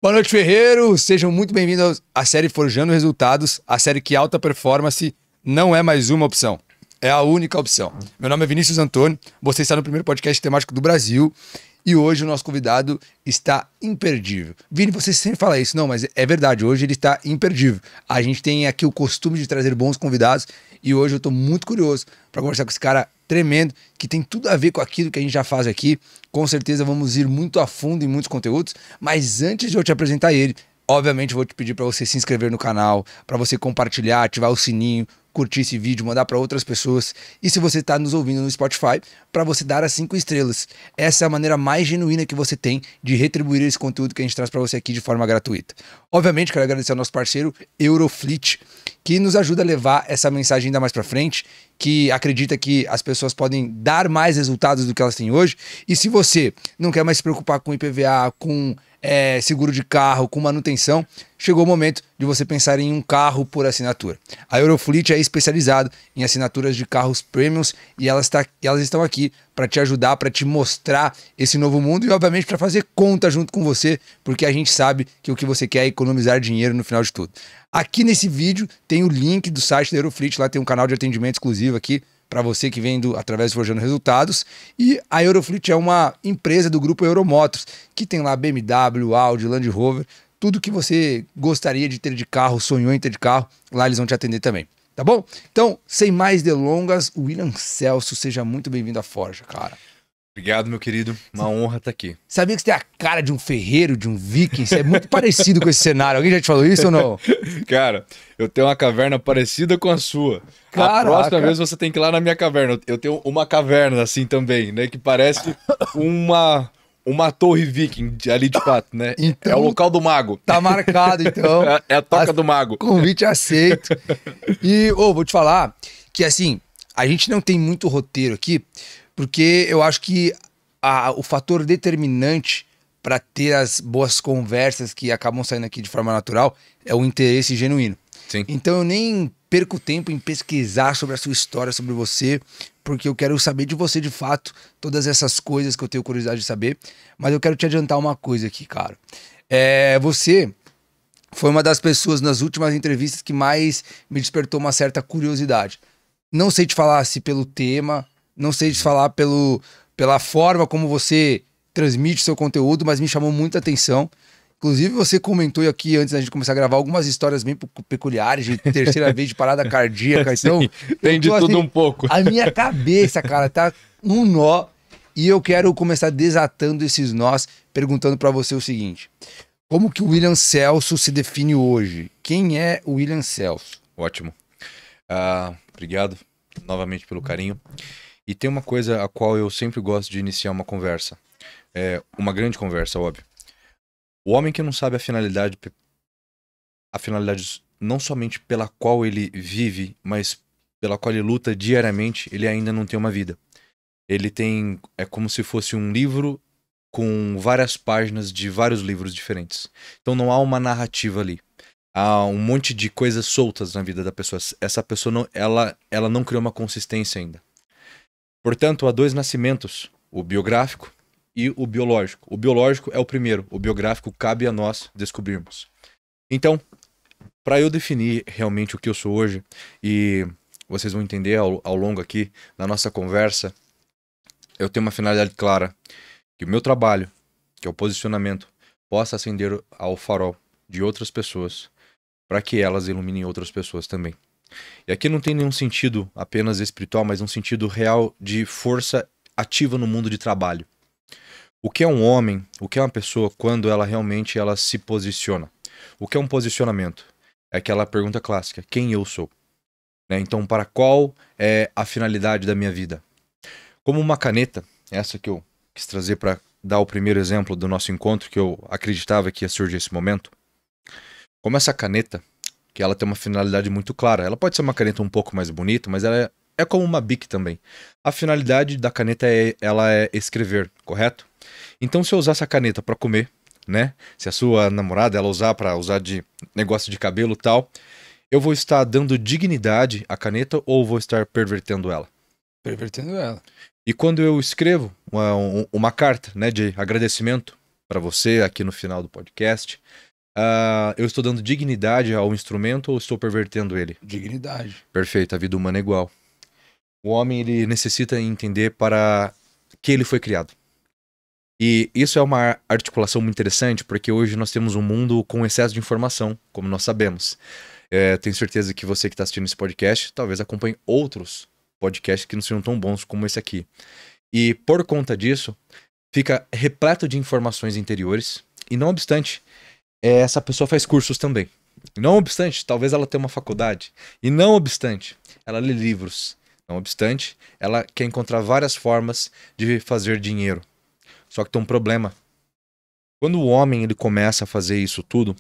Boa noite, Ferreiros! Sejam muito bem-vindos à série Forjando Resultados, a série que alta performance não é mais uma opção, é a única opção. Meu nome é Vinícius Antônio, você está no primeiro podcast temático do Brasil e hoje o nosso convidado está imperdível. Vini, você sempre fala isso, não, mas é verdade, hoje ele está imperdível. A gente tem aqui o costume de trazer bons convidados e hoje eu estou muito curioso para conversar com esse cara tremendo, que tem tudo a ver com aquilo que a gente já faz aqui. Com certeza vamos ir muito a fundo em muitos conteúdos, mas antes de eu te apresentar ele, obviamente vou te pedir para você se inscrever no canal, para você compartilhar, ativar o sininho, curtir esse vídeo, mandar para outras pessoas. E se você está nos ouvindo no Spotify, para você dar as 5 estrelas. Essa é a maneira mais genuína que você tem de retribuir esse conteúdo que a gente traz para você aqui de forma gratuita. Obviamente, quero agradecer ao nosso parceiro Eurofleet, que nos ajuda a levar essa mensagem ainda mais para frente, que acredita que as pessoas podem dar mais resultados do que elas têm hoje. E se você não quer mais se preocupar com IPVA, com seguro de carro, com manutenção, chegou o momento de você pensar em um carro por assinatura. A Eurofleet é especializada em assinaturas de carros premiums e elas estão aqui para te ajudar, para te mostrar esse novo mundo e, obviamente, para fazer conta junto com você, porque a gente sabe que o que você quer é economizar dinheiro no final de tudo. Aqui nesse vídeo tem o link do site da Eurofleet, lá tem um canal de atendimento exclusivo aqui para você que vem através do Forjando Resultados. E a Eurofleet é uma empresa do grupo Euromotors, que tem lá BMW, Audi, Land Rover, tudo que você gostaria de ter de carro, sonhou em ter de carro, lá eles vão te atender também, tá bom? Então, sem mais delongas, William Celso, seja muito bem-vindo à Forja, cara. Obrigado, meu querido. Uma honra estar aqui. Sabia que você tem a cara de um ferreiro, de um viking? Você é muito parecido com esse cenário. Alguém já te falou isso ou não? Cara, eu tenho uma caverna parecida com a sua. Caraca. A próxima vez você tem que ir lá na minha caverna. Eu tenho uma caverna assim também, né? Que parece uma torre viking ali de fato, né? Então, é o local do mago. Tá marcado, então. É a toca do mago. Convite aceito. E, vou te falar que, assim, a gente não tem muito roteiro aqui, porque eu acho que o fator determinante para ter as boas conversas que acabam saindo aqui de forma natural é o interesse genuíno. Sim. Então eu nem perco tempo em pesquisar sobre a sua história, sobre você, porque eu quero saber de você de fato, todas essas coisas que eu tenho curiosidade de saber. Mas eu quero te adiantar uma coisa aqui, cara. Você foi uma das pessoas nas últimas entrevistas que mais me despertou uma certa curiosidade. Não sei te falar se pelo tema, não sei te falar pela forma como você transmite seu conteúdo, mas me chamou muita atenção. Inclusive, você comentou aqui, antes da gente começar a gravar, algumas histórias bem peculiares, de terceira vez de parada cardíaca. Então, tem de tudo um pouco. A minha cabeça, cara, tá um nó. E eu quero começar desatando esses nós, perguntando pra você o seguinte. Como que o William Celso se define hoje? Quem é o William Celso? Ótimo. Obrigado novamente pelo carinho. E tem uma coisa a qual eu sempre gosto de iniciar uma conversa. Uma grande conversa, óbvio. O homem que não sabe a finalidade não somente pela qual ele vive, mas pela qual ele luta diariamente, ele ainda não tem uma vida. É como se fosse um livro com várias páginas de vários livros diferentes. Então não há uma narrativa ali. Há um monte de coisas soltas na vida da pessoa. Essa pessoa não, ela não criou uma consistência ainda. Portanto, há 2 nascimentos, o biográfico e o biológico. O biológico é o primeiro, o biográfico cabe a nós descobrirmos. Então, para eu definir realmente o que eu sou hoje, e vocês vão entender ao longo aqui da nossa conversa, eu tenho uma finalidade clara, que o meu trabalho, que é o posicionamento, possa acender ao farol de outras pessoas, para que elas iluminem outras pessoas também. E aqui não tem nenhum sentido apenas espiritual, mas um sentido real de força ativa no mundo de trabalho. O que é um homem, o que é uma pessoa quando ela realmente se posiciona? O que é um posicionamento? É aquela pergunta clássica, quem eu sou? Né? Então, para qual é a finalidade da minha vida? Como uma caneta, essa que eu quis trazer para dar o primeiro exemplo do nosso encontro, que eu acreditava que ia surgir esse momento. Como essa caneta, que ela tem uma finalidade muito clara. Ela pode ser uma caneta um pouco mais bonita, mas ela é como uma Bic também. A finalidade da caneta ela é escrever, correto? Então, se eu usar essa caneta para comer, né? Se a sua namorada ela usar para usar de negócio de cabelo e tal, eu vou estar dando dignidade à caneta ou vou estar pervertendo ela? Pervertendo ela. E quando eu escrevo uma carta, né, de agradecimento para você aqui no final do podcast. Eu estou dando dignidade ao instrumento ou estou pervertendo ele? Dignidade. Perfeito, a vida humana é igual. O homem, ele necessita entender para que ele foi criado. E isso é uma articulação muito interessante, porque hoje nós temos um mundo com excesso de informação, como nós sabemos. Tenho certeza que você que está assistindo esse podcast, talvez acompanhe outros podcasts que não sejam tão bons como esse aqui. E por conta disso, fica repleto de informações interiores, e não obstante, essa pessoa faz cursos também. E não obstante, talvez ela tenha uma faculdade. E não obstante, ela lê livros. Não obstante, ela quer encontrar várias formas de fazer dinheiro. Só que tem um problema. Quando o homem ele começa a fazer isso tudo,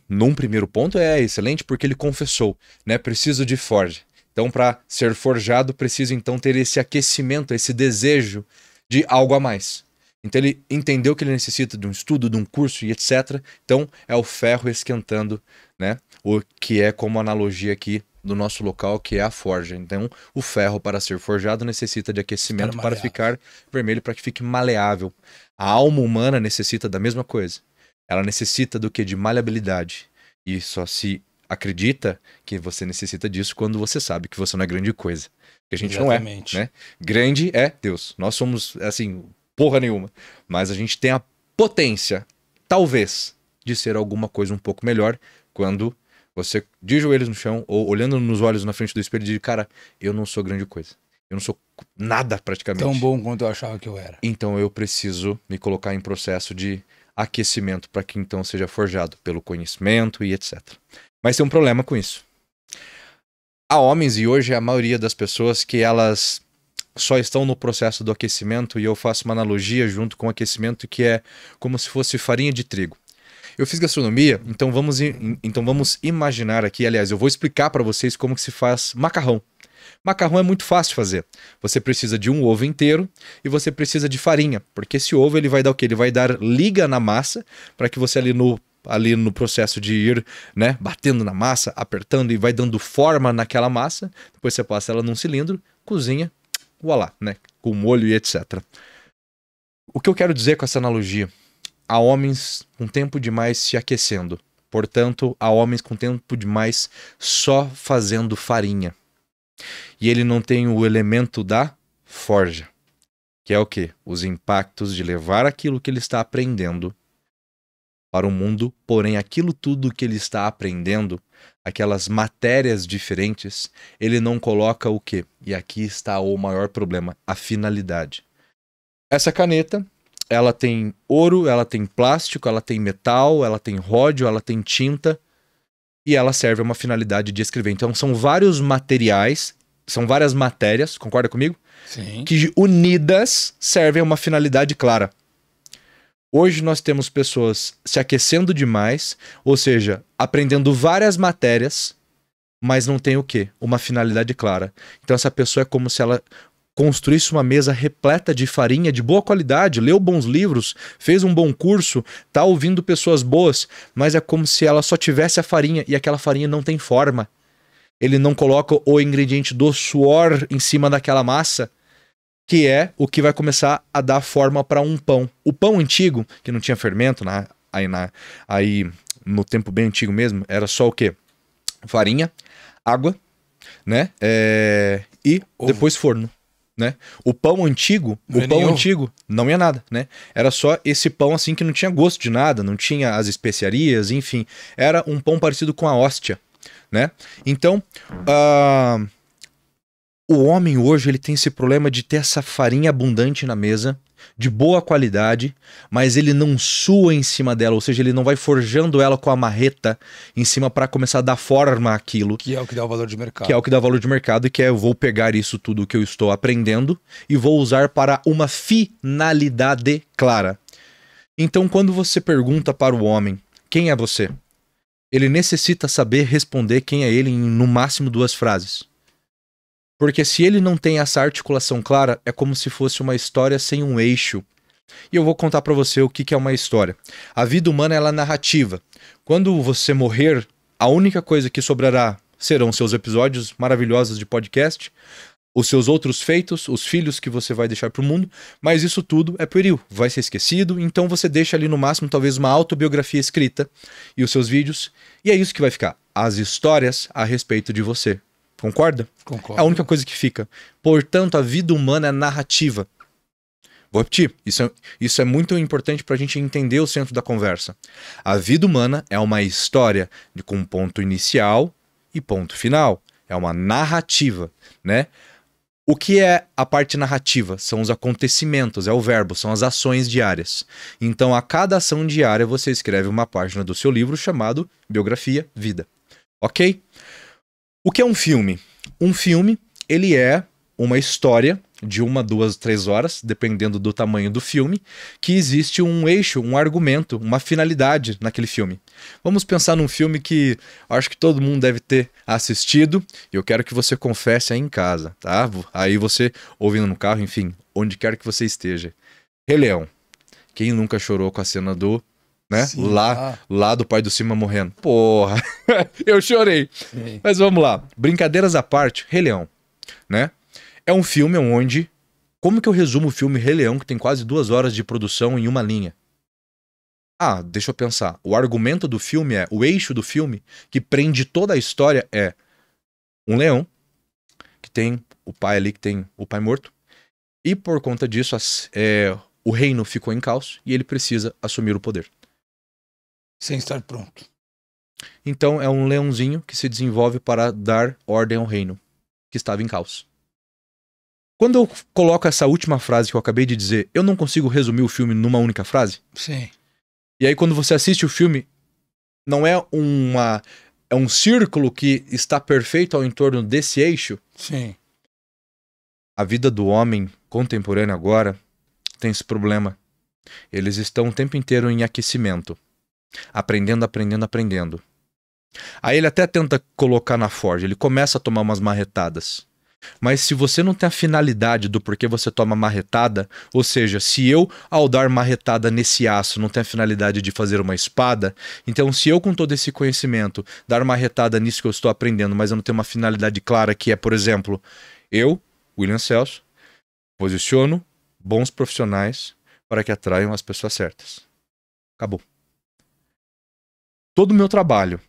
num primeiro ponto é excelente porque ele confessou, né? Preciso de forja. Então, para ser forjado, preciso então ter esse aquecimento, esse desejo de algo a mais. Então, ele entendeu que ele necessita de um estudo, de um curso e etc. Então, é o ferro esquentando, né? O que é como analogia aqui do nosso local, que é a forja. Então, o ferro para ser forjado necessita de aquecimento para ficar vermelho, para que fique maleável. A alma humana necessita da mesma coisa. Ela necessita do quê? De maleabilidade. E só se acredita que você necessita disso quando você sabe que você não é grande coisa. Que a gente Exatamente. não é, né? Grande é Deus. Nós somos, assim, porra nenhuma. Mas a gente tem a potência, talvez, de ser alguma coisa um pouco melhor quando você de joelhos no chão ou olhando nos olhos na frente do espelho e diz, cara, eu não sou grande coisa. Eu não sou nada praticamente. Tão bom quanto eu achava que eu era. Então eu preciso me colocar em processo de aquecimento para que então seja forjado pelo conhecimento e etc. Mas tem um problema com isso. Há homens, e hoje a maioria das pessoas, que elas só estão no processo do aquecimento, e eu faço uma analogia junto com o aquecimento que é como se fosse farinha de trigo. Eu fiz gastronomia, então vamos imaginar aqui, aliás, eu vou explicar para vocês como que se faz macarrão. Macarrão é muito fácil de fazer. Você precisa de um ovo inteiro e você precisa de farinha, porque esse ovo ele vai dar o quê? Ele vai dar liga na massa para que você ali no processo de ir, né, batendo na massa, apertando e vai dando forma naquela massa. Depois você passa ela num cilindro, cozinha, voilá, né, com molho e etc. O que eu quero dizer com essa analogia? Há homens com tempo demais se aquecendo. Portanto, há homens com tempo demais só fazendo farinha. E ele não tem o elemento da forja, que é o quê? Os impactos de levar aquilo que ele está aprendendo para o mundo, porém aquilo tudo que ele está aprendendo, aquelas matérias diferentes, ele não coloca o quê? E aqui está o maior problema, a finalidade. Essa caneta, ela tem ouro, ela tem plástico, ela tem metal, ela tem ródio, ela tem tinta e ela serve a uma finalidade de escrever. Então são vários materiais, são várias matérias, concorda comigo? Sim. Que unidas servem a uma finalidade clara. Hoje nós temos pessoas se aquecendo demais, ou seja, aprendendo várias matérias, mas não tem o quê? Uma finalidade clara. Então essa pessoa é como se ela construísse uma mesa repleta de farinha de boa qualidade, leu bons livros, fez um bom curso, tá ouvindo pessoas boas, mas é como se ela só tivesse a farinha e aquela farinha não tem forma. Ele não coloca o ingrediente do suor em cima daquela massa, que é o que vai começar a dar forma para um pão. O pão antigo, que não tinha fermento, aí no tempo bem antigo mesmo, era só o quê? Farinha, água, né? E ovo. Depois forno. Né? O pão antigo não ia nada, né? Era só esse pão assim que não tinha gosto de nada, não tinha as especiarias, enfim, era um pão parecido com a hóstia, né? Então, o homem hoje ele tem esse problema de ter essa farinha abundante na mesa, de boa qualidade, mas ele não sua em cima dela, ou seja, ele não vai forjando ela com a marreta em cima para começar a dar forma àquilo. Que é o que dá o valor de mercado. Que é o que dá valor de mercado e que é eu vou pegar isso tudo que eu estou aprendendo e vou usar para uma finalidade clara. Então, quando você pergunta para o homem, quem é você? Ele necessita saber responder quem é ele em no máximo 2 frases. Porque se ele não tem essa articulação clara, é como se fosse uma história sem um eixo. E eu vou contar para você o que é uma história. A vida humana ela é narrativa. Quando você morrer, a única coisa que sobrará serão seus episódios maravilhosos de podcast, os seus outros feitos, os filhos que você vai deixar para o mundo, mas isso tudo é pueril, vai ser esquecido, então você deixa ali no máximo talvez uma autobiografia escrita e os seus vídeos, e é isso que vai ficar, as histórias a respeito de você. Concorda? Concordo. É a única coisa que fica. Portanto, a vida humana é narrativa. Vou repetir, isso é muito importante para a gente entender o centro da conversa. A vida humana é uma história com ponto inicial e ponto final. É uma narrativa, né? O que é a parte narrativa? São os acontecimentos, é o verbo, são as ações diárias. Então, a cada ação diária, você escreve uma página do seu livro chamado Biografia Vida. Ok? O que é um filme? Um filme, ele é uma história de 1, 2, 3 horas, dependendo do tamanho do filme, que existe um eixo, um argumento, uma finalidade naquele filme. Vamos pensar num filme que acho que todo mundo deve ter assistido, e eu quero que você confesse aí em casa, tá? Aí você ouvindo no carro, enfim, onde quer que você esteja. Rei Leão. Quem nunca chorou com a cena do... né? Sim, lá do pai do Simba morrendo. Porra, eu chorei. Sim. Mas vamos lá. Brincadeiras à parte, Rei Leão, né? É um filme onde... Como que eu resumo o filme Rei Leão, que tem quase 2 horas de produção em uma linha? Ah, deixa eu pensar. O argumento do filme é... O eixo do filme, que prende toda a história, é... Um leão, que tem o pai ali, que tem o pai morto. E por conta disso, o reino ficou em caos e ele precisa assumir o poder. Sem estar pronto. Então é um leãozinho que se desenvolve para dar ordem ao reino, que estava em caos. Quando eu coloco essa última frase que eu acabei de dizer, eu não consigo resumir o filme numa única frase? Sim. E aí quando você assiste o filme, não é é um círculo que está perfeito ao entorno desse eixo? Sim. A vida do homem contemporâneo agora tem esse problema. Eles estão o tempo inteiro em aquecimento. Aprendendo. Aí ele até tenta colocar na forja, ele começa a tomar umas marretadas. Mas se você não tem a finalidade do porquê você toma marretada, ou seja, se eu, ao dar marretada nesse aço, não tenho a finalidade de fazer uma espada, então se eu, com todo esse conhecimento, dar marretada nisso que eu estou aprendendo, mas eu não tenho uma finalidade clara, que é, por exemplo, eu, William Celso, posiciono bons profissionais para que atraiam as pessoas certas. Acabou. Todo o meu trabalho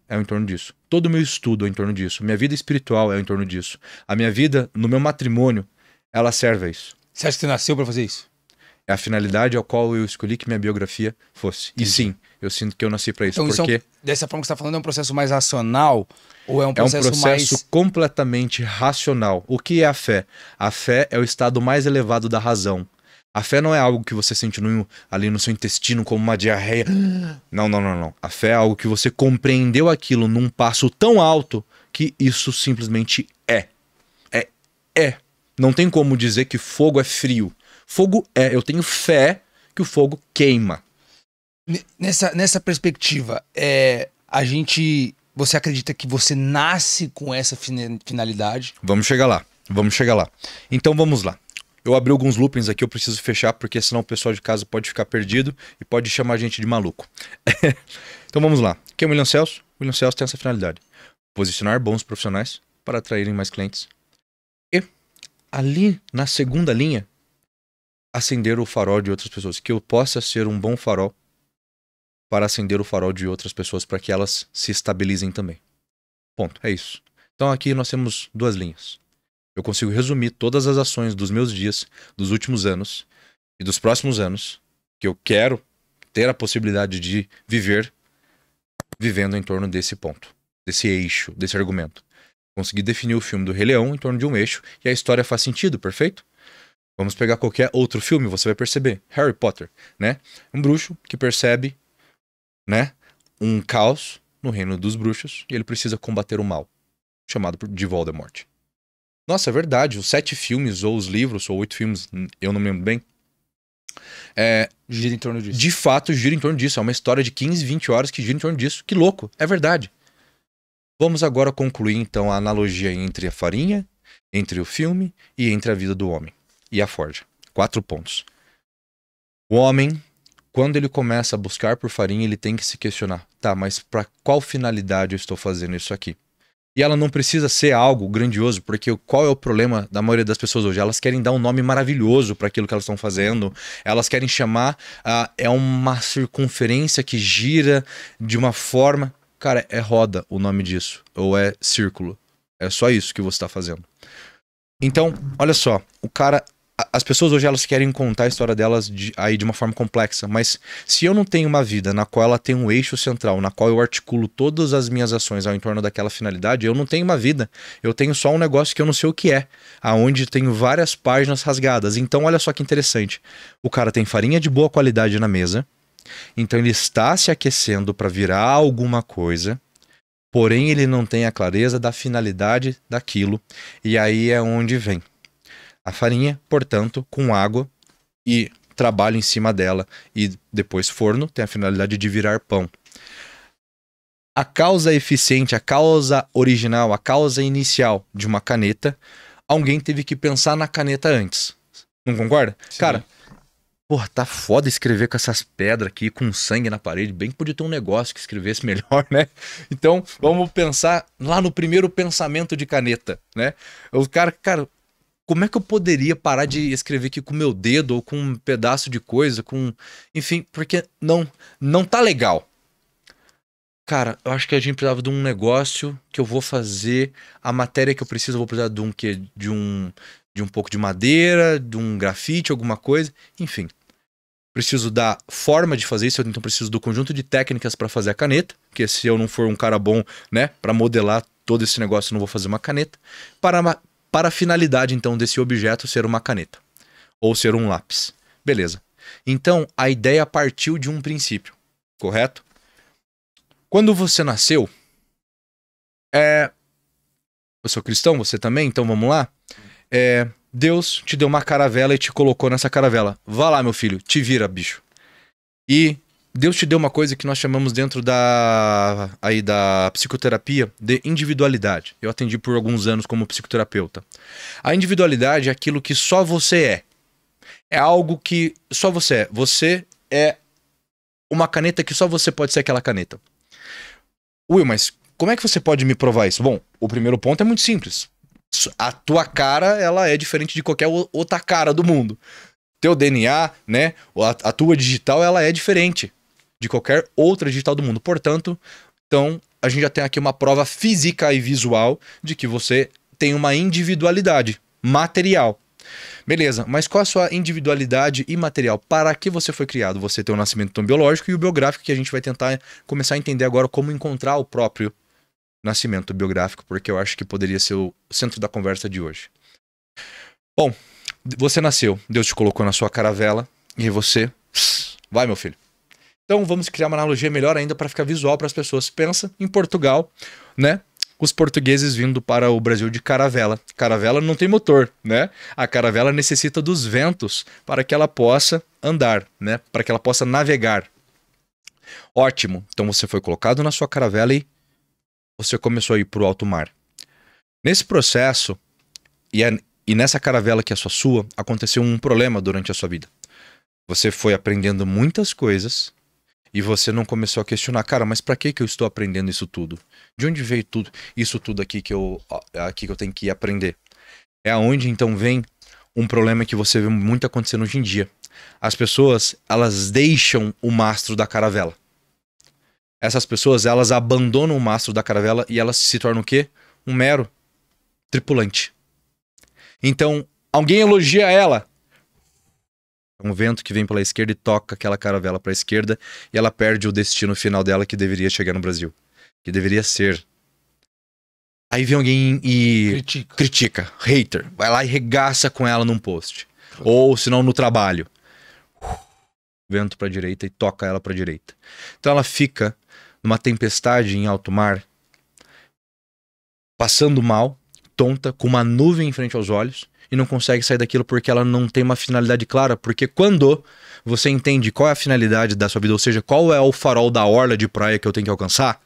é em torno disso. Todo o meu estudo é em torno disso. Minha vida espiritual é em torno disso. A minha vida, no meu matrimônio, ela serve a isso. Você acha que você nasceu pra fazer isso? É a finalidade ao qual eu escolhi que minha biografia fosse. Entendi. E sim, eu sinto que eu nasci pra isso. Então, porque dessa forma que você tá falando, é um processo mais racional? Ou é um é um processo, processo mais... completamente racional. O que é a fé? A fé é o estado mais elevado da razão. A fé não é algo que você sente ali no seu intestino como uma diarreia. Não. A fé é algo que você compreendeu aquilo num passo tão alto que isso simplesmente é. Não tem como dizer que fogo é frio. Fogo é. Eu tenho fé que o fogo queima. Nessa perspectiva, você acredita que você nasce com essa finalidade? Vamos chegar lá. Então vamos lá. Eu abri alguns loopings aqui, eu preciso fechar, porque senão o pessoal de casa pode ficar perdido e pode chamar a gente de maluco. Então vamos lá. Quem é o William Celso? O William Celso tem essa finalidade. Posicionar bons profissionais para atraírem mais clientes. E ali na segunda linha, acender o farol de outras pessoas. Que eu possa ser um bom farol para acender o farol de outras pessoas, para que elas se estabilizem também. Ponto. É isso. Então aqui nós temos 2 linhas. Eu consigo resumir todas as ações dos meus dias, dos últimos anos e dos próximos anos, que eu quero ter a possibilidade de viver vivendo em torno desse ponto, desse eixo, desse argumento. Consegui definir o filme do Rei Leão em torno de um eixo e a história faz sentido, perfeito? Vamos pegar qualquer outro filme, você vai perceber. Harry Potter, né? Um bruxo que percebe, né, um caos no reino dos bruxos e ele precisa combater o mal, chamado de Voldemort. Nossa, é verdade, os 7 filmes, ou os livros, ou 8 filmes, eu não me lembro bem. Gira em torno disso. De fato, gira em torno disso. É uma história de 15, 20 horas que gira em torno disso. Que louco, é verdade. Vamos agora concluir, então, a analogia entre a farinha, entre o filme e entre a vida do homem. E a forja. 4 pontos. O homem, quando ele começa a buscar por farinha, ele tem que se questionar. Tá, mas para qual finalidade eu estou fazendo isso aqui? E ela não precisa ser algo grandioso, porque qual é o problema da maioria das pessoas hoje? Elas querem dar um nome maravilhoso para aquilo que elas estão fazendo, elas querem chamar, é uma circunferência que gira de uma forma... Cara, é roda o nome disso, ou é círculo. É só isso que você está fazendo. Então, olha só, as pessoas hoje elas querem contar a história delas aí de uma forma complexa, mas se eu não tenho uma vida na qual ela tem um eixo central, na qual eu articulo todas as minhas ações ao entorno daquela finalidade, eu não tenho uma vida. Eu tenho só um negócio que eu não sei o que é, aonde tenho várias páginas rasgadas. Então olha só que interessante. O cara tem farinha de boa qualidade na mesa, então ele está se aquecendo para virar alguma coisa, porém ele não tem a clareza da finalidade daquilo, e aí é onde vem a farinha, portanto, com água e trabalho em cima dela e depois forno, tem a finalidade de virar pão. A causa eficiente, a causa original, a causa inicial de uma caneta, alguém teve que pensar na caneta antes. Não concorda? Sim. Cara, porra, tá foda escrever com essas pedras aqui, com sangue na parede. Bem que podia ter um negócio que escrevesse melhor, né? Então, vamos pensar lá no primeiro pensamento de caneta, né? O cara, como é que eu poderia parar de escrever aqui com o meu dedo ou com um pedaço de coisa, enfim, porque não tá legal. Cara, eu acho que a gente precisava de um negócio que eu vou fazer, a matéria que eu preciso, eu vou precisar de um quê? De um pouco de madeira, de um grafite, alguma coisa, enfim. Preciso da forma de fazer isso, então preciso do conjunto de técnicas para fazer a caneta, porque se eu não for um cara bom, né, para modelar todo esse negócio, eu não vou fazer uma caneta. Para a finalidade, então, desse objeto ser uma caneta. Ou ser um lápis. Beleza. Então, a ideia partiu de um princípio. Correto? Quando você nasceu... Eu sou cristão, você também? Então, vamos lá? Deus te deu uma caravela e te colocou nessa caravela. Vá lá, meu filho. Te vira, bicho. E... Deus te deu uma coisa que nós chamamos dentro da psicoterapia de individualidade. Eu atendi por alguns anos como psicoterapeuta. A individualidade é aquilo que só você é. É algo que só você é. Você é uma caneta que só você pode ser aquela caneta. Will, mas como é que você pode me provar isso? Bom, o primeiro ponto é muito simples. A tua cara, ela é diferente de qualquer outra cara do mundo. Teu DNA, né? A tua digital, ela é diferente de qualquer outra digital do mundo. Portanto, então, a gente já tem aqui uma prova física e visual de que você tem uma individualidade material. Beleza, mas qual a sua individualidade imaterial? Para que você foi criado? Você tem o nascimento biológico e o biográfico, que a gente vai tentar começar a entender agora como encontrar o próprio nascimento biográfico, porque eu acho que poderia ser o centro da conversa de hoje. Bom, você nasceu, Deus te colocou na sua caravela e você... Vai, meu filho. Então vamos criar uma analogia melhor ainda para ficar visual para as pessoas. Pensa em Portugal, né? Os portugueses vindo para o Brasil de caravela. Caravela não tem motor, né? A caravela necessita dos ventos para que ela possa andar, né? Para que ela possa navegar. Ótimo. Então você foi colocado na sua caravela e você começou a ir para o alto mar. Nesse processo, e nessa caravela que é sua, aconteceu um problema durante a sua vida. Você foi aprendendo muitas coisas e você não começou a questionar, cara, mas para que eu estou aprendendo isso tudo? De onde veio isso tudo aqui que eu tenho que aprender? É aonde então vem um problema que você vê muito acontecendo hoje em dia. As pessoas, elas deixam o mastro da caravela. Essas pessoas, elas abandonam o mastro da caravela e elas se tornam o quê? Um mero tripulante. Então, alguém elogia ela. Um vento que vem pela esquerda e toca aquela caravela para a esquerda e ela perde o destino final dela que deveria chegar no Brasil. Que deveria ser. Aí vem alguém e critica. Hater. Vai lá e regaça com ela num post. Ou se não no trabalho. Vento para a direita e toca ela para a direita. Então ela fica numa tempestade em alto mar, passando mal, tonta, com uma nuvem em frente aos olhos, e não consegue sair daquilo porque ela não tem uma finalidade clara. Porque quando você entende qual é a finalidade da sua vida, ou seja, qual é o farol da orla de praia que eu tenho que alcançar,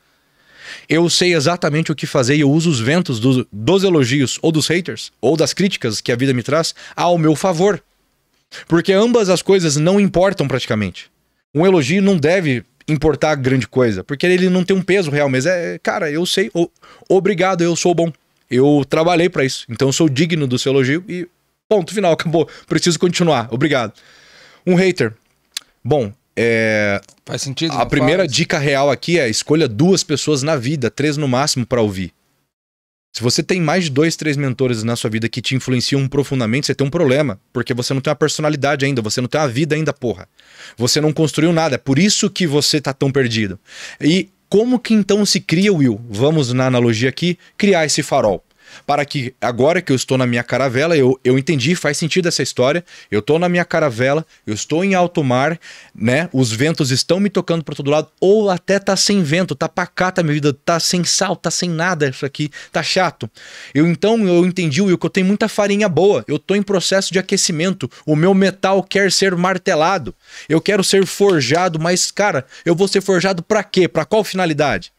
eu sei exatamente o que fazer e eu uso os ventos dos elogios ou dos haters, ou das críticas que a vida me traz, ao meu favor. Porque ambas as coisas não importam praticamente. Um elogio não deve importar grande coisa, porque ele não tem um peso real, mas cara, eu sei, obrigado, eu sou bom. Eu trabalhei pra isso, então eu sou digno do seu elogio e ponto final, acabou. Preciso continuar, obrigado. Um hater. Bom, faz sentido. A primeira dica real aqui é escolha 2 pessoas na vida, 3 no máximo pra ouvir. Se você tem mais de 2, 3 mentores na sua vida que te influenciam profundamente, você tem um problema. Porque você não tem uma personalidade ainda, você não tem uma vida ainda, porra. Você não construiu nada, é por isso que você tá tão perdido. E como que então se cria, Will? Vamos na analogia aqui, criar esse farol. Para que agora que eu estou na minha caravela, eu entendi, faz sentido essa história, eu estou na minha caravela, eu estou em alto mar, né? Os ventos estão me tocando para todo lado, ou até tá sem vento, tá pacata a minha vida, tá sem sal, tá sem nada isso aqui, tá chato. Então eu entendi, Will, que eu tenho muita farinha boa, eu estou em processo de aquecimento, o meu metal quer ser martelado, eu quero ser forjado, mas cara, eu vou ser forjado para quê? Para qual finalidade?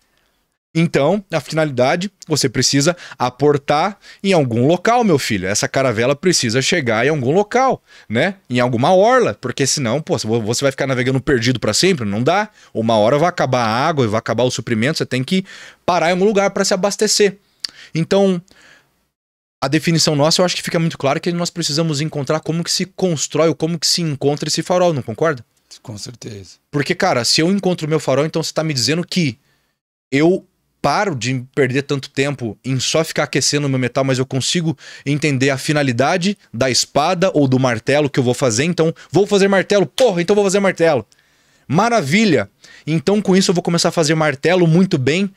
Então, a finalidade, você precisa aportar em algum local, meu filho. Essa caravela precisa chegar em algum local, né? Em alguma orla, porque senão, pô, você vai ficar navegando perdido para sempre? Não dá. Uma hora vai acabar a água, vai acabar o suprimento, você tem que parar em algum lugar para se abastecer. Então, a definição nossa, eu acho que fica muito claro que nós precisamos encontrar como que se constrói ou como que se encontra esse farol, não concorda? Com certeza. Porque, cara, se eu encontro o meu farol, então você tá me dizendo que eu paro de perder tanto tempo em só ficar aquecendo o meu metal, mas eu consigo entender a finalidade da espada ou do martelo que eu vou fazer. Então, vou fazer martelo. Porra, então vou fazer martelo. Maravilha! Então, com isso, eu vou começar a fazer martelo muito bem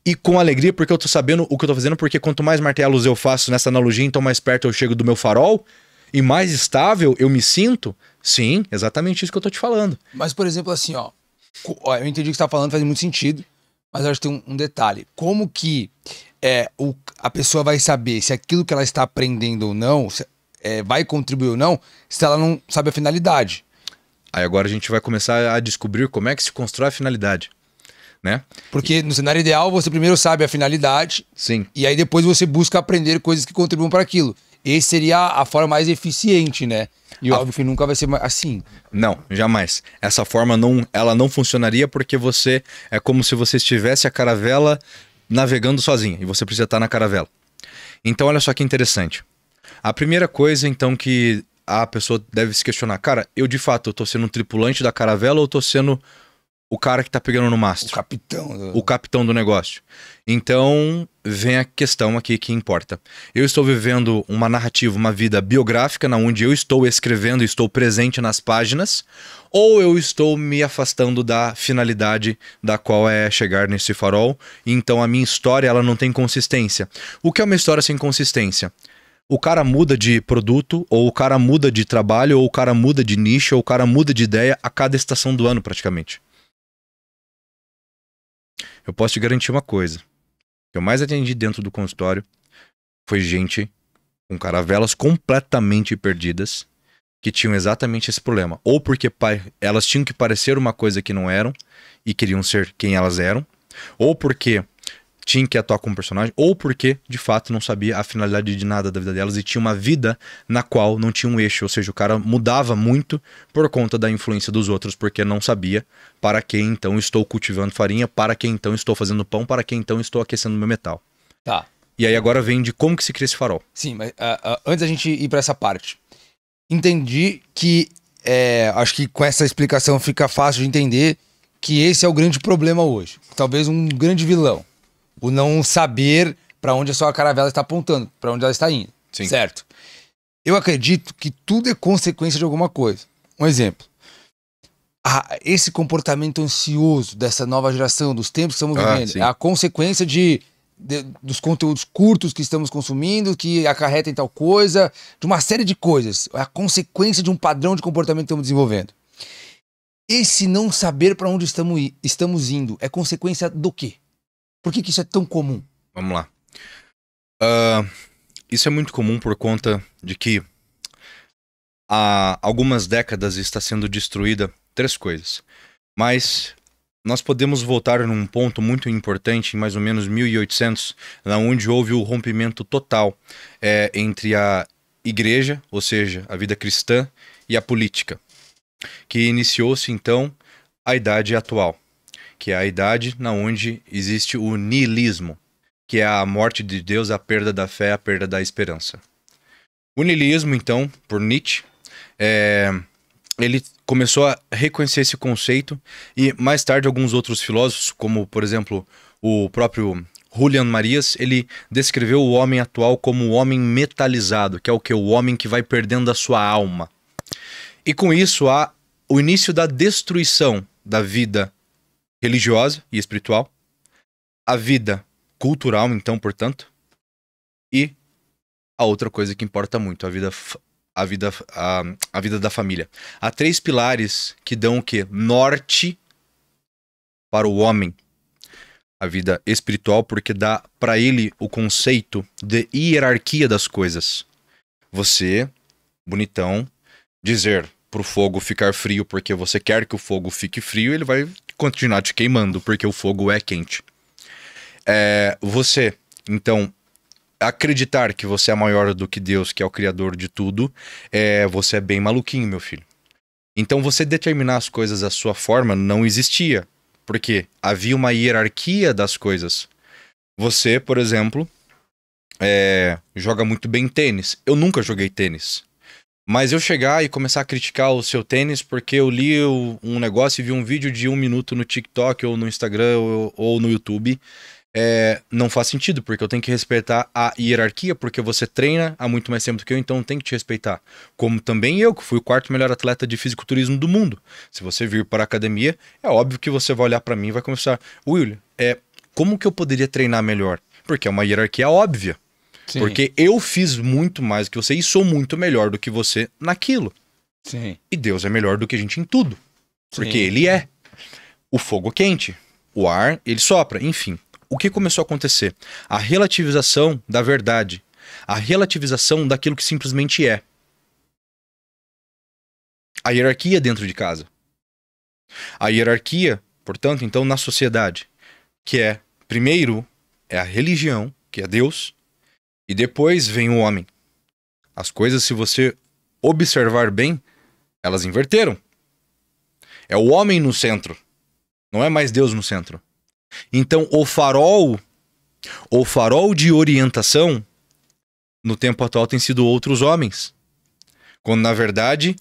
e com alegria, porque eu tô sabendo o que eu tô fazendo, porque quanto mais martelos eu faço nessa analogia, então mais perto eu chego do meu farol e mais estável eu me sinto. Sim, exatamente isso que eu tô te falando. Mas, por exemplo, assim, ó, eu entendi o que você tá falando, faz muito sentido. Mas eu acho que tem um detalhe. Como que a pessoa vai saber se aquilo que ela está aprendendo ou não vai contribuir ou não, se ela não sabe a finalidade? Aí agora a gente vai começar a descobrir como é que se constrói a finalidade, né? Porque no cenário ideal você primeiro sabe a finalidade. Sim. E aí depois você busca aprender coisas que contribuam para aquilo. Esse seria a forma mais eficiente, né? E óbvio que nunca vai ser assim. Não, jamais. Essa forma ela não funcionaria porque você é como se você estivesse a caravela navegando sozinho e você precisa estar na caravela. Então olha só que interessante. A primeira coisa então que a pessoa deve se questionar, cara, eu de fato eu tô sendo um tripulante da caravela ou eu tô sendo o cara que tá pegando no mastro? O capitão do negócio. Então, vem a questão aqui que importa. Eu estou vivendo uma narrativa, uma vida biográfica, onde eu estou escrevendo, estou presente nas páginas, ou eu estou me afastando da finalidade da qual é chegar nesse farol, então a minha história ela não tem consistência. O que é uma história sem consistência? O cara muda de produto, ou o cara muda de trabalho, ou o cara muda de nicho, ou o cara muda de ideia a cada estação do ano praticamente. Eu posso te garantir uma coisa. O que eu mais atendi dentro do consultório foi gente com caravelas completamente perdidas que tinham exatamente esse problema. Ou porque elas tinham que parecer uma coisa que não eram e queriam ser quem elas eram. Ou porque tinham que atuar como personagem. Ou porque, de fato, não sabia a finalidade de nada da vida delas e tinha uma vida na qual não tinha um eixo. Ou seja, o cara mudava muito por conta da influência dos outros, porque não sabia para que então estou cultivando farinha, para que então estou fazendo pão, para que então estou aquecendo meu metal. Tá. E aí agora vem de como que se cria esse farol. Sim, mas antes da gente ir para essa parte, entendi que acho que com essa explicação fica fácil de entender que esse é o grande problema hoje. Talvez um grande vilão. O não saber para onde a sua caravela está apontando, para onde ela está indo. Sim. Certo? Eu acredito que tudo é consequência de alguma coisa. Um exemplo. Esse comportamento ansioso dessa nova geração, dos tempos que estamos vivendo, sim. é a consequência dos conteúdos curtos que estamos consumindo, que acarretem tal coisa, de uma série de coisas. É a consequência de um padrão de comportamento que estamos desenvolvendo. Esse não saber para onde estamos indo é consequência do quê? Por que isso é tão comum? Vamos lá. Isso é muito comum por conta de que há algumas décadas está sendo destruída 3 coisas. Mas nós podemos voltar num ponto muito importante, em mais ou menos 1800, onde houve o rompimento total entre a igreja, ou seja, a vida cristã, e a política. Que iniciou-se então a idade atual, que é a idade na onde existe o niilismo, que é a morte de Deus, a perda da fé, a perda da esperança. O niilismo, então, por Nietzsche, ele começou a reconhecer esse conceito e mais tarde alguns outros filósofos, como por exemplo o próprio Julian Marias, ele descreveu o homem atual como o homem metalizado, que é o que? O homem que vai perdendo a sua alma. E com isso há o início da destruição da vida religiosa e espiritual, a vida cultural, então, portanto, e a outra coisa que importa muito, a vida da família. Há 3 pilares que dão o quê? Norte para o homem. A vida espiritual, porque dá para ele o conceito de hierarquia das coisas. Você, bonitão, dizer pro fogo ficar frio porque você quer que o fogo fique frio, ele vai continuar te queimando porque o fogo é quente. Você, então, acreditar que você é maior do que Deus, que é o criador de tudo, você é bem maluquinho, meu filho. Então você determinar as coisas à sua forma não existia, porque havia uma hierarquia das coisas. Você, por exemplo, joga muito bem tênis. Eu nunca joguei tênis. Mas eu chegar e começar a criticar o seu tênis porque eu li um negócio e vi um vídeo de 1 minuto no TikTok ou no Instagram ou no YouTube, não faz sentido, porque eu tenho que respeitar a hierarquia, porque você treina há muito mais tempo do que eu, então tenho que te respeitar. Como também eu, que fui o 4º melhor atleta de fisiculturismo do mundo. Se você vir para a academia, é óbvio que você vai olhar para mim e vai começar: William, como que eu poderia treinar melhor? Porque é uma hierarquia óbvia. Sim. Porque eu fiz muito mais do que você e sou muito melhor do que você naquilo. Sim. E Deus é melhor do que a gente em tudo. Porque Sim. Ele é o fogo quente, o ar, ele sopra, enfim. O que começou a acontecer? A relativização da verdade. A relativização daquilo que simplesmente é. A hierarquia dentro de casa. A hierarquia, portanto, então, na sociedade. Que primeiro, é a religião, que é Deus. E depois vem o homem. As coisas, se você observar bem, elas inverteram. É o homem no centro. Não é mais Deus no centro. Então, o farol de orientação no tempo atual tem sido outros homens. Quando, na verdade,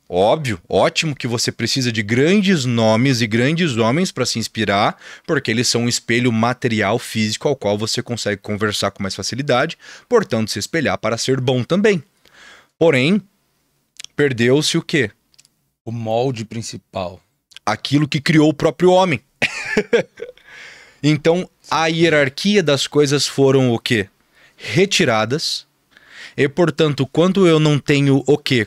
óbvio, ótimo que você precisa de grandes nomes e grandes homens para se inspirar, porque eles são um espelho material, físico, ao qual você consegue conversar com mais facilidade, portanto, se espelhar para ser bom também. Porém, perdeu-se o quê? O molde principal. Aquilo que criou o próprio homem. Então, a hierarquia das coisas foram o quê? Retiradas. E, portanto, quando eu não tenho o quê?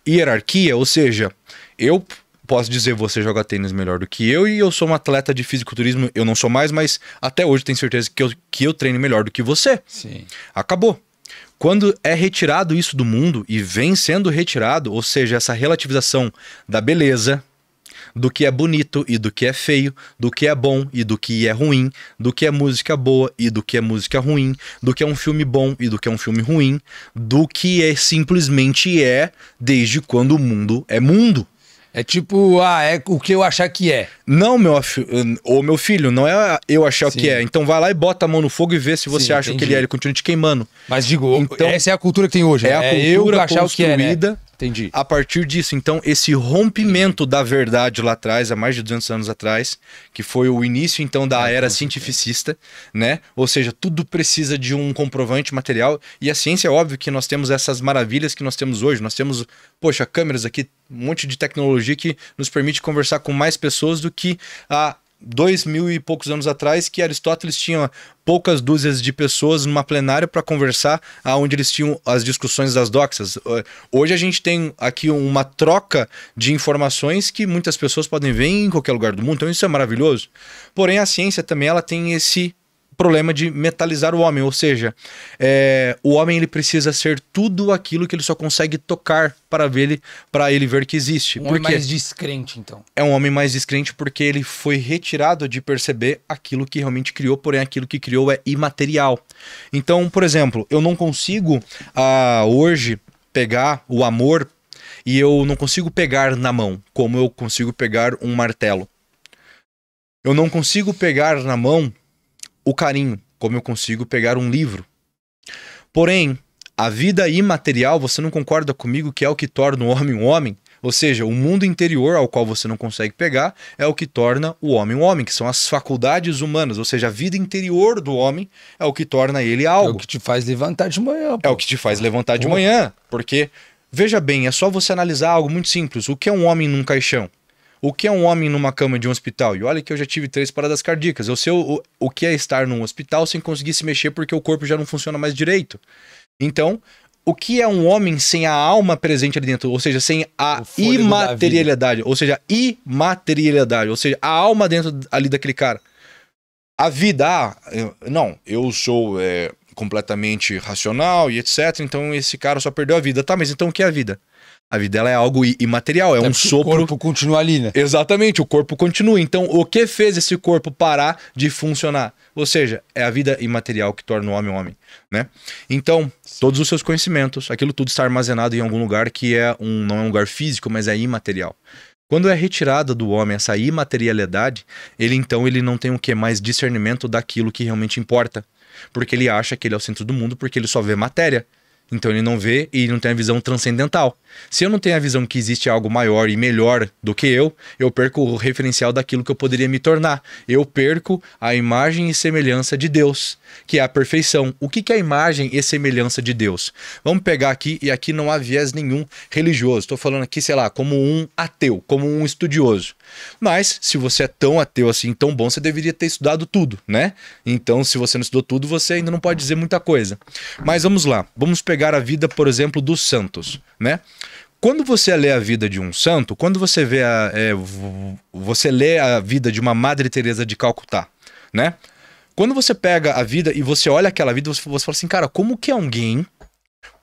Hierarquia, ou seja, eu posso dizer você joga tênis melhor do que eu e eu sou um atleta de fisiculturismo, eu não sou mais, mas até hoje tenho certeza que eu treino melhor do que você. Sim. Acabou. Quando é retirado isso do mundo e vem sendo retirado, ou seja, essa relativização da beleza, do que é bonito e do que é feio, do que é bom e do que é ruim, do que é música boa e do que é música ruim, do que é um filme bom e do que é um filme ruim, do que simplesmente desde quando o mundo é mundo. É tipo, é o que eu achar que é. Não, meu filho, não é eu achar o que é. Então vai lá e bota a mão no fogo e vê se você acha o que ele é, ele continua te queimando. Mas digo, então, essa é a cultura que tem hoje. É a cultura eu achar o que é, né? Entendi. A partir disso, então, esse rompimento da verdade lá atrás, há mais de 200 anos atrás, que foi o início, então, da era cientificista, né? Ou seja, tudo precisa de um comprovante material. E a ciência, é óbvio que nós temos essas maravilhas que nós temos hoje. Nós temos, poxa, câmeras aqui, um monte de tecnologia que nos permite conversar com mais pessoas do que há 2000 e poucos anos atrás, que Aristóteles tinha poucas dúzias de pessoas numa plenária para conversar, onde eles tinham as discussões das doxas. Hoje a gente tem aqui uma troca de informações que muitas pessoas podem ver em qualquer lugar do mundo, então isso é maravilhoso. Porém, a ciência também ela tem esse problema de metalizar o homem, ou seja, o homem ele precisa ser tudo aquilo que ele só consegue tocar para ele ver que existe. Um homem mais descrente, então. É um homem mais descrente porque ele foi retirado de perceber aquilo que realmente criou, porém aquilo que criou é imaterial. Então, por exemplo, eu não consigo hoje pegar o amor e eu não consigo pegar na mão, como eu consigo pegar um martelo. Eu não consigo pegar na mão o carinho, como eu consigo pegar um livro. Porém, a vida imaterial, você não concorda comigo que é o que torna o homem um homem? Ou seja, o mundo interior ao qual você não consegue pegar é o que torna o homem um homem, que são as faculdades humanas. Ou seja, a vida interior do homem é o que torna ele algo. É o que te faz levantar de manhã. É o que te faz levantar de manhã. Porque, veja bem, é só você analisar algo muito simples. O que é um homem num caixão? O que é um homem numa cama de um hospital? E olha que eu já tive 3 paradas cardíacas. Eu sei o que é estar num hospital sem conseguir se mexer porque o corpo já não funciona mais direito. Então, o que é um homem sem a alma presente ali dentro? Ou seja, sem a imaterialidade. Ou seja, imaterialidade. Ou seja, a alma dentro ali daquele cara. A vida, não, eu sou completamente racional e etc. Então esse cara só perdeu a vida. Tá, mas então o que é a vida? A vida ela é algo imaterial, é um sopro. O corpo continua ali, né? Exatamente, o corpo continua. Então, o que fez esse corpo parar de funcionar? Ou seja, é a vida imaterial que torna o homem homem, né? Então, todos os seus conhecimentos, aquilo tudo está armazenado em algum lugar que não é um lugar físico, mas é imaterial. Quando é retirada do homem essa imaterialidade, ele não tem o que mais discernimento daquilo que realmente importa. Porque ele acha que ele é o centro do mundo porque ele só vê matéria. Então ele não vê e não tem a visão transcendental. Se eu não tenho a visão que existe algo maior e melhor do que eu perco o referencial daquilo que eu poderia me tornar. Eu perco a imagem e semelhança de Deus, que é a perfeição. O que é a imagem e semelhança de Deus? Vamos pegar aqui, e aqui não há viés nenhum religioso. Estou falando aqui, sei lá, como um ateu, como um estudioso. Mas, se você é tão ateu assim, tão bom, você deveria ter estudado tudo, né? Então, se você não estudou tudo, você ainda não pode dizer muita coisa. Mas vamos lá, vamos pegar a vida, por exemplo, dos santos, né? Quando você lê a vida de um santo, quando você vê você lê a vida de uma Madre Teresa de Calcutá, né? Quando você pega a vida e você olha aquela vida, você fala assim, cara, como que alguém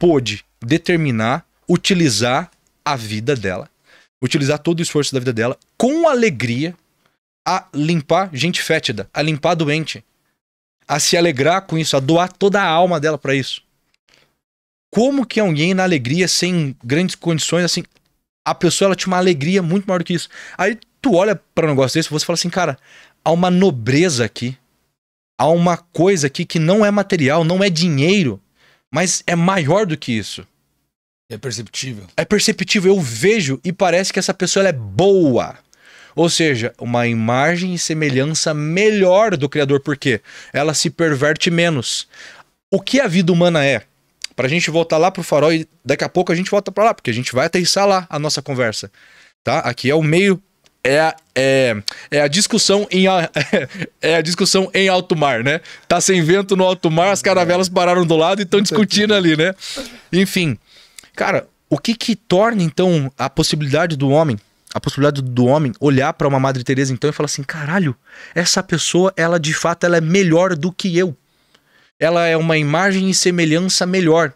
pôde determinar, utilizar a vida dela, utilizar todo o esforço da vida dela com alegria a limpar gente fétida, a limpar doente, a se alegrar com isso, a doar toda a alma dela para isso. Como que alguém na alegria, sem grandes condições, assim, a pessoa ela tinha uma alegria muito maior do que isso. Aí tu olha para um negócio desse e você fala assim, cara, há uma nobreza aqui, há uma coisa aqui que não é material, não é dinheiro, mas é maior do que isso. É perceptível. É perceptível, eu vejo e parece que essa pessoa ela é boa. Ou seja, uma imagem e semelhança melhor do Criador, porque ela se perverte menos. O que a vida humana é? Pra gente voltar lá pro farol e daqui a pouco a gente volta pra lá, porque a gente vai aterrissar lá a nossa conversa, tá? Aqui é o meio, é a discussão é a discussão em alto mar, né? Tá sem vento no alto mar, as caravelas pararam do lado e estão discutindo ali, né? Enfim, cara, o que torna então a possibilidade do homem olhar pra uma Madre Teresa então e falar assim, caralho, essa pessoa, ela de fato ela é melhor do que eu. Ela é uma imagem e semelhança melhor.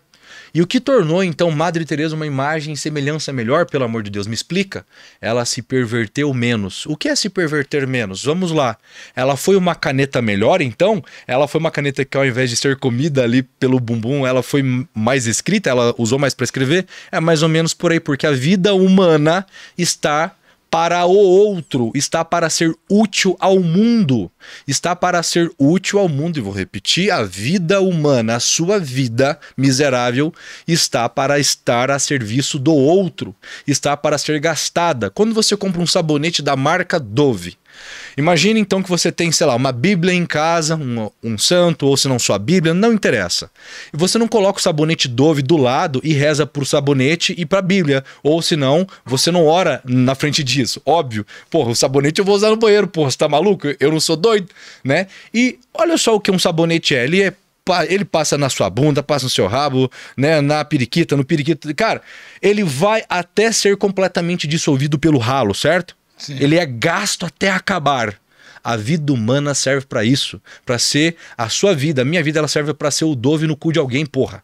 E o que tornou, então, Madre Teresa uma imagem e semelhança melhor, pelo amor de Deus, me explica? Ela se perverteu menos. O que é se perverter menos? Vamos lá. Ela foi uma caneta melhor, então? Ela foi uma caneta que, ao invés de ser comida ali pelo bumbum, ela foi mais escrita? Ela usou mais para escrever? É mais ou menos por aí, porque a vida humana está para o outro, está para ser útil ao mundo, está para ser útil ao mundo, e vou repetir, a vida humana, a sua vida miserável, está para estar a serviço do outro, está para ser gastada. Quando você compra um sabonete da marca Dove, imagine então que você tem, sei lá, uma Bíblia em casa, um santo, ou se não sua Bíblia, não interessa. E você não coloca o sabonete Dove do lado e reza pro sabonete e pra Bíblia. Ou se não, você não ora na frente disso. Óbvio. Porra, o sabonete eu vou usar no banheiro. Porra, você tá maluco? Eu não sou doido, né? E olha só o que um sabonete é. Ele passa na sua bunda, passa no seu rabo, né, na periquita, no periquito. Cara, ele vai até ser completamente dissolvido pelo ralo, certo? Sim. Ele é gasto até acabar. A vida humana serve pra isso, pra ser a sua vida. A minha vida ela serve pra ser o Dove no cu de alguém, porra.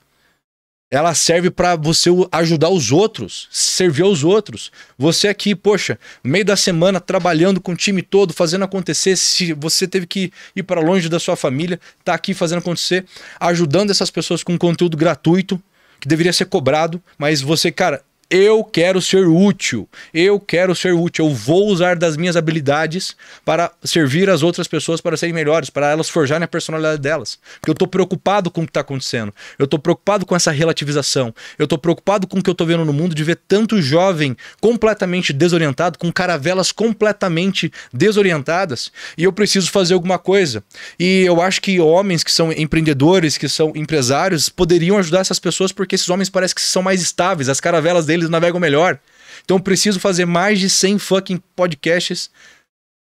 Ela serve pra você ajudar os outros, servir aos outros. Você aqui, poxa, no meio da semana trabalhando com o time todo, fazendo acontecer. Se você teve que ir para longe da sua família, tá aqui fazendo acontecer, ajudando essas pessoas com conteúdo gratuito que deveria ser cobrado, mas você, cara, Eu quero ser útil. Eu quero ser útil. Eu vou usar das minhas habilidades para servir as outras pessoas para serem melhores, para elas forjarem a personalidade delas. Porque eu tô preocupado com o que tá acontecendo. Eu tô preocupado com essa relativização. Eu tô preocupado com o que eu tô vendo no mundo de ver tanto jovem completamente desorientado, com caravelas completamente desorientadas. E eu preciso fazer alguma coisa. E eu acho que homens que são empreendedores, que são empresários, poderiam ajudar essas pessoas porque esses homens parecem que são mais estáveis. As caravelas deles navegam melhor. Então eu preciso fazer mais de 100 fucking podcasts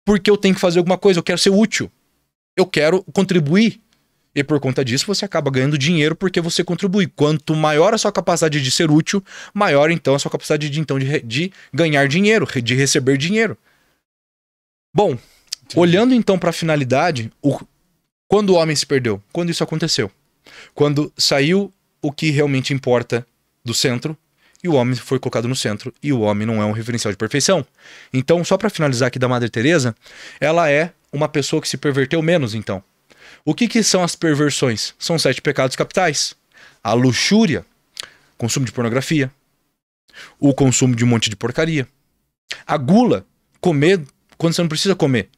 porque eu tenho que fazer alguma coisa, eu quero ser útil. Eu quero contribuir. E por conta disso você acaba ganhando dinheiro porque você contribui. Quanto maior a sua capacidade de ser útil, maior então a sua capacidade de ganhar dinheiro, de receber dinheiro. Bom, olhando então para a finalidade, quando o homem se perdeu? Quando isso aconteceu? Quando saiu o que realmente importa do centro, e o homem foi colocado no centro, e o homem não é um referencial de perfeição. Então, só para finalizar aqui da Madre Teresa, ela é uma pessoa que se perverteu menos, então. O que são as perversões? São 7 pecados capitais. A luxúria, consumo de pornografia, o consumo de um monte de porcaria, a gula, comer quando você não precisa comer.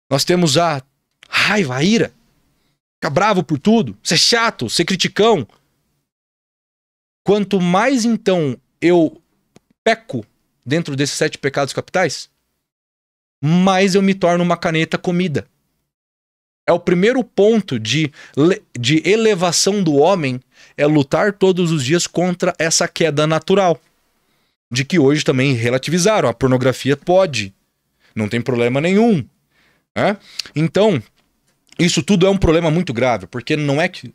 Nós temos a raiva, a ira, ficar bravo por tudo, ser chato, ser criticão. Quanto mais, então, eu peco dentro desses 7 pecados capitais, mais eu me torno uma caneta comida. É o primeiro ponto de elevação do homem, é lutar todos os dias contra essa queda natural. De que hoje também relativizaram. A pornografia pode, não tem problema nenhum. Né? Então, isso tudo é um problema muito grave, porque não é que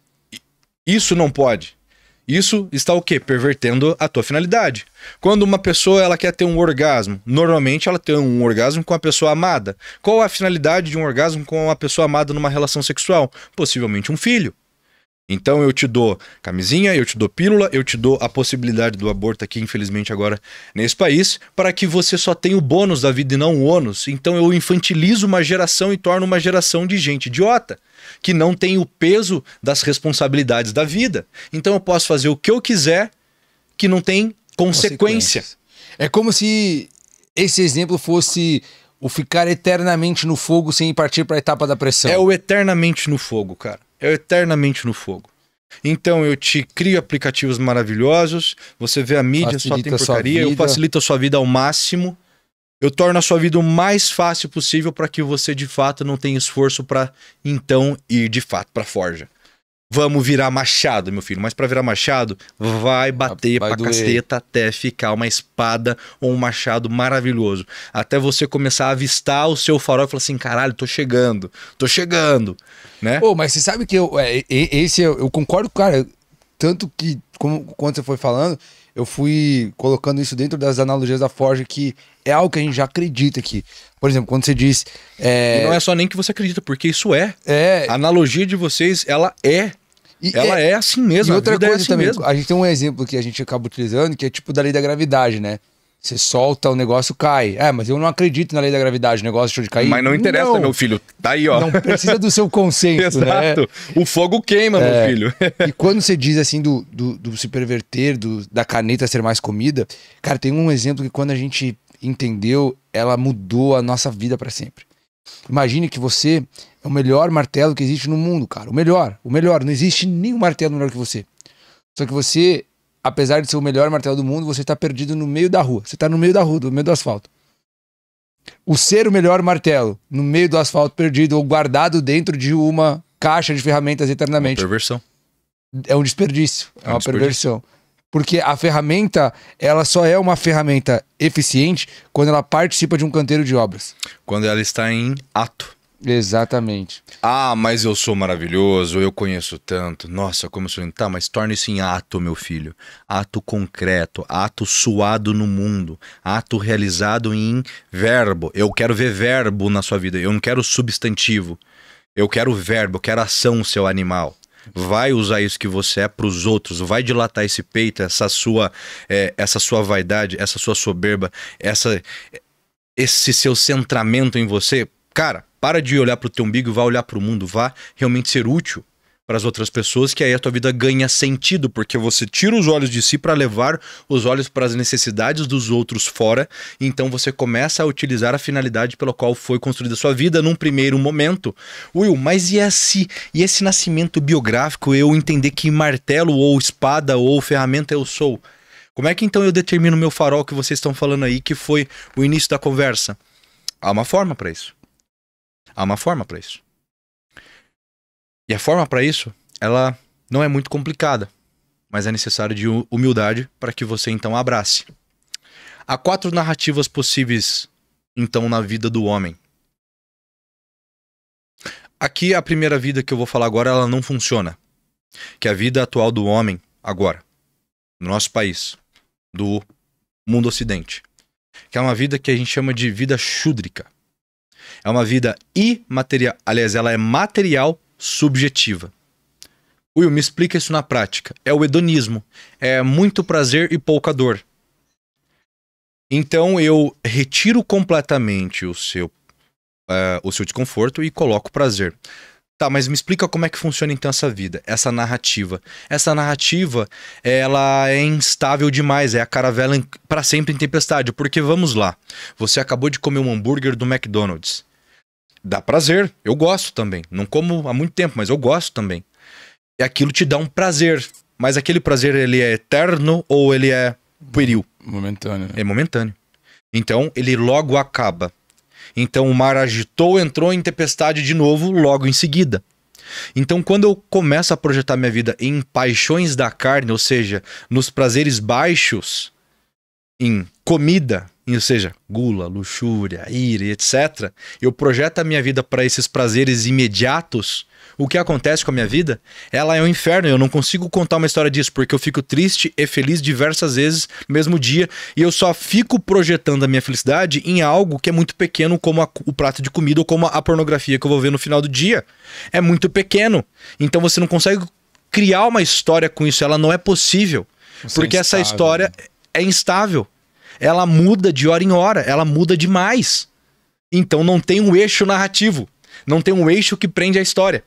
isso não pode. Isso está o quê? Pervertendo a tua finalidade. Quando uma pessoa ela quer ter um orgasmo, normalmente ela tem um orgasmo com a pessoa amada. Qual a finalidade de um orgasmo com a pessoa amada numa relação sexual? Possivelmente um filho. Então eu te dou camisinha, eu te dou pílula, eu te dou a possibilidade do aborto aqui, infelizmente agora nesse país, para que você só tenha o bônus da vida e não o ônus. Então eu infantilizo uma geração e torno uma geração de gente idiota, que não tem o peso das responsabilidades da vida. Então eu posso fazer o que eu quiser, que não tem consequência. É como se esse exemplo fosse o ficar eternamente no fogo sem partir para a etapa da pressão. É o eternamente no fogo, cara. É eternamente no fogo. Então eu te crio aplicativos maravilhosos, você vê a mídia, só tem porcaria, eu facilito a sua vida ao máximo, eu torno a sua vida o mais fácil possível para que você de fato não tenha esforço para então ir de fato para a forja. Vamos virar machado, meu filho, mas para virar machado vai bater pra caceta até ficar uma espada ou um machado maravilhoso. Até você começar a avistar o seu farol e falar assim, caralho, tô chegando, né? Pô, mas você sabe que eu concordo, cara, tanto que, quando você foi falando, eu fui colocando isso dentro das analogias da Forja, que é algo que a gente já acredita aqui. Por exemplo, quando você diz... E não é só nem que você acredita, porque isso é. A analogia de vocês, ela é. Ela é assim mesmo. E outra coisa assim também, mesmo. A gente tem um exemplo que a gente acaba utilizando, que é tipo da lei da gravidade, né? Você solta, o negócio cai. Mas eu não acredito na lei da gravidade, o negócio deixou de cair. Mas não interessa, meu filho. Tá aí, ó. Não precisa do seu consenso, Exato. Né? O fogo queima, meu filho. E quando você diz assim do se perverter, da caneta ser mais comida, cara, tem um exemplo que quando a gente entendeu, ela mudou a nossa vida pra sempre. Imagine que você é o melhor martelo que existe no mundo, cara. O melhor. Não existe nenhum martelo melhor que você. Só que você, apesar de ser o melhor martelo do mundo, você está perdido no meio da rua. Você está no meio da rua, no meio do asfalto. O ser o melhor martelo no meio do asfalto perdido ou guardado dentro de uma caixa de ferramentas eternamente. Uma perversão. É um desperdício. É uma perversão. Porque a ferramenta, ela só é uma ferramenta eficiente quando ela participa de um canteiro de obras. Quando ela está em ato. Exatamente. Mas eu sou maravilhoso, eu conheço tanto. Nossa, como eu sou... Tá, mas torne isso em ato, meu filho. Ato concreto, ato suado no mundo. Ato realizado em verbo. Eu quero ver verbo na sua vida. Eu não quero substantivo. Eu quero verbo, eu quero ação, seu animal. Vai usar isso que você é para os outros, vai dilatar esse peito, essa sua vaidade, essa sua soberba, esse seu centramento em você. Cara, para de olhar para o teu umbigo e vá olhar para o mundo, vá realmente ser útil. para as outras pessoas, que aí a tua vida ganha sentido, porque você tira os olhos de si para levar os olhos para as necessidades dos outros fora, então você começa a utilizar a finalidade pela qual foi construída a sua vida num primeiro momento. Will, mas e esse nascimento biográfico, eu entender que martelo ou espada ou ferramenta eu sou? Como é que então eu determino meu farol que vocês estão falando aí, que foi o início da conversa? Há uma forma para isso. Há uma forma para isso. E a forma para isso, ela não é muito complicada, mas é necessário de humildade para que você então abrace. Há 4 narrativas possíveis, então, na vida do homem. Aqui, a primeira vida que eu vou falar agora, ela não funciona. Que é a vida atual do homem, agora, no nosso país, do mundo ocidente. Que é uma vida que a gente chama de vida shúdrica. É uma vida imaterial, aliás, ela é material subjetiva. Will, me explica isso na prática. É o hedonismo. É muito prazer e pouca dor. Então eu retiro completamente o seu desconforto e coloco prazer. Tá, mas me explica como é que funciona então essa vida, essa narrativa. Essa narrativa, ela é instável demais, é a caravela para sempre em tempestade. Porque vamos lá, você acabou de comer um hambúrguer do McDonald's. Dá prazer, eu gosto também. Não como há muito tempo, mas eu gosto também. E aquilo te dá um prazer. Mas aquele prazer, ele é eterno ou ele é pueril? Momentâneo. Né? É momentâneo. Então, ele logo acaba. Então, o mar agitou, entrou em tempestade de novo logo em seguida. Então, quando eu começo a projetar minha vida em paixões da carne, ou seja, nos prazeres baixos, em comida, ou seja, gula, luxúria, ira, etc., eu projeto a minha vida para esses prazeres imediatos. O que acontece com a minha vida? Ela é um inferno. Eu não consigo contar uma história disso, porque eu fico triste e feliz diversas vezes no mesmo dia, e eu só fico projetando a minha felicidade em algo que é muito pequeno, como o prato de comida ou como a pornografia que eu vou ver no final do dia. É muito pequeno. Então você não consegue criar uma história com isso. Ela não é possível. Porque essa história é instável. Ela muda de hora em hora, ela muda demais. Então não tem um eixo narrativo, não tem um eixo que prende a história.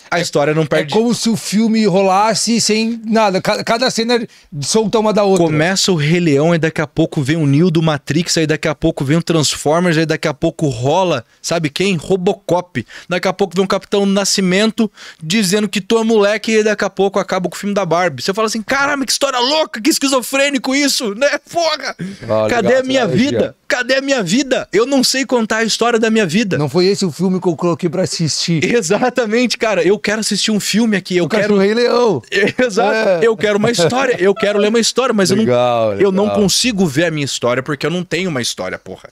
A história não perde. É como se o filme rolasse sem nada. Cada cena solta uma da outra. Começa o Rei Leão, e daqui a pouco vem o Neo do Matrix, aí daqui a pouco vem o Transformers, aí daqui a pouco rola, sabe quem? Robocop. Daqui a pouco vem o Capitão Nascimento dizendo que tu é moleque, e daqui a pouco acaba com o filme da Barbie. Você fala assim, caramba, que história louca, que esquizofrênico isso, né? Porra! Cadê a minha vida? Cadê a minha vida? Eu não sei contar a história da minha vida. Não foi esse o filme que eu coloquei pra assistir. Exatamente, cara. Eu quero assistir um filme aqui. Eu quero o Rei Leão. Exato. Eu quero uma história. Eu quero ler uma história, mas eu não consigo ver a minha história porque eu não tenho uma história, porra.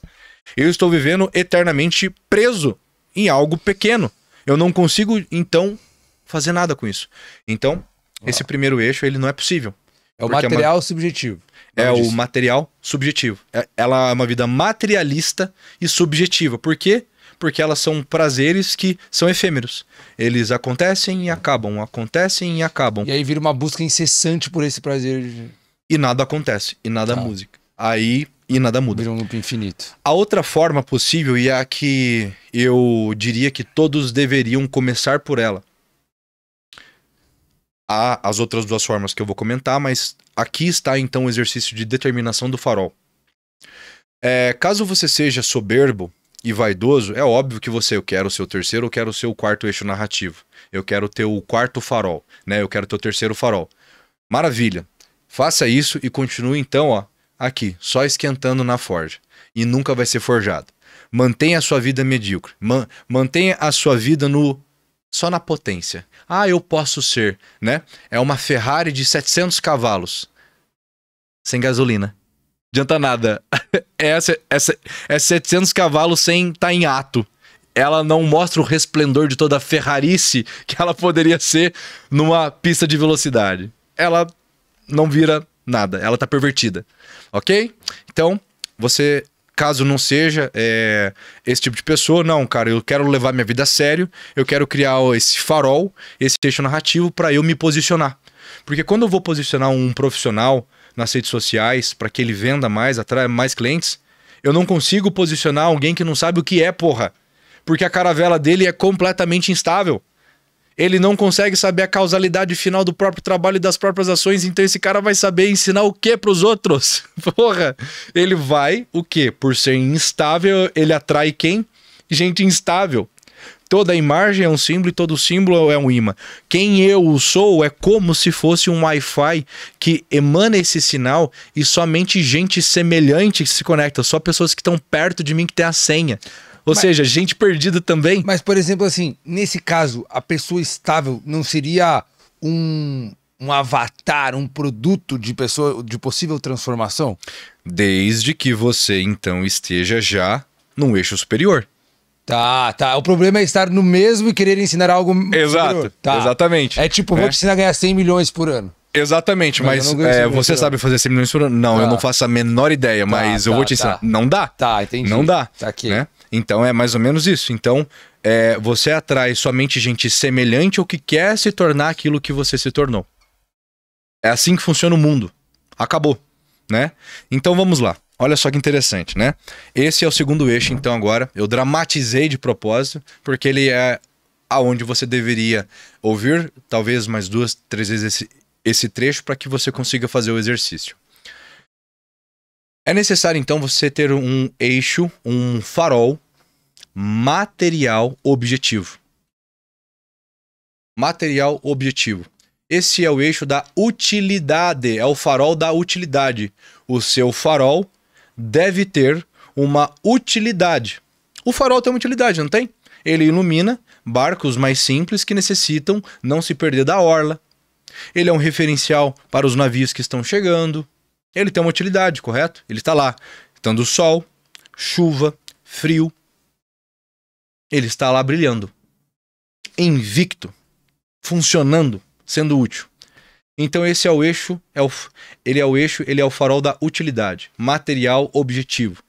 Eu estou vivendo eternamente preso em algo pequeno. Eu não consigo, então, fazer nada com isso. Então, esse primeiro eixo, ele não é possível. É o material subjetivo. É o material subjetivo. Ela é uma vida materialista e subjetiva. Por quê? Porque elas são prazeres que são efêmeros. Eles acontecem e acabam, acontecem e acabam. E aí vira uma busca incessante por esse prazer. E nada acontece, e nada música. Aí, e nada muda. Vira um loop infinito. A outra forma possível, e a que eu diria que todos deveriam começar por ela. Há as outras 2 formas que eu vou comentar, mas aqui está então o exercício de determinação do farol. Caso você seja soberbo e vaidoso, é óbvio que eu quero o seu terceiro, eu quero o seu 4º eixo narrativo. Eu quero ter o 4º farol, né? Eu quero ter o 3º farol. Maravilha. Faça isso e continue então, ó, aqui, só esquentando na forja. E nunca vai ser forjado. Mantenha a sua vida medíocre. Mantenha a sua vida só na potência. Ah, eu posso ser, né? É uma Ferrari de 700 cavalos. Sem gasolina. Adianta nada. É 700 cavalos sem estar em ato. Ela não mostra o resplendor de toda a ferrarice que ela poderia ser numa pista de velocidade. Ela não vira nada. Ela tá pervertida. Ok? Então, você... Caso não seja esse tipo de pessoa, não, cara, eu quero levar minha vida a sério, eu quero criar esse farol, esse eixo narrativo para eu me posicionar. Porque quando eu vou posicionar um profissional nas redes sociais para que ele venda mais, atraia mais clientes, eu não consigo posicionar alguém que não sabe o que é, porra. Porque a caravela dele é completamente instável. Ele não consegue saber a causalidade final do próprio trabalho e das próprias ações, então esse cara vai saber ensinar o que pros outros? Porra! Ele vai, o quê? Por ser instável, ele atrai quem? Gente instável. Toda imagem é um símbolo e todo símbolo é um imã. Quem eu sou é como se fosse um Wi-Fi que emana esse sinal e somente gente semelhante que se conecta, só pessoas que estão perto de mim que tem a senha. Ou seja, gente perdida também. Mas, por exemplo, assim, nesse caso, a pessoa estável não seria um avatar, um produto de possível transformação? Desde que você, então, esteja já num eixo superior. Tá. O problema é estar no mesmo e querer ensinar algo Exato, superior. Tá. Exatamente. É tipo, vou te ensinar a ganhar 100 milhões por ano. Exatamente, mas você sabe fazer 100 milhões por ano? Não, eu não faço a menor ideia, mas eu vou te ensinar. Não dá. Tá, entendi. Não dá. Tá aqui. Né? Então é mais ou menos isso. Então você atrai somente gente semelhante ou que quer se tornar aquilo que você se tornou. É assim que funciona o mundo. Acabou, né? Então vamos lá. Olha só que interessante, né? Esse é o segundo eixo, então agora. Eu dramatizei de propósito, porque ele é aonde você deveria ouvir talvez mais 2, 3 vezes esse trecho para que você consiga fazer o exercício. É necessário, então, você ter um eixo, um farol material objetivo. Material objetivo. Esse é o eixo da utilidade, é o farol da utilidade. O seu farol deve ter uma utilidade. O farol tem uma utilidade, não tem? Ele ilumina barcos mais simples que necessitam não se perder da orla. Ele é um referencial para os navios que estão chegando. Ele tem uma utilidade, correto? Ele está lá, estando sol, chuva, frio. Ele está lá brilhando, invicto, funcionando, sendo útil. Então esse é o eixo, ele é o farol da utilidade, material objetivo.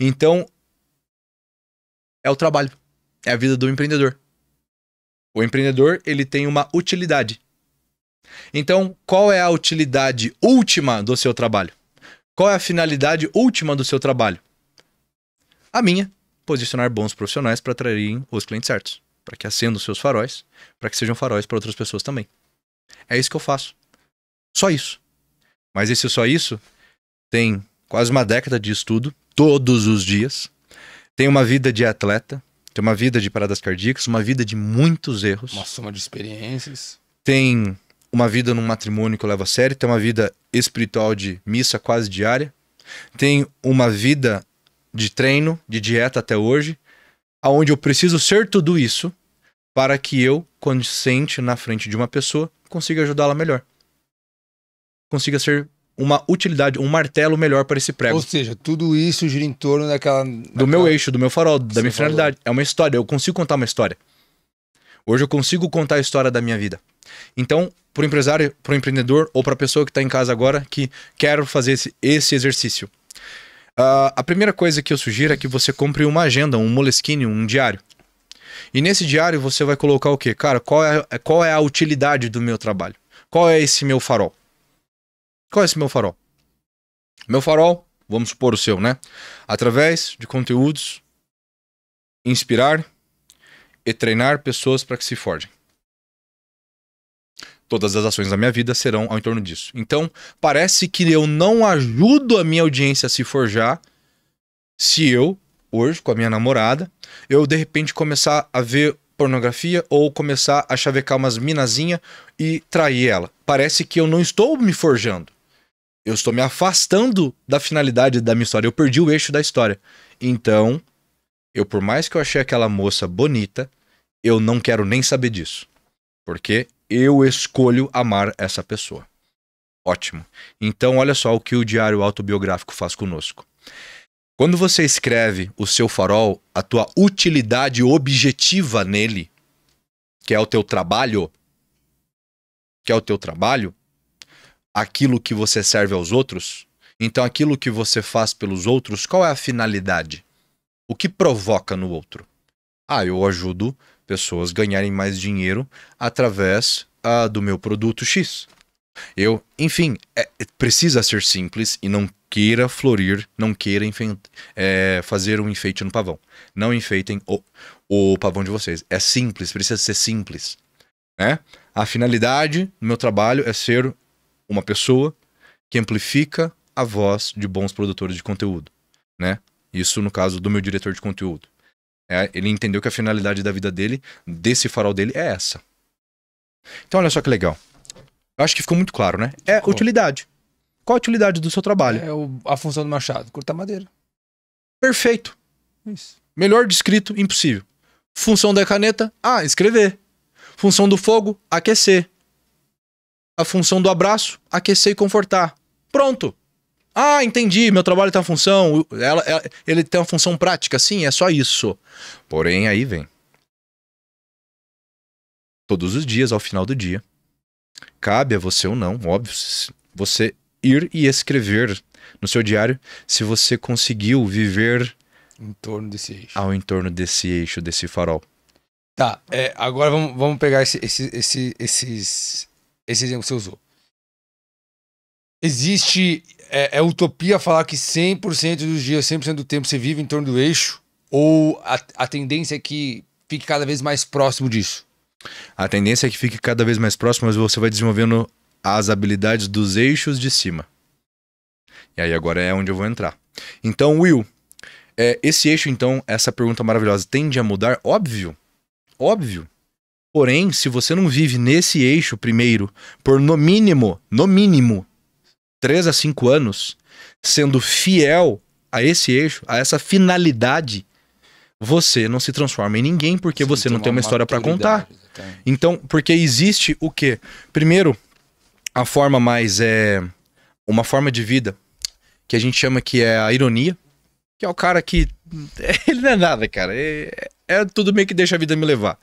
Então é o trabalho, é a vida do empreendedor. O empreendedor, ele tem uma utilidade. Então, qual é a utilidade última do seu trabalho? Qual é a finalidade última do seu trabalho? A minha, posicionar bons profissionais para atraírem os clientes certos, para que acendam seus faróis, para que sejam faróis para outras pessoas também. É isso que eu faço. Só isso. Mas esse só isso tem quase uma década de estudo, todos os dias. Tem uma vida de atleta, tem uma vida de paradas cardíacas, uma vida de muitos erros. Uma soma de experiências. Tem uma vida num matrimônio que eu levo a sério, tem uma vida espiritual de missa quase diária, tem uma vida de treino, de dieta até hoje, aonde eu preciso ser tudo isso para que eu, quando sente na frente de uma pessoa, consiga ajudá-la melhor. Consiga ser uma utilidade, um martelo melhor para esse prego. Ou seja, tudo isso gira em torno do meu eixo, do meu farol, da minha finalidade. É uma história, eu consigo contar uma história. Hoje eu consigo contar a história da minha vida. Então, para o empresário, para o empreendedor ou para a pessoa que está em casa agora que quer fazer esse exercício, a primeira coisa que eu sugiro é que você compre uma agenda, um Moleskine, um diário. E nesse diário você vai colocar o quê? Cara, qual é a utilidade do meu trabalho? Qual é esse meu farol? Qual é esse meu farol? Meu farol, vamos supor o seu, né? Através de conteúdos, inspirar e treinar pessoas para que se forjem. Todas as ações da minha vida serão ao entorno disso. Então, parece que eu não ajudo a minha audiência a se forjar se eu, hoje, com a minha namorada, eu de repente começar a ver pornografia ou começar a chavecar umas minazinhas e trair ela. Parece que eu não estou me forjando. Eu estou me afastando da finalidade da minha história. Eu perdi o eixo da história. Então, por mais que eu achei aquela moça bonita, eu não quero nem saber disso. Porque eu escolho amar essa pessoa. Ótimo. Então, olha só o que o diário autobiográfico faz conosco. Quando você escreve o seu farol, a tua utilidade objetiva nele, que é o teu trabalho, aquilo que você serve aos outros, então aquilo que você faz pelos outros, qual é a finalidade? O que provoca no outro? Eu ajudo pessoas a ganharem mais dinheiro através do meu produto X. Enfim, precisa ser simples e não queira florir, não queira fazer um enfeite no pavão. Não enfeitem o pavão de vocês. É simples, precisa ser simples. né? A finalidade do meu trabalho é ser uma pessoa que amplifica a voz de bons produtores de conteúdo, né? Isso no caso do meu diretor de conteúdo. Ele entendeu que a finalidade da vida dele, desse farol dele, é essa. Então olha só que legal. Eu acho que ficou muito claro, né? É utilidade. Qual a utilidade do seu trabalho? A função do machado, cortar madeira. Perfeito. Isso. Melhor descrito, impossível. Função da caneta, escrever. Função do fogo, aquecer. A função do abraço, aquecer e confortar. Pronto. Entendi, meu trabalho tem uma função, ele tem uma função prática, sim, é só isso. Porém, aí vem. Todos os dias, ao final do dia, cabe a você ou não, óbvio, você ir e escrever no seu diário se você conseguiu viver em torno desse eixo. Ao entorno desse eixo, desse farol. Tá, agora vamos pegar esse exemplo que você usou. Existe... É utopia falar que 100% dos dias, 100% do tempo você vive em torno do eixo? Ou a tendência é que fique cada vez mais próximo disso? A tendência é que fique cada vez mais próximo, mas você vai desenvolvendo as habilidades dos eixos de cima. E aí agora é onde eu vou entrar. Então, Will, esse eixo, então, essa pergunta maravilhosa, tende a mudar? Óbvio. Óbvio. Porém, se você não vive nesse eixo primeiro, por no mínimo, 3 a 5 anos, sendo fiel a esse eixo, a essa finalidade, você não se transforma em ninguém porque você não tem uma história para contar. Exatamente. Então, porque existe o quê? Primeiro, a forma mais uma forma de vida que a gente chama que é a ironia, que é o cara que ele não é nada, cara. É tudo meio que deixa a vida me levar.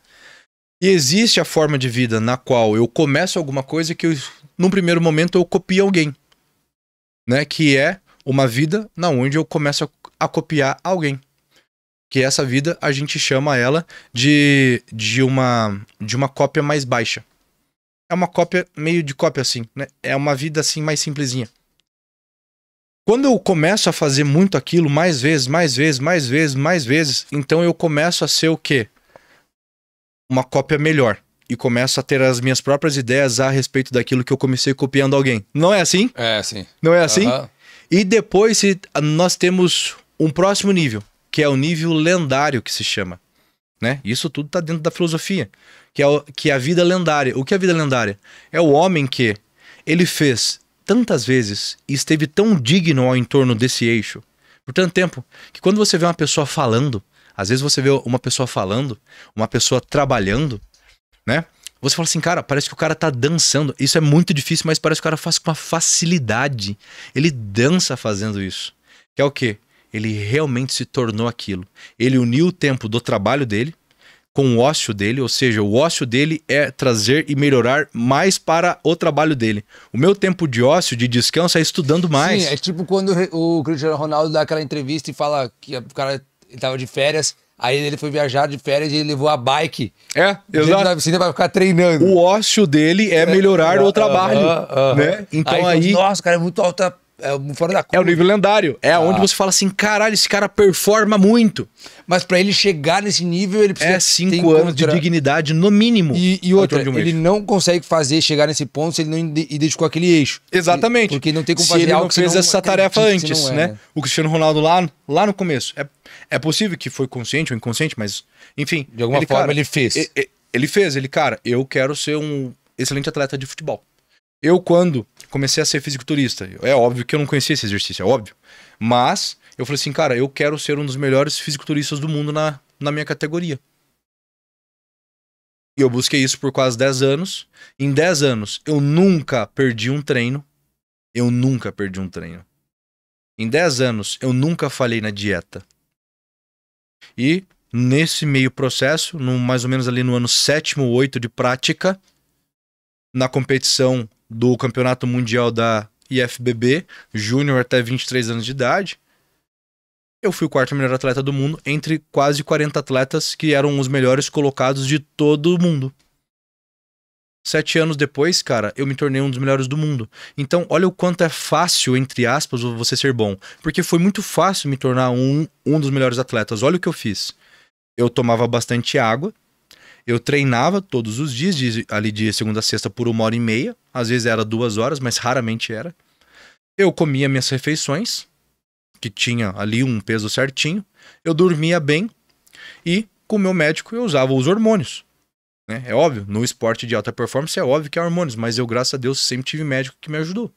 E existe a forma de vida na qual eu começo alguma coisa que num primeiro momento eu copio alguém. Né, que é uma vida na onde eu começo a copiar alguém. Que essa vida a gente chama ela de uma cópia mais baixa. É uma cópia, meio de cópia assim, né? É uma vida assim mais simplesinha. Quando eu começo a fazer muito aquilo, mais vezes, então eu começo a ser o quê? Uma cópia melhor. E começo a ter as minhas próprias ideias a respeito daquilo que eu comecei copiando alguém. Não é assim? É assim. Não é assim? E depois nós temos um próximo nível, que é o nível lendário que se chama. Né? Isso tudo está dentro da filosofia, que é a vida lendária. O que é a vida lendária? É o homem que ele fez tantas vezes e esteve tão digno ao entorno desse eixo, por tanto tempo, que quando você vê uma pessoa falando, às vezes você vê uma pessoa falando, uma pessoa trabalhando, né? Você fala assim, cara, parece que o cara tá dançando. Isso é muito difícil, mas parece que o cara faz com uma facilidade. Ele dança fazendo isso. Que é o quê? Ele realmente se tornou aquilo. Ele uniu o tempo do trabalho dele com o ócio dele, ou seja, o ócio dele é trazer e melhorar mais para o trabalho dele. O meu tempo de ócio, de descanso, é estudando mais. Sim, é tipo quando o Cristiano Ronaldo dá aquela entrevista e fala que o cara ele tava de férias. Aí ele foi viajar de férias e ele levou a bike. Exato. Você vai ficar treinando. O ócio dele é melhorar o trabalho. Né? Então aí... Nossa, cara, é muito alta, fora da curva. É o nível lendário. É onde você fala assim, caralho, esse cara performa muito. Mas pra ele chegar nesse nível, ele precisa... 5 anos de dignidade, no mínimo. E outra, ele não consegue chegar nesse ponto se ele não identificou aquele eixo. Exatamente. Porque não tem como fazer algo que se ele não fez essa tarefa antes, né? O Cristiano Ronaldo lá no começo. É possível que foi consciente ou inconsciente, mas, enfim. De alguma forma ele fez. Cara, eu quero ser um excelente atleta de futebol. Eu, quando comecei a ser fisiculturista, é óbvio que eu não conhecia esse exercício, é óbvio. Mas eu falei assim, cara, eu quero ser um dos melhores fisiculturistas do mundo na minha categoria. E eu busquei isso por quase 10 anos. Em 10 anos, eu nunca perdi um treino. Em 10 anos, eu nunca falhei na dieta. E nesse meio processo, mais ou menos ali no ano 7º ou 8º de prática, na competição do Campeonato Mundial da IFBB, júnior até 23 anos de idade, eu fui o 4º melhor atleta do mundo entre quase 40 atletas que eram os melhores colocados de todo o mundo. 7 anos depois, cara, eu me tornei um dos melhores do mundo. Então, olha o quanto é fácil, entre aspas, você ser bom. Porque foi muito fácil me tornar um dos melhores atletas. Olha o que eu fiz. Eu tomava bastante água, Eu treinava todos os dias, ali de segunda a sexta por 1h30. Às vezes era 2 horas, mas raramente era. Eu comia minhas refeições, que tinha ali um peso certinho. Eu dormia bem e com o meu médico eu usava os hormônios. Né? É óbvio, no esporte de alta performance é óbvio que é hormônios, mas eu, graças a Deus, sempre tive médico que me ajudou.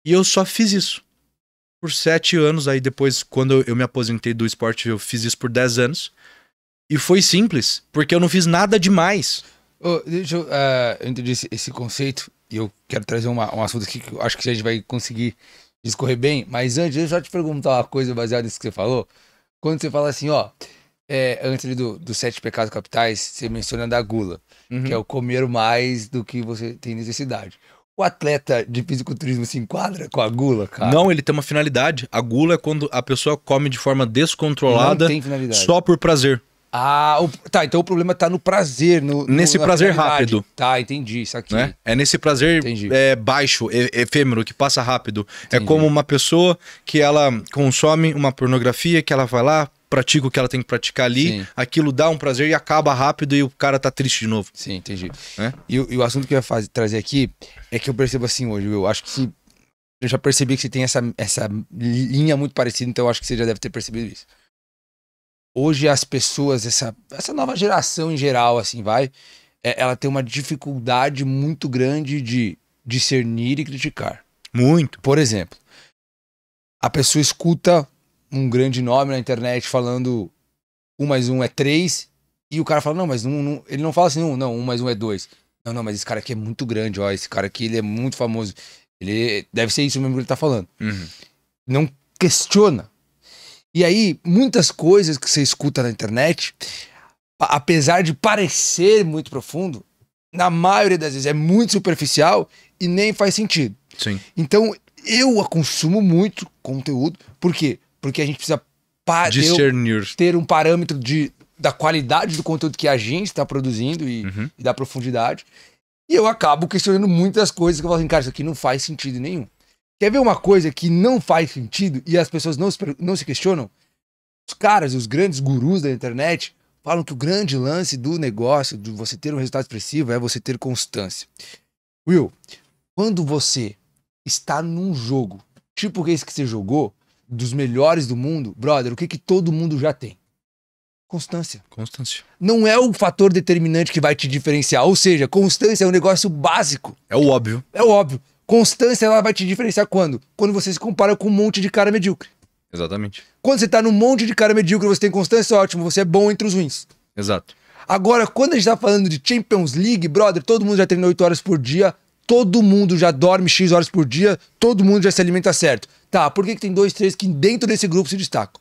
E eu só fiz isso por 7 anos. Aí depois, quando eu me aposentei do esporte, eu fiz isso por 10 anos. E foi simples, porque eu não fiz nada demais. Eu entendi esse conceito e eu quero trazer um assunto aqui que eu acho que a gente vai conseguir discorrer bem. Mas antes, deixa eu só te perguntar uma coisa baseada nisso que você falou. Quando você fala assim, ó, antes ali dos 7 pecados capitais, você menciona da gula, que é o comer mais do que você tem necessidade. O atleta de fisiculturismo se enquadra com a gula, cara? Não, ele tem uma finalidade. A gula é quando a pessoa come de forma descontrolada, Não tem finalidade. só por prazer. Ah, tá, então o problema tá no prazer, nesse prazer rápido. Tá, entendi, isso aqui. Né? É nesse prazer baixo, efêmero, que passa rápido. Entendi. É como uma pessoa que ela consome uma pornografia, que ela vai lá, pratica o que ela tem que praticar ali, sim, aquilo dá um prazer e acaba rápido e o cara tá triste de novo. Sim, entendi. E o assunto que eu ia trazer aqui é que eu percebo assim hoje, eu acho que eu já percebi que você tem essa linha muito parecida, então eu acho que você já deve ter percebido isso. Hoje as pessoas, essa nova geração em geral, assim, ela tem uma dificuldade muito grande de discernir e criticar. Muito. Por exemplo, a pessoa escuta um grande nome na internet falando 1 mais 1 é 3, e o cara fala, não, mas ele não fala assim, 1 mais 1 é 2. Não, mas esse cara aqui é muito grande, ó, esse cara aqui ele é muito famoso. Ele deve ser isso mesmo que ele tá falando. Uhum. Não questiona. E aí, muitas coisas que você escuta na internet, apesar de parecer muito profundo, na maioria das vezes é muito superficial e nem faz sentido. Sim. Então, eu consumo muito conteúdo. Por quê? Porque a gente precisa ter um parâmetro da qualidade do conteúdo que a gente está produzindo e da profundidade. E eu acabo questionando muitas coisas que eu falo assim, cara, isso aqui não faz sentido nenhum. Quer ver uma coisa que não faz sentido e as pessoas não se questionam? Os caras, os grandes gurus da internet, falam que o grande lance do negócio, de você ter um resultado expressivo, é você ter constância. Will, quando você está num jogo, tipo esse que você jogou, dos melhores do mundo, brother, o que todo mundo já tem? Constância. Constância. Não é o fator determinante que vai te diferenciar. Ou seja, constância é um negócio básico. É o óbvio. É o óbvio. Constância, ela vai te diferenciar quando? Quando você se compara com um monte de cara medíocre. Exatamente. Quando você tá num monte de cara medíocre, você tem constância, ótimo, você é bom entre os ruins. Exato. Agora, quando a gente tá falando de Champions League, brother, todo mundo já treina 8 horas por dia, todo mundo já dorme X horas por dia, todo mundo já se alimenta certo. Tá, por que tem 2, 3 que dentro desse grupo se destacam?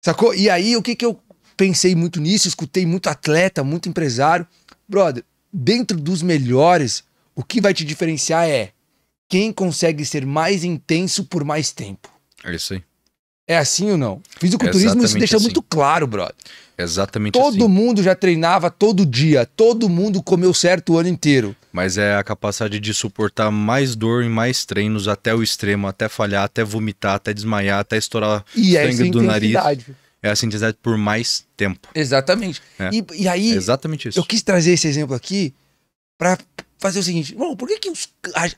Sacou? E aí, o que eu pensei muito nisso, escutei muito atleta, muito empresário. Brother, dentro dos melhores, o que vai te diferenciar é quem consegue ser mais intenso por mais tempo. É isso aí. É assim ou não? Fisiculturismo isso deixa muito claro, brother. Exatamente assim. Todo mundo já treinava todo dia, todo mundo comeu certo o ano inteiro. Mas é a capacidade de suportar mais dor em mais treinos até o extremo, até falhar, até vomitar, até desmaiar, até estourar sangue do nariz. É essa intensidade por mais tempo. Exatamente. É. E aí, exatamente isso. Eu quis trazer esse exemplo aqui pra fazer o seguinte, por que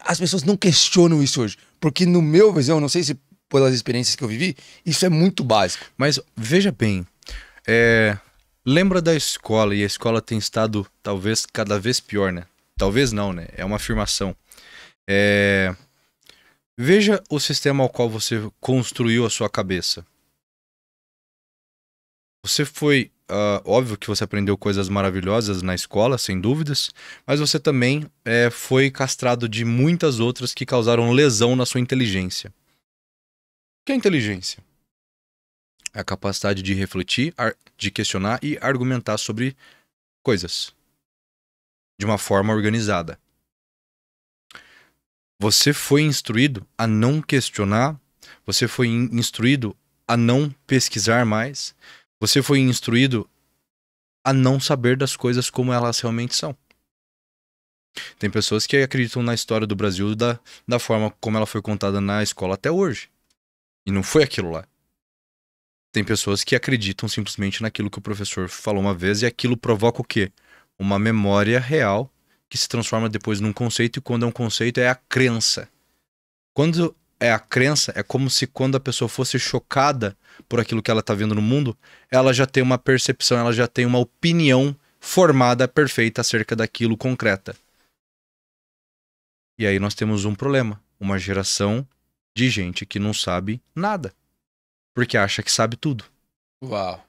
as pessoas não questionam isso hoje? Porque no meu visão, não sei se pelas experiências que eu vivi, isso é muito básico. Mas veja bem, lembra da escola, e a escola tem estado talvez cada vez pior, né? Talvez não, né? É uma afirmação. Veja o sistema ao qual você construiu a sua cabeça. Você foi... óbvio que você aprendeu coisas maravilhosas na escola, sem dúvidas, mas você também foi castrado de muitas outras que causaram lesão na sua inteligência. O que é inteligência? É a capacidade de refletir, de questionar e argumentar sobre coisas de uma forma organizada. Você foi instruído a não questionar, você foi instruído a não pesquisar mais, você foi instruído a não saber das coisas como elas realmente são. Tem pessoas que acreditam na história do Brasil da forma como ela foi contada na escola até hoje. E não foi aquilo lá. Tem pessoas que acreditam simplesmente naquilo que o professor falou uma vez e aquilo provoca o quê? Uma memória real que se transforma depois num conceito, e quando é um conceito é a crença. Quando é a crença, é como se quando a pessoa fosse chocada por aquilo que ela está vendo no mundo, ela já tem uma percepção, ela já tem uma opinião formada, perfeita acerca daquilo concreta. E aí nós temos um problema, uma geração de gente que não sabe nada, porque acha que sabe tudo. Uau.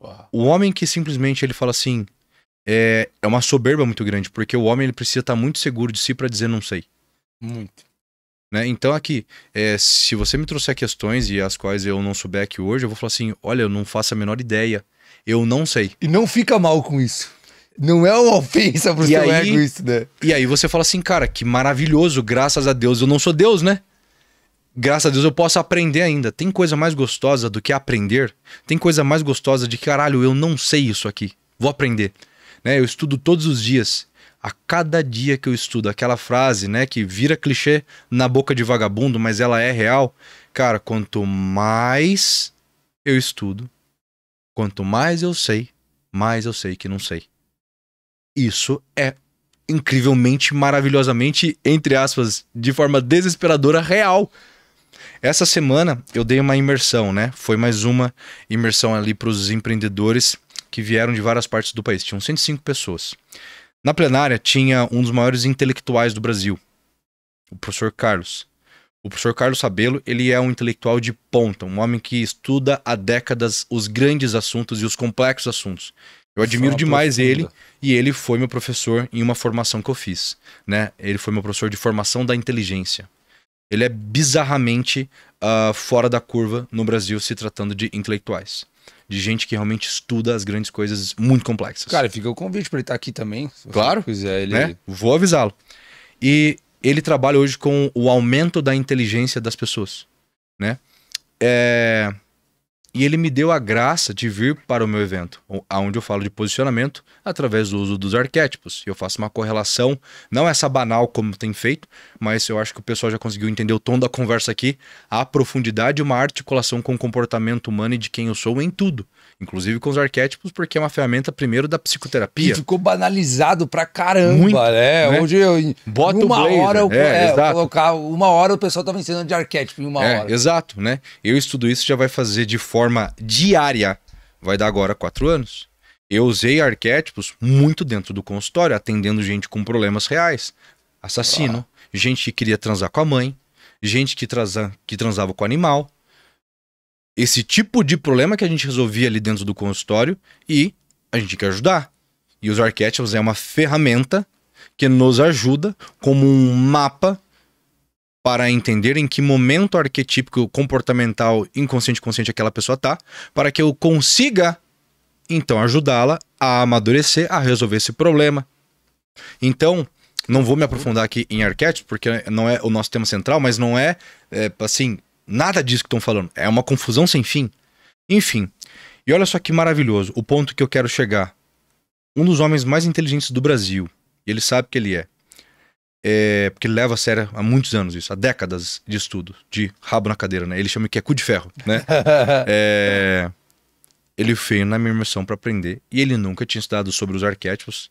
Uau. O homem que simplesmente ele fala assim, é uma soberba muito grande, porque o homem ele precisa estar muito seguro de si para dizer não sei. Muito. Né? Então aqui, se você me trouxer questões e as quais eu não souber aqui hoje, eu vou falar assim, olha, eu não faço a menor ideia, eu não sei. E não fica mal com isso. Não é uma ofensa pro seu ego isso, né? E aí você fala assim, cara, que maravilhoso, graças a Deus eu não sou Deus, né? Graças a Deus eu posso aprender ainda. Tem coisa mais gostosa do que aprender? Tem coisa mais gostosa de que, caralho, eu não sei isso aqui, vou aprender. Né? Eu estudo todos os dias. A cada dia que eu estudo aquela frase, né, que vira clichê na boca de vagabundo, mas ela é real. Cara, quanto mais eu estudo, quanto mais eu sei que não sei. Isso é incrivelmente, maravilhosamente, entre aspas, de forma desesperadora, real. Essa semana eu dei uma imersão, né? Foi mais uma imersão ali para os empreendedores que vieram de várias partes do país. Tinham 105 pessoas. Na plenária tinha um dos maiores intelectuais do Brasil, o professor Carlos. O professor Carlos Sabelo, ele é um intelectual de ponta, um homem que estuda há décadas os grandes assuntos e os complexos assuntos. Eu admiro demais ele, e ele foi meu professor em uma formação que eu fiz, né? Ele foi meu professor de formação da inteligência. Ele é bizarramente fora da curva no Brasil, se tratando de intelectuais. De gente que realmente estuda as grandes coisas muito complexas. Cara, fica o convite para ele estar aqui também. Se claro, quiser, ele... né? Vou avisá-lo. E ele trabalha hoje com o aumento da inteligência das pessoas, né? E ele me deu a graça de vir para o meu evento, onde eu falo de posicionamento através do uso dos arquétipos. Eu faço uma correlação, não essa banal como tem feito, mas eu acho que o pessoal já conseguiu entender o tom da conversa aqui, a profundidade e uma articulação com o comportamento humano e de quem eu sou em tudo. Inclusive com os arquétipos, porque é uma ferramenta primeiro da psicoterapia. E ficou banalizado pra caramba, muito, né? Onde eu, bota uma o hora eu exato. colocar, uma hora o pessoal tava ensinando de arquétipo em uma hora. Exato, né? Eu estudo isso, já vai fazer de forma diária, vai dar agora 4 anos. Eu usei arquétipos muito dentro do consultório, atendendo gente com problemas reais. Assassino, gente que queria transar com a mãe, gente que transava com o animal. Esse tipo de problema que a gente resolvia ali dentro do consultório e a gente quer ajudar. E os arquétipos é uma ferramenta que nos ajuda como um mapa para entender em que momento arquetípico, comportamental, inconsciente e consciente aquela pessoa tá, para que eu consiga, então, ajudá-la a amadurecer, a resolver esse problema. Então, não vou me aprofundar aqui em arquétipos, porque não é o nosso tema central, mas não é assim... Nada disso que estão falando. É uma confusão sem fim. Enfim. E olha só que maravilhoso. O ponto que eu quero chegar. Um dos homens mais inteligentes do Brasil. E ele sabe que ele é. Porque ele leva a sério há muitos anos isso. Há décadas de estudo. De rabo na cadeira, né? Ele chama que é cu de ferro, né? Ele veio na minha imersão para aprender. E ele nunca tinha estudado sobre os arquétipos.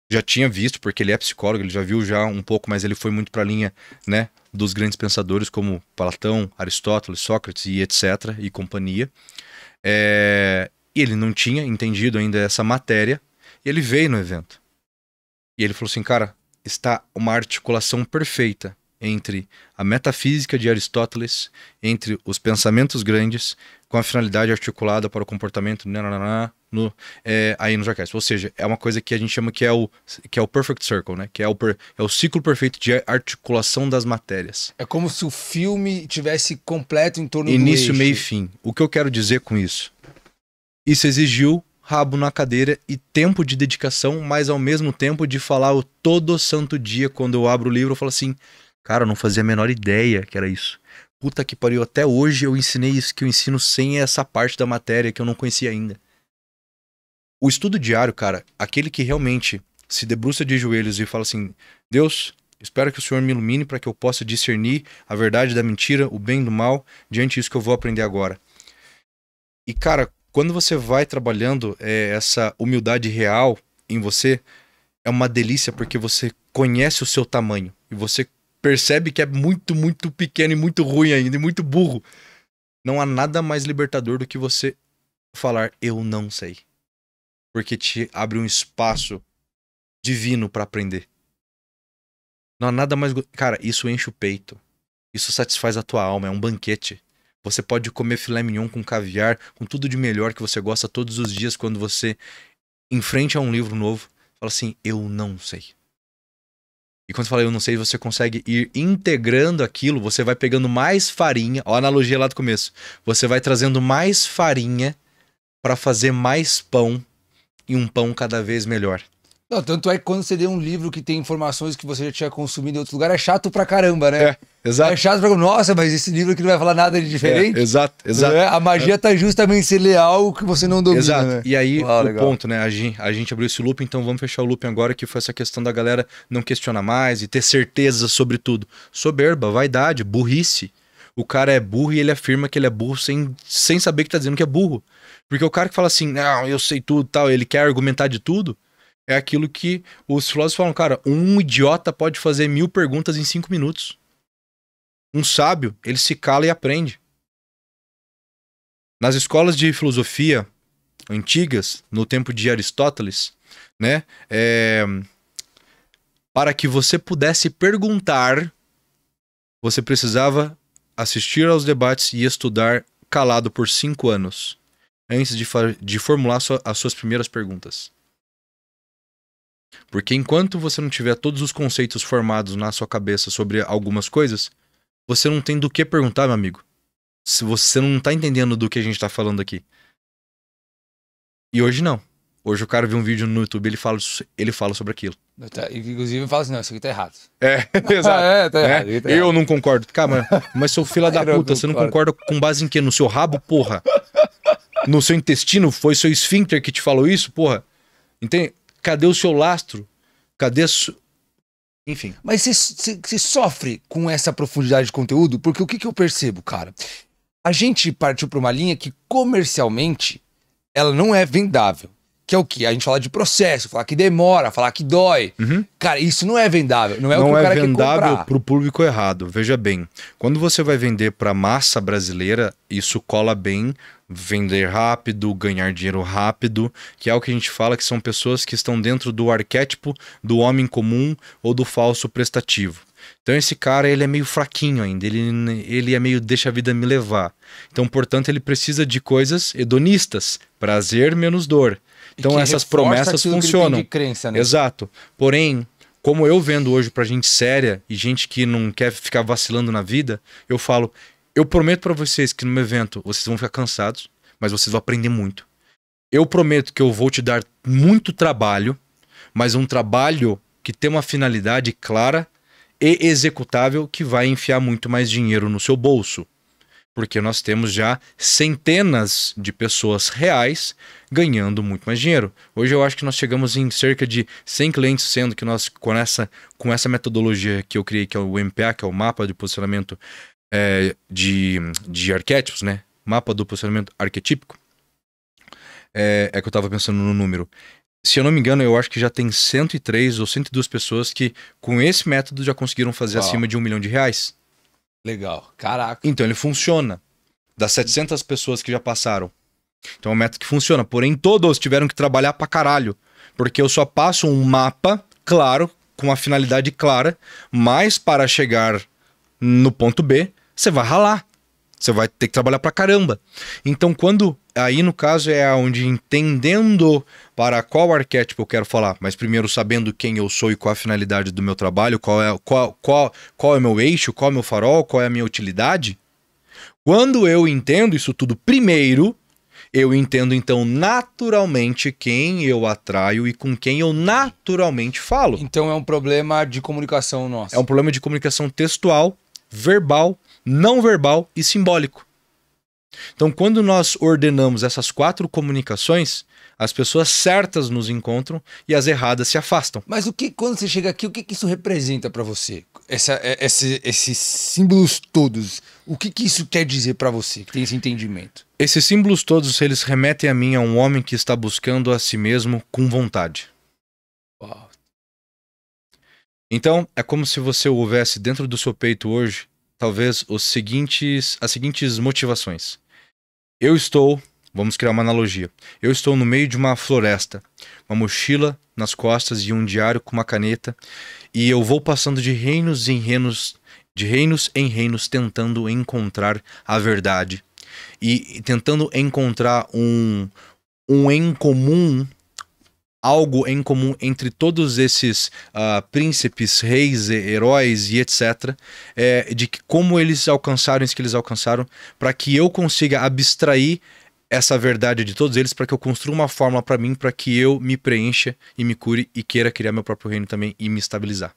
Já tinha visto, porque ele é psicólogo. Ele já viu já um pouco, mas ele foi muito para a linha, né? Dos grandes pensadores como Platão, Aristóteles, Sócrates e etc. e companhia. E ele não tinha entendido ainda essa matéria. E ele veio no evento. E ele falou assim, cara, está uma articulação perfeita entre a metafísica de Aristóteles, entre os pensamentos grandes, com a finalidade articulada para o comportamento aí nos arquétipos. Ou seja, é uma coisa que a gente chama que é o perfect circle, né? Que é o ciclo perfeito de articulação das matérias. É como se o filme tivesse completo em torno do início, eixo. meio e fim. O que eu quero dizer com isso? Isso exigiu rabo na cadeira e tempo de dedicação, mas ao mesmo tempo de falar todo santo dia, quando eu abro o livro, eu falo assim, cara, eu não fazia a menor ideia que era isso. Puta que pariu, até hoje eu ensinei isso que eu ensino sem essa parte da matéria que eu não conhecia ainda. O estudo diário, cara, aquele que realmente se debruça de joelhos e fala assim, Deus, espero que o Senhor me ilumine para que eu possa discernir a verdade da mentira, o bem do mal, diante disso que eu vou aprender agora. E, cara, quando você vai trabalhando essa humildade real em você, é uma delícia porque você conhece o seu tamanho. E você percebe que é muito, muito pequeno e muito ruim ainda, e muito burro. Não há nada mais libertador do que você falar, eu não sei. Porque te abre um espaço divino pra aprender. Não há nada mais... Cara, isso enche o peito. Isso satisfaz a tua alma, é um banquete. Você pode comer filé mignon com caviar, com tudo de melhor que você gosta todos os dias quando você, em frente a um livro novo, fala assim, eu não sei. E quando você fala eu não sei, você consegue ir integrando aquilo, você vai pegando mais farinha, ó a analogia lá do começo, você vai trazendo mais farinha para fazer mais pão e um pão cada vez melhor. Não, tanto é que quando você lê um livro que tem informações que você já tinha consumido em outro lugar, é chato pra caramba, né? Exato. É chato pra caramba. Nossa, mas esse livro aqui não vai falar nada de diferente. Exato. A magia tá justamente em ser ler algo que você não domina, Exato. né? E aí, o ponto, né? A gente abriu esse loop, então vamos fechar o loop agora, que foi essa questão da galera não questionar mais e ter certeza sobre tudo. Soberba, vaidade, burrice. O cara é burro e ele afirma que ele é burro sem saber que tá dizendo que é burro. Porque o cara que fala assim, não, eu sei tudo e tal, ele quer argumentar de tudo, é aquilo que os filósofos falam, cara, um idiota pode fazer 1000 perguntas em 5 minutos. Um sábio, ele se cala e aprende. Nas escolas de filosofia antigas, no tempo de Aristóteles, né, para que você pudesse perguntar, você precisava assistir aos debates e estudar calado por 5 anos, antes de formular as suas primeiras perguntas. Porque enquanto você não tiver todos os conceitos formados na sua cabeça sobre algumas coisas, você não tem do que perguntar, meu amigo. Se você não tá entendendo do que a gente tá falando aqui. E hoje não. Hoje o cara vê um vídeo no YouTube, ele fala sobre aquilo. Inclusive fala assim, não, isso aqui tá errado. Exato. Tá errado, tá eu errado. não concordo. Cara, mas seu filho da puta, você não concorda com base em quê? No seu rabo, porra? No seu intestino? Foi seu esfíncter que te falou isso, porra? Entende? Cadê o seu lastro? Cadê Enfim. Mas você sofre com essa profundidade de conteúdo? Porque o que eu percebo, cara? A gente partiu para uma linha que comercialmente ela não é vendável. Que é o quê? A gente fala de processo, falar que demora, falar que dói. Uhum. Cara, isso não é vendável. Não é o que o cara quer comprar. Não é vendável pro público errado. Veja bem, quando você vai vender pra massa brasileira, isso cola bem. Vender rápido, ganhar dinheiro rápido, que é o que a gente fala que são pessoas que estão dentro do arquétipo do homem comum ou do falso prestativo. Então esse cara, ele é meio fraquinho ainda, ele é meio deixa a vida me levar. Então, portanto, ele precisa de coisas hedonistas, prazer menos dor. Então essas promessas funcionam. De crença, né? Exato. Porém, como eu vendo hoje pra gente séria e gente que não quer ficar vacilando na vida, eu falo, eu prometo pra vocês que no meu evento vocês vão ficar cansados, mas vocês vão aprender muito. Eu prometo que eu vou te dar muito trabalho, mas um trabalho que tem uma finalidade clara e executável que vai enfiar muito mais dinheiro no seu bolso. Porque nós temos já centenas de pessoas reais ganhando muito mais dinheiro. Hoje eu acho que nós chegamos em cerca de 100 clientes, sendo que nós, com essa metodologia que eu criei, que é o MPA, que é o mapa de posicionamento de arquétipos, né? Mapa do posicionamento arquetípico. É que eu estava pensando no número. Se eu não me engano, eu acho que já tem 103 ou 102 pessoas que, com esse método, já conseguiram fazer acima de R$1 milhão. Legal, caraca. Então ele funciona. Das 700 pessoas que já passaram. Então é um método que funciona. Porém, todos tiveram que trabalhar pra caralho. Porque eu só passo um mapa, claro, com uma finalidade clara, mas para chegar no ponto B, você vai ralar. Você vai ter que trabalhar pra caramba. Então, aí no caso é onde, entendendo para qual arquétipo eu quero falar, mas primeiro sabendo quem eu sou e qual a finalidade do meu trabalho, qual é o meu eixo, qual é o meu farol, qual é a minha utilidade. Quando eu entendo isso tudo primeiro, eu entendo então naturalmente quem eu atraio e com quem eu naturalmente falo. Então é um problema de comunicação nosso. É um problema de comunicação textual, verbal, não verbal e simbólico. Então, quando nós ordenamos essas 4 comunicações, as pessoas certas nos encontram e as erradas se afastam. Mas quando você chega aqui, o que isso representa para você? Esses símbolos todos, o que isso quer dizer para você, que tem esse entendimento? Esses símbolos todos, eles remetem a mim a um homem que está buscando a si mesmo com vontade. Uau. Então, é como se você houvesse dentro do seu peito hoje, talvez as seguintes motivações. Vamos criar uma analogia. Eu estou no meio de uma floresta, uma mochila nas costas e um diário com uma caneta, e eu vou passando de reinos em reinos, tentando encontrar a verdade e tentando encontrar algo em comum entre todos esses príncipes, reis, heróis e etc. De como eles alcançaram isso que eles alcançaram, para que eu consiga abstrair essa verdade de todos eles, para que eu construa uma fórmula para mim, para que eu me preencha e me cure e queira criar meu próprio reino também e me estabilizar.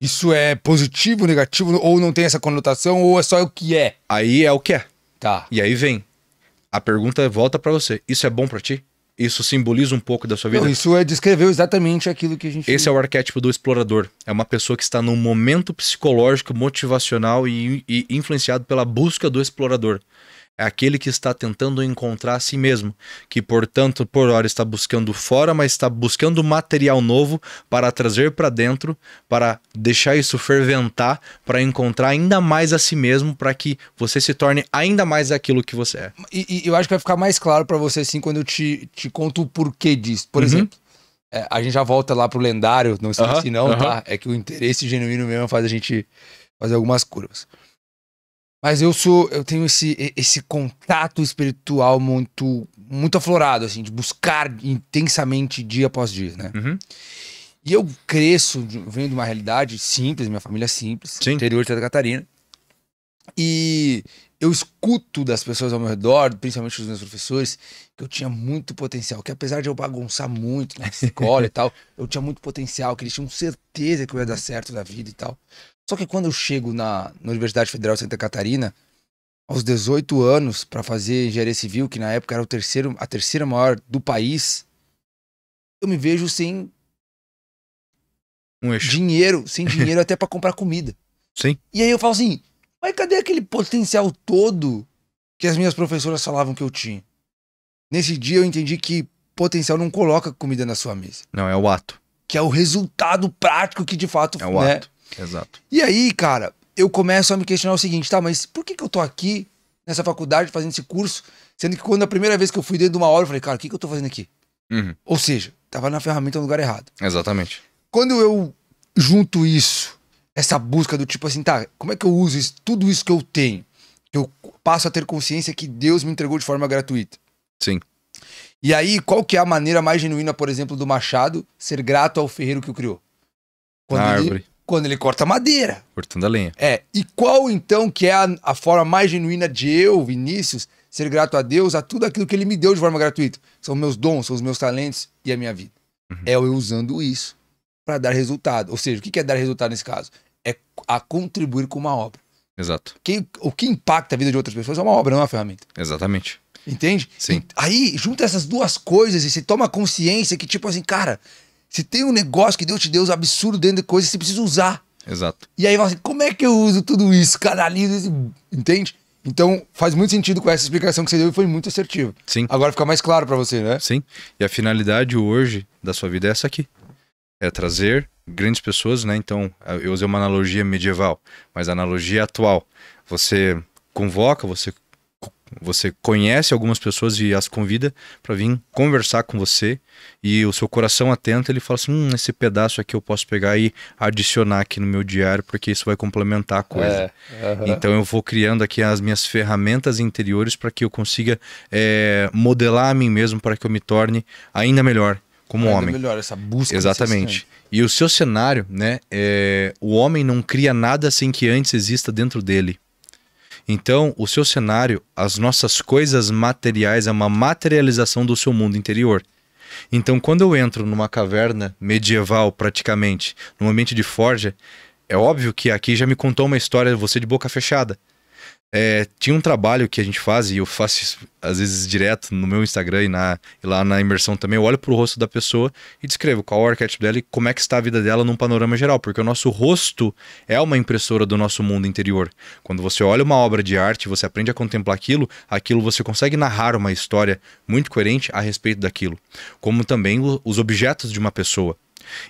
Isso é positivo, negativo, ou não tem essa conotação, ou é só o que é? Aí é o que é. Tá. E aí vem. A pergunta volta para você. Isso é bom para ti? Isso simboliza um pouco da sua vida? Não, isso descreveu exatamente aquilo que a gente... Esse é o arquétipo do explorador. É uma pessoa que está num momento psicológico, motivacional e influenciado pela busca do explorador. É aquele que está tentando encontrar a si mesmo, que, portanto, por hora está buscando fora, mas está buscando material novo para trazer para dentro, para deixar isso ferventar, para encontrar ainda mais a si mesmo, para que você se torne ainda mais aquilo que você é. E eu acho que vai ficar mais claro para você, assim, quando eu te conto o porquê disso. Por exemplo, a gente já volta lá pro lendário, não esqueci não, tá? É que o interesse genuíno mesmo faz a gente fazer algumas curvas. Mas eu tenho esse contato espiritual muito aflorado, assim, de buscar intensamente dia após dia, né? E eu venho de uma realidade simples, minha família é simples, interior de Santa Catarina. E eu escuto das pessoas ao meu redor, principalmente dos meus professores, que eu tinha muito potencial, que apesar de eu bagunçar muito na escola e tal, eu tinha muito potencial, que eles tinham certeza que eu ia dar certo na vida e tal. Só que quando eu chego na Universidade Federal de Santa Catarina, aos 18 anos, para fazer engenharia civil, que na época era a terceira maior do país, eu me vejo sem dinheiro até para comprar comida. Sim. E aí eu falo assim, mas cadê aquele potencial todo que as minhas professoras falavam que eu tinha? Nesse dia eu entendi que potencial não coloca comida na sua mesa. Não, é o ato. Que é o resultado prático que de fato... É o ato. Exato. E aí, cara, eu começo a me questionar o seguinte, tá, mas por que eu tô aqui nessa faculdade fazendo esse curso, sendo que quando a primeira vez que eu fui dentro de uma aula, eu falei, cara, o que eu tô fazendo aqui? Ou seja, tava na ferramenta no lugar errado. Exatamente. Quando eu junto isso, essa busca do tipo assim, tá, como é que eu uso tudo isso que eu tenho? Eu passo a ter consciência que Deus me entregou de forma gratuita. Sim. E aí, qual que é a maneira mais genuína, por exemplo, do Machado ser grato ao ferreiro que o criou? Quando ele corta madeira. Cortando a lenha. E qual então que é a forma mais genuína de eu, Vinícius, ser grato a Deus, a tudo aquilo que ele me deu de forma gratuita? São meus dons, são os meus talentos e a minha vida. É eu usando isso para dar resultado. Ou seja, o que é dar resultado nesse caso? É a contribuir com uma obra. Exato. O que impacta a vida de outras pessoas é uma obra, não é uma ferramenta. Exatamente. Entende? Sim. Aí, junta essas duas coisas e você toma consciência que, tipo assim, cara, se tem um negócio que Deus te deu absurdo dentro de coisas, você precisa usar. Exato. E aí, assim, como é que eu uso tudo isso? Canalizo esse... Entende? Então, faz muito sentido com essa explicação que você deu e foi muito assertivo. Sim. Agora fica mais claro pra você, né? Sim. E a finalidade hoje da sua vida é essa aqui. É trazer grandes pessoas, né? Então, eu usei uma analogia medieval, mas a analogia atual. Você convoca, você conhece algumas pessoas e as convida para vir conversar com você, e o seu coração atento, ele fala assim, esse pedaço aqui eu posso pegar e adicionar aqui no meu diário, porque isso vai complementar a coisa. Então eu vou criando aqui as minhas ferramentas interiores para que eu consiga modelar a mim mesmo, para que eu me torne ainda melhor como homem. Melhor, essa busca. Exatamente. E o seu cenário, né, o homem não cria nada sem que antes exista dentro dele. Então, o seu cenário, as nossas coisas materiais, é uma materialização do seu mundo interior. Então, quando eu entro numa caverna medieval, praticamente, num ambiente de forja, é óbvio que aqui já me contou uma história, você de boca fechada. Tinha um trabalho que a gente faz, e eu faço isso, às vezes direto no meu Instagram e lá na imersão também. Eu olho pro rosto da pessoa e descrevo qual é o arquétipo dela e como é que está a vida dela num panorama geral, porque o nosso rosto é uma impressora do nosso mundo interior. Quando você olha uma obra de arte, você aprende a contemplar aquilo você consegue narrar uma história muito coerente a respeito daquilo, como também os objetos de uma pessoa.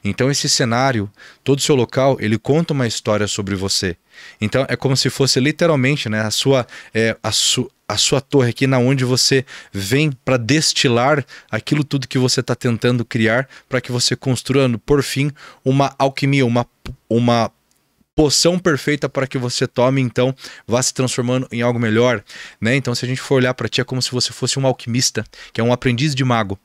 Então esse cenário, todo o seu local, ele conta uma história sobre você. Então é como se fosse literalmente, né, a sua torre aqui, na onde você vem para destilar aquilo tudo que você está tentando criar, para que você construa, por fim, uma alquimia, uma poção perfeita para que você tome, então vá se transformando em algo melhor, né? Então se a gente for olhar para ti, é como se você fosse um alquimista, que é um aprendiz de mago.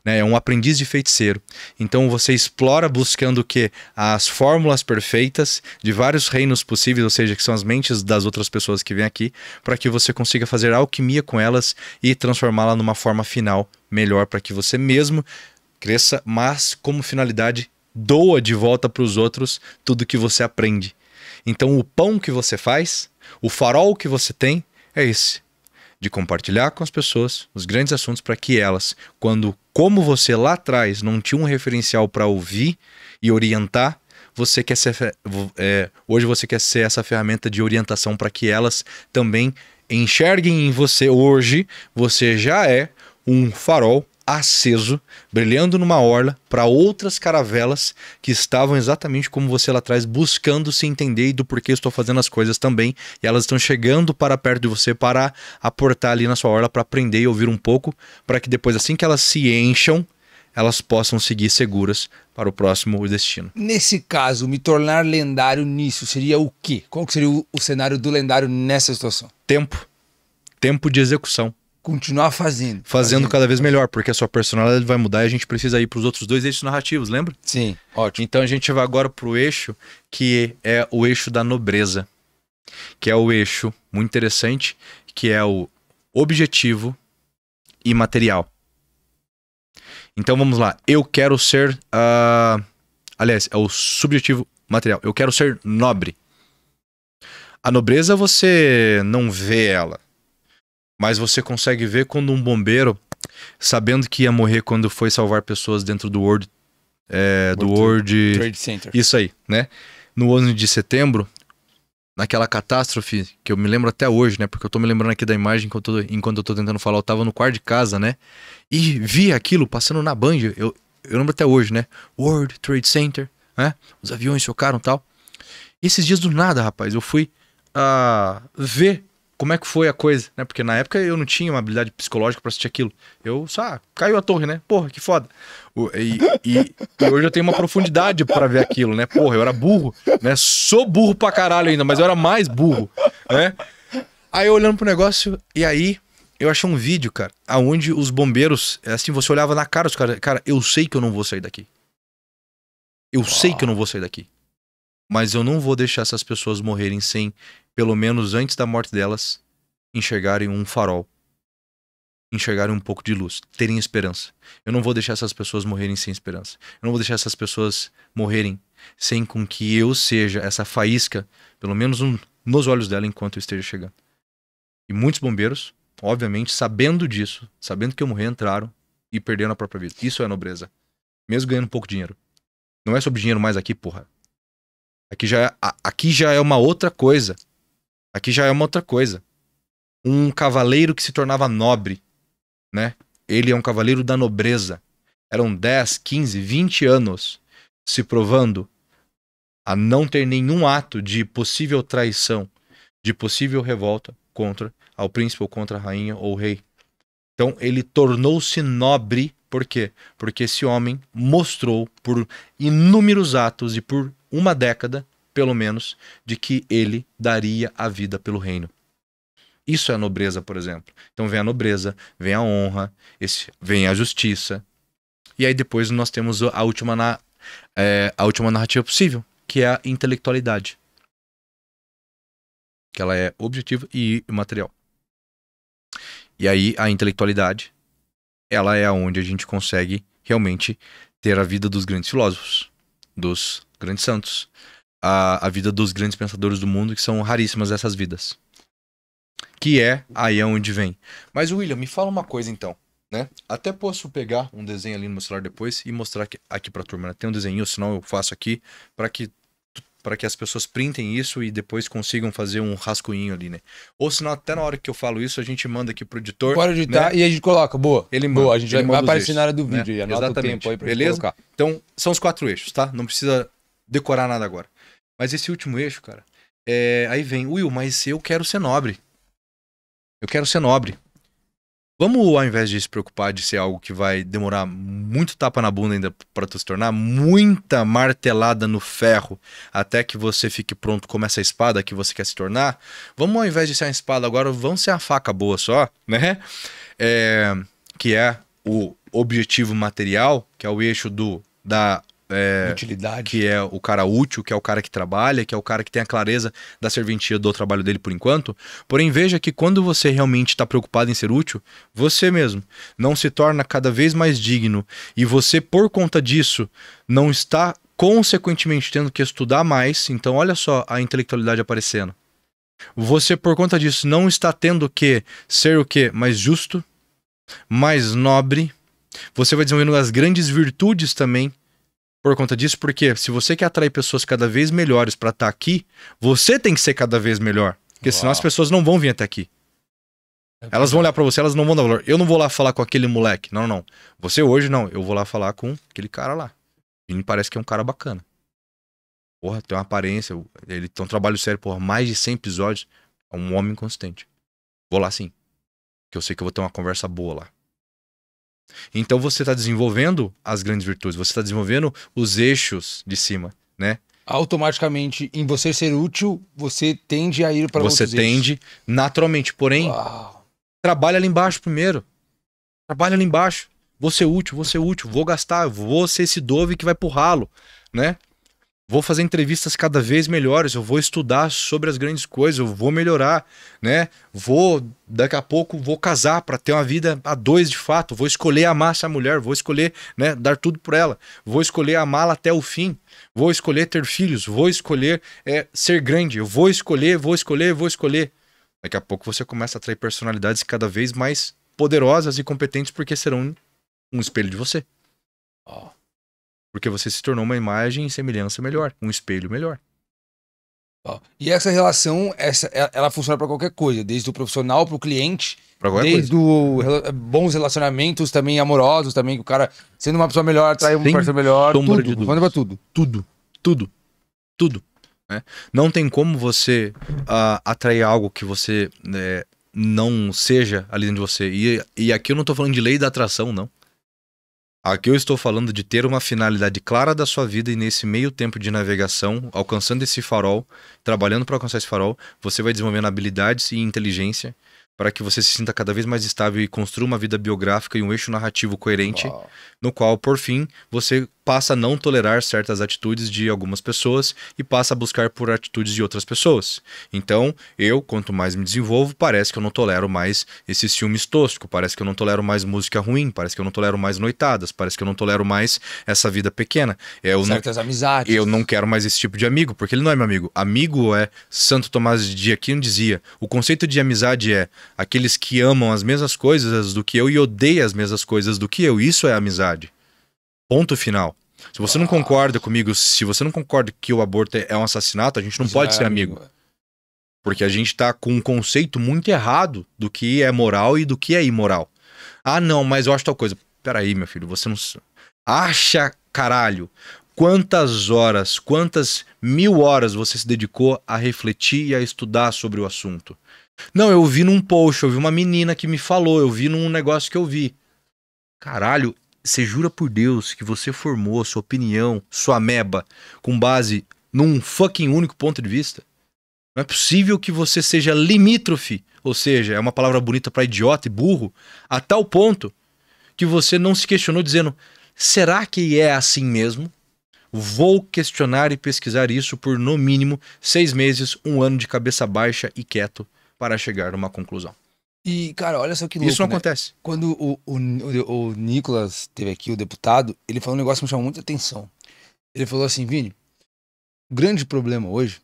É um aprendiz de feiticeiro. Então você explora buscando o quê? As fórmulas perfeitas de vários reinos possíveis, ou seja, que são as mentes das outras pessoas que vêm aqui, para que você consiga fazer alquimia com elas e transformá-la numa forma final melhor, para que você mesmo cresça, mas como finalidade doa de volta para os outros tudo que você aprende. Então o pão que você faz, o farol que você tem, é esse. De compartilhar com as pessoas os grandes assuntos, para que elas, como você lá atrás não tinha um referencial para ouvir e orientar, você quer ser, hoje você quer ser essa ferramenta de orientação para que elas também enxerguem em você. Hoje você já é um farol aceso, brilhando numa orla para outras caravelas que estavam exatamente como você lá atrás, buscando se entender e do porquê estou fazendo as coisas também, e elas estão chegando para perto de você para aportar ali na sua orla, para aprender e ouvir um pouco, para que depois, assim que elas se encham, elas possam seguir seguras para o próximo destino. Nesse caso, me tornar lendário nisso seria o quê? Qual que seria o cenário do lendário nessa situação? Tempo de execução. Continuar fazendo Cada vez melhor, porque a sua personalidade vai mudar e a gente precisa ir para os outros 2 eixos narrativos, lembra? Sim, ótimo. Então a gente vai agora para o eixo que é o eixo da nobreza, que é o eixo muito interessante, que é o objetivo e material. Então vamos lá, eu quero ser, aliás, é o subjetivo material, eu quero ser nobre. A nobreza você não vê ela, mas você consegue ver quando um bombeiro, sabendo que ia morrer quando foi salvar pessoas dentro do World Trade Center. Isso aí, né? No 11 de setembro, naquela catástrofe, que eu me lembro até hoje, né? Porque eu tô me lembrando aqui da imagem enquanto eu tô tentando falar. Eu tava no quarto de casa, né? E vi aquilo passando na Band. Eu lembro até hoje, né? World Trade Center, né? Os aviões chocaram e tal. E esses dias do nada, rapaz, eu fui ver como é que foi a coisa, né? Porque na época eu não tinha uma habilidade psicológica pra assistir aquilo. Eu só, caiu a torre, né? Porra, que foda. E hoje eu tenho uma profundidade pra ver aquilo, né? Porra, eu era burro, né? Sou burro pra caralho ainda, mas eu era mais burro, né? Aí eu olhando pro negócio, e aí eu achei um vídeo, cara, aonde os bombeiros, assim, você olhava na cara dos caras, cara, eu sei que eu não vou sair daqui. Eu sei que eu não vou sair daqui. Mas eu não vou deixar essas pessoas morrerem sem, pelo menos antes da morte delas, enxergarem um farol. Enxergarem um pouco de luz. Terem esperança. Eu não vou deixar essas pessoas morrerem sem esperança. Eu não vou deixar essas pessoas morrerem sem com que eu seja essa faísca, pelo menos nos olhos dela, enquanto eu esteja chegando. E muitos bombeiros, obviamente, sabendo disso, sabendo que eu morri, entraram e perderam a própria vida. Isso é nobreza. Mesmo ganhando pouco dinheiro. Não é sobre dinheiro mais aqui, porra. Aqui já é uma outra coisa. Aqui já é uma outra coisa. Um cavaleiro que se tornava nobre, né? Ele é um cavaleiro da nobreza. Eram 10, 15, 20 anos se provando a não ter nenhum ato de possível traição, de possível revolta contra ao príncipe ou contra a rainha ou o rei. Então ele tornou-se nobre. Por quê? Porque esse homem mostrou por inúmeros atos e por uma década, pelo menos, de que ele daria a vida pelo reino. Isso é a nobreza, por exemplo. Então vem a nobreza, vem a honra, vem a justiça. E aí depois nós temos a última narrativa possível, que é a intelectualidade. Que ela é objetiva e material. E aí a intelectualidade, ela é onde a gente consegue realmente ter a vida dos grandes filósofos, dos grandes santos, a vida dos grandes pensadores do mundo, que são raríssimas essas vidas. Que é aí é onde vem. Mas, William, me fala uma coisa então, né? Até posso pegar um desenho ali no meu celular depois e mostrar aqui pra turma, né? Tem um desenho, senão eu faço aqui para que as pessoas printem isso e depois consigam fazer um rascunhinho ali, né? Ou senão até na hora que eu falo isso, a gente manda aqui pro editor. Pode editar, né? e a gente coloca, boa. Ele boa, manda, a gente ele vai manda os aparecer eixos, na área do né? vídeo aí, anota Exatamente. o tempo aí pra Beleza? gente colocar. Então, são os 4 eixos, tá? Não precisa decorar nada agora. Mas esse último eixo, cara, aí vem, Will, mas eu quero ser nobre. Eu quero ser nobre. Vamos, ao invés de se preocupar de ser algo que vai demorar muito tapa na bunda ainda para tu se tornar, muita martelada no ferro até que você fique pronto como essa espada que você quer se tornar, vamos, ao invés de ser uma espada agora, vamos ser uma faca boa só, né? Que é o objetivo material, que é o eixo da Utilidade. que é o cara útil, que é o cara que trabalha, que é o cara que tem a clareza da serventia do trabalho dele por enquanto. Porém, veja que quando você realmente está preocupado em ser útil, você mesmo não se torna cada vez mais digno e você, por conta disso, não está consequentemente tendo que estudar mais. Então, olha só a intelectualidade aparecendo. Você, por conta disso, não está tendo que ser o quê? Mais justo, mais nobre. Você vai desenvolvendo as grandes virtudes também por conta disso, porque se você quer atrair pessoas cada vez melhores para estar aqui, você tem que ser cada vez melhor. Porque senão as pessoas não vão vir até aqui. Elas vão olhar pra você, elas não vão dar valor. Eu não vou lá falar com aquele moleque. Não, não. Você hoje não. Eu vou lá falar com aquele cara lá. Ele me parece que é um cara bacana. Porra, tem uma aparência. Ele tem um trabalho sério, porra, mais de 100 episódios. É um homem consistente. Vou lá sim. Porque eu sei que eu vou ter uma conversa boa lá. Então você está desenvolvendo as grandes virtudes, você está desenvolvendo os eixos de cima, né? Automaticamente, em você ser útil, você tende a ir para você outros eixos. tende naturalmente, porém, trabalha ali embaixo primeiro. Trabalha ali embaixo. Vou ser útil, vou gastar, vou ser esse Dove que vai pro ralo, né? Vou fazer entrevistas cada vez melhores, eu vou estudar sobre as grandes coisas, eu vou melhorar, né? Daqui a pouco, vou casar para ter uma vida a dois de fato, vou escolher amar essa mulher, vou escolher, né, dar tudo por ela, vou escolher amá-la até o fim, vou escolher ter filhos, vou escolher ser grande, eu vou escolher. Daqui a pouco você começa a atrair personalidades cada vez mais poderosas e competentes porque serão um espelho de você. Porque você se tornou uma imagem e semelhança melhor, um espelho melhor. E essa relação, ela funciona para qualquer coisa, desde o profissional para o cliente, desde bons relacionamentos também amorosos, também que o cara, sendo uma pessoa melhor, atrai uma pessoa melhor, tudo, funciona para tudo. Tudo. Né? Não tem como você atrair algo que você não seja ali dentro de você. E aqui eu não estou falando de lei da atração, não. Aqui eu estou falando de ter uma finalidade clara da sua vida e nesse meio tempo de navegação, alcançando esse farol, trabalhando para alcançar esse farol, você vai desenvolvendo habilidades e inteligência para que você se sinta cada vez mais estável e construa uma vida biográfica e um eixo narrativo coerente, no qual, por fim, você passa a não tolerar certas atitudes de algumas pessoas e passa a buscar por atitudes de outras pessoas. Então, quanto mais me desenvolvo, parece que eu não tolero mais esses filmes toscos, parece que eu não tolero mais música ruim, parece que eu não tolero mais noitadas, parece que eu não tolero mais essa vida pequena. Amizades. Eu não quero mais esse tipo de amigo, porque ele não é meu amigo. Amigo Santo Tomás de Aquino dizia, o conceito de amizade é aqueles que amam as mesmas coisas do que eu e odeiam as mesmas coisas do que eu. Isso é amizade. Ponto final. Se você não concorda comigo, se você não concorda que o aborto é um assassinato, a gente não pode ser amigo. Porque a gente tá com um conceito muito errado do que é moral e do que é imoral. Ah, não, mas eu acho tal coisa. Peraí, meu filho, você não... Acha, caralho, quantas horas, quantas 1000 horas você se dedicou a refletir e a estudar sobre o assunto? Não, eu vi num post, eu vi uma menina que me falou, eu vi num negócio que eu vi. Caralho, você jura por Deus que você formou sua opinião, sua ameba, com base num fucking único ponto de vista? Não é possível que você seja limítrofe, ou seja, é uma palavra bonita para idiota e burro, a tal ponto que você não se questionou dizendo, será que é assim mesmo? Vou questionar e pesquisar isso por no mínimo 6 meses, 1 ano de cabeça baixa e quieto para chegar a uma conclusão. E, cara, olha só que louco, isso não acontece. Quando o Nicolas teve aqui, o deputado, ele falou um negócio que me chamou muita atenção. Ele falou assim, Vini, o grande problema hoje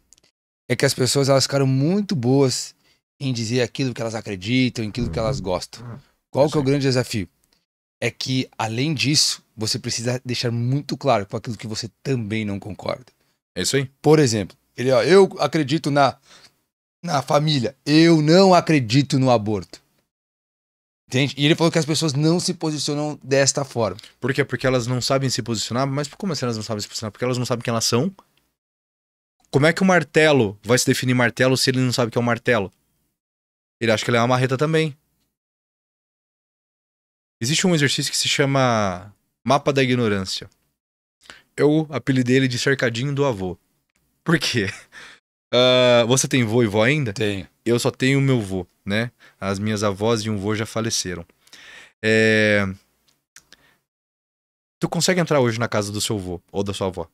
é que as pessoas, elas ficaram muito boas em dizer aquilo que elas acreditam, em aquilo que elas gostam. Qual que é o grande desafio? É que, além disso, você precisa deixar muito claro com aquilo que você também não concorda. É isso aí. Por exemplo, eu acredito na família, eu não acredito no aborto. Entende? E ele falou que as pessoas não se posicionam desta forma. Por quê? Porque elas não sabem se posicionar. Mas como assim elas não sabem se posicionar? Porque elas não sabem quem elas são. Como é que o martelo vai se definir martelo se ele não sabe que é um martelo? Ele acha que ele é uma marreta também. Existe um exercício que se chama Mapa da Ignorância. Eu apelidei ele de cercadinho do avô. Por quê? Você tem vô e vó ainda? Tenho. Eu só tenho o meu vô, né? As minhas avós e um vô já faleceram. Tu consegue entrar hoje na casa do seu vô ou da sua avó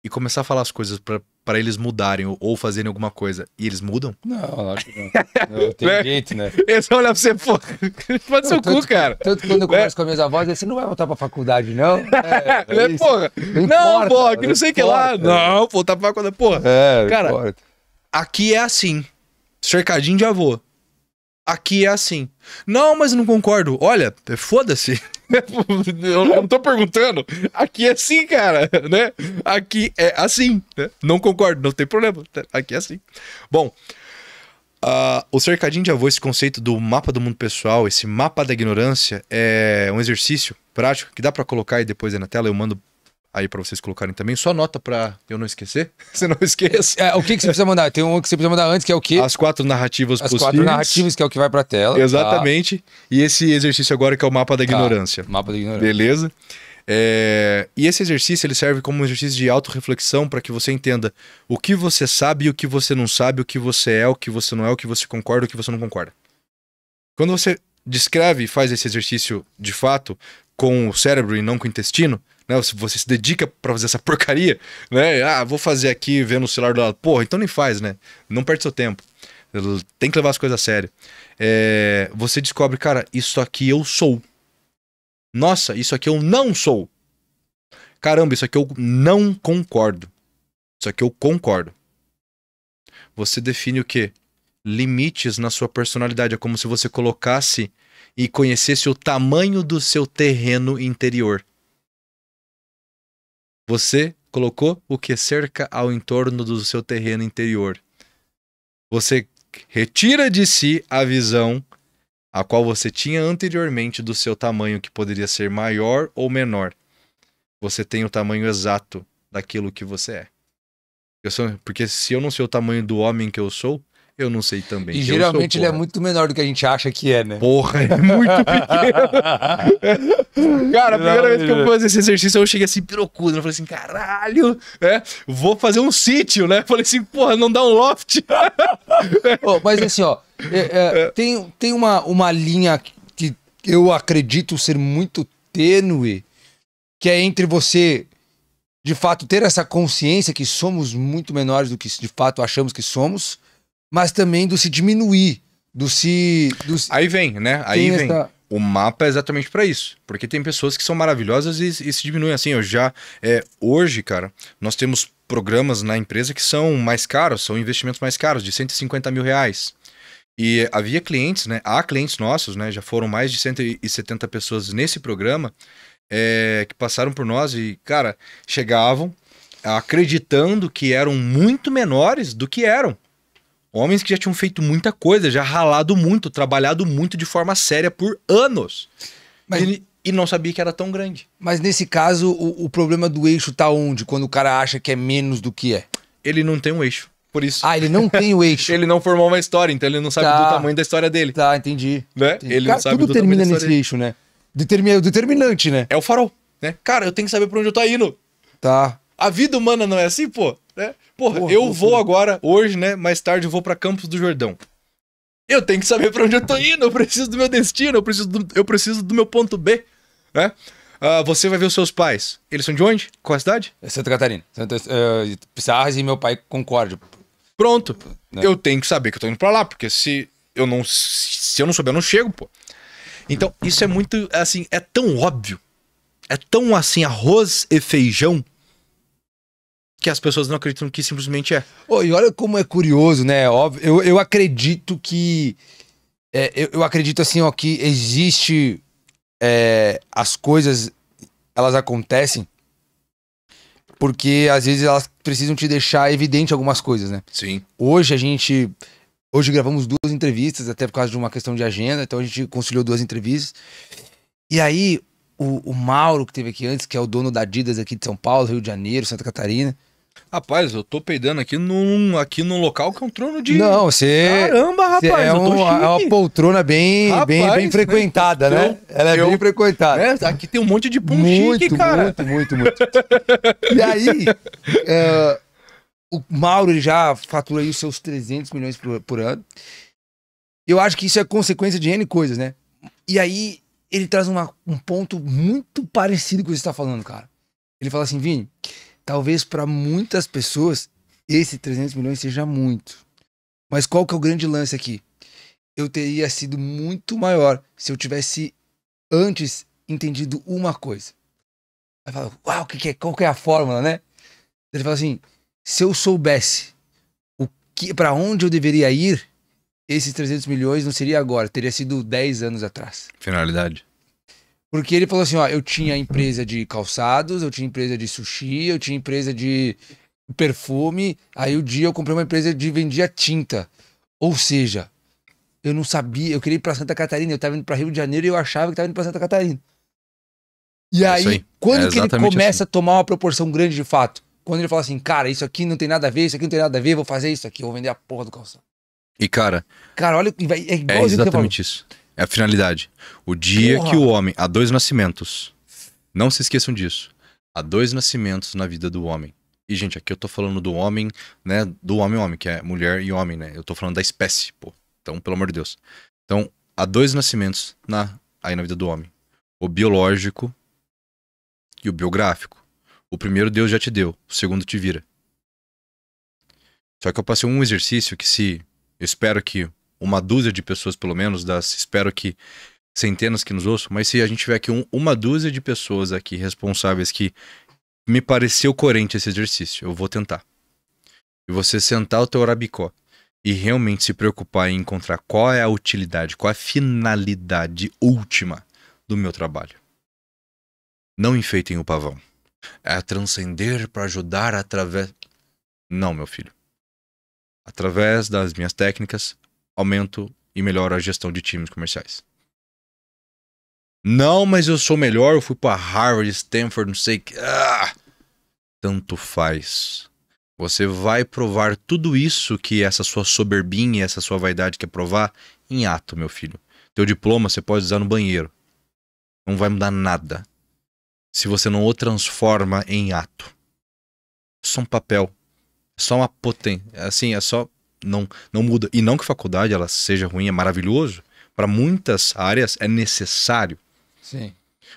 e começar a falar as coisas pra eles mudarem ou fazerem alguma coisa e eles mudam? Não, acho que não. Tem jeito, né? Eles vão olhar pra você, pô, pode ser o cu, cara. Tanto quando eu converso com as minhas avós, você não vai voltar pra faculdade, não? Porra, não, pô, que não sei o que lá. Não, pô, tá pra faculdade, porra. Cara, aqui é assim, cercadinho de avô. Aqui é assim. Não, mas eu não concordo. Olha, foda-se. Eu não tô perguntando. Aqui é assim, cara, né? Aqui é assim, né? Não concordo, não tem problema. Aqui é assim. Bom, o cercadinho de avô, esse conceito do mapa do mundo pessoal, esse mapa da ignorância, é um exercício prático que dá pra colocar aí depois aí na tela. Eu mando aí pra vocês colocarem também. Só anota pra eu não esquecer. Você não esqueça. O que você precisa mandar? Tem um que você precisa mandar antes, que é o quê? As 4 narrativas possíveis. As 4 narrativas, que é o que vai pra tela. Exatamente. Tá. E esse exercício agora que é o mapa da ignorância. Mapa da ignorância. Beleza? E esse exercício ele serve como um exercício de autorreflexão para que você entenda o que você sabe e o que você não sabe, o que você é, o que você não é, o que você concorda, o que você não concorda. Quando você descreve e faz esse exercício de fato com o cérebro e não com o intestino, né? Você se dedica pra fazer essa porcaria, né? Vou fazer aqui vendo o celular do lado. Porra, então nem faz, né? Não perde seu tempo. Tem que levar as coisas a sério. Você descobre, cara, isso aqui eu sou. Nossa, isso aqui eu não sou. Caramba, isso aqui eu não concordo. Isso aqui eu concordo. Você define o quê? Limites na sua personalidade. É como se você colocasse e conhecesse o tamanho do seu terreno interior. Você colocou o que cerca ao entorno do seu terreno interior. Você retira de si a visão a qual você tinha anteriormente do seu tamanho, que poderia ser maior ou menor. Você tem o tamanho exato daquilo que você é. Porque se eu não sei o tamanho do homem que eu sou, eu não sei também. E geralmente ele é muito menor do que a gente acha que é, né? Porra, é muito pequeno. Cara, a primeira vez que eu fiz esse exercício, eu cheguei assim, pirocudo. Eu falei assim, caralho, vou fazer um sítio, né? Eu falei assim, porra, não dá um loft. Mas assim, ó, tem uma linha que eu acredito ser muito tênue, que é entre você, de fato, ter essa consciência que somos muito menores do que de fato achamos que somos, mas também do se diminuir, Aí vem, né? Aí vem. O mapa é exatamente pra isso. Porque tem pessoas que são maravilhosas e se diminuem assim. Hoje, cara, nós temos programas na empresa que são mais caros, são investimentos mais caros, de 150 mil reais. E havia clientes, né? Há clientes nossos, né? Já foram mais de 170 pessoas nesse programa que passaram por nós e, cara, chegavam acreditando que eram muito menores do que eram. Homens que já tinham feito muita coisa, já ralado muito, trabalhado muito de forma séria por anos. E não sabia que era tão grande. Mas nesse caso, o problema do eixo tá onde? Quando o cara acha que é menos do que é? Ele não tem um eixo, por isso. Ele não tem o eixo. Ele não formou uma história, então ele não sabe do tamanho da história dele. Tá, entendi. Né? Entendi. Ele Cara, não sabe tudo do termina tamanho da nesse história eixo, né? O determinante, né? É o farol, né? Cara, eu tenho que saber pra onde eu tô indo. Tá. A vida humana não é assim, pô? Né? Porra, eu vou agora, hoje, né? Mais tarde eu vou pra Campos do Jordão. Eu tenho que saber pra onde eu tô indo, eu preciso do meu destino, eu preciso do meu ponto B, né? Você vai ver os seus pais. Eles são de onde? Qual a cidade? Santa Catarina. Pissarras e meu pai Concórdia. Pronto. Né? Eu tenho que saber que eu tô indo pra lá, porque se eu não souber, eu não chego, pô. Então, isso é muito, assim, é tão óbvio. É tão, assim, arroz e feijão que as pessoas não acreditam que simplesmente é. Ô, e olha como é curioso, né? Óbvio, eu acredito que... eu acredito assim, ó, que existe... as coisas, elas acontecem porque às vezes elas precisam te deixar evidente algumas coisas, né? Sim. Hoje gravamos 2 entrevistas, até por causa de uma questão de agenda, então a gente conciliou 2 entrevistas. E aí, o Mauro, que teve aqui antes, que é o dono da Adidas aqui de São Paulo, Rio de Janeiro, Santa Catarina. Rapaz, eu tô peidando aqui num local que é um trono de... Não, você... Caramba, rapaz, é uma poltrona bem frequentada, né? Ela é bem frequentada. Aqui tem um monte de pum chique, cara. Muito. E aí, o Mauro, ele já fatura aí os seus 300 milhões por ano. Eu acho que isso é consequência de N coisas, né? E aí, ele traz um ponto muito parecido com o que você está falando, cara. Ele fala assim, Vini, talvez para muitas pessoas esse 300 milhões seja muito. Mas qual que é o grande lance aqui? Eu teria sido muito maior se eu tivesse antes entendido uma coisa. Aí fala, uau, qual que é a fórmula, né? Ele fala assim, se eu soubesse para onde eu deveria ir, esses 300 milhões não seria agora, teria sido 10 anos atrás. Finalidade. Porque ele falou assim, ó, eu tinha empresa de calçados, eu tinha empresa de sushi, eu tinha empresa de perfume, aí o dia eu comprei uma empresa de vendia tinta. Ou seja, eu não sabia, eu queria ir pra Santa Catarina, eu tava indo pra Rio de Janeiro e eu achava que tava indo pra Santa Catarina. E aí, quando que ele começa a tomar uma proporção grande de fato? Quando ele fala assim, cara, isso aqui não tem nada a ver, isso aqui não tem nada a ver, vou fazer isso aqui, vou vender a porra do calçado. E cara, olha, é igual exatamente isso. É a finalidade. O dia que o homem... Há 2 nascimentos. Não se esqueçam disso. Há 2 nascimentos na vida do homem. E, gente, aqui eu tô falando do homem, né? Do homem, que é mulher e homem, né? Eu tô falando da espécie, pô. Então, pelo amor de Deus. Então, há 2 nascimentos aí na vida do homem. O biológico e o biográfico. O primeiro Deus já te deu. O segundo te vira. Só que eu passei um exercício que eu espero que uma dúzia de pessoas, pelo menos, espero que centenas que nos ouçam, mas se a gente tiver aqui uma dúzia de pessoas aqui responsáveis que me pareceu coerente esse exercício, eu vou tentar. E você sentar o teu rabicó e realmente se preocupar em encontrar qual é a utilidade, qual é a finalidade última do meu trabalho. Não enfeitem o pavão. É transcender para ajudar através... Não, meu filho. Através das minhas técnicas, aumento e melhoro a gestão de times comerciais. Não, mas eu sou melhor, eu fui para Harvard, Stanford, não sei o que. Tanto faz. Você vai provar tudo isso que essa sua soberbinha, essa sua vaidade quer provar em ato, meu filho. Teu diploma você pode usar no banheiro. Não vai mudar nada se você não o transforma em ato. É só um papel. É só uma potência. Assim, é só... Não muda. E não que a faculdade ela seja ruim, é maravilhoso. Para muitas áreas é necessário. Sim.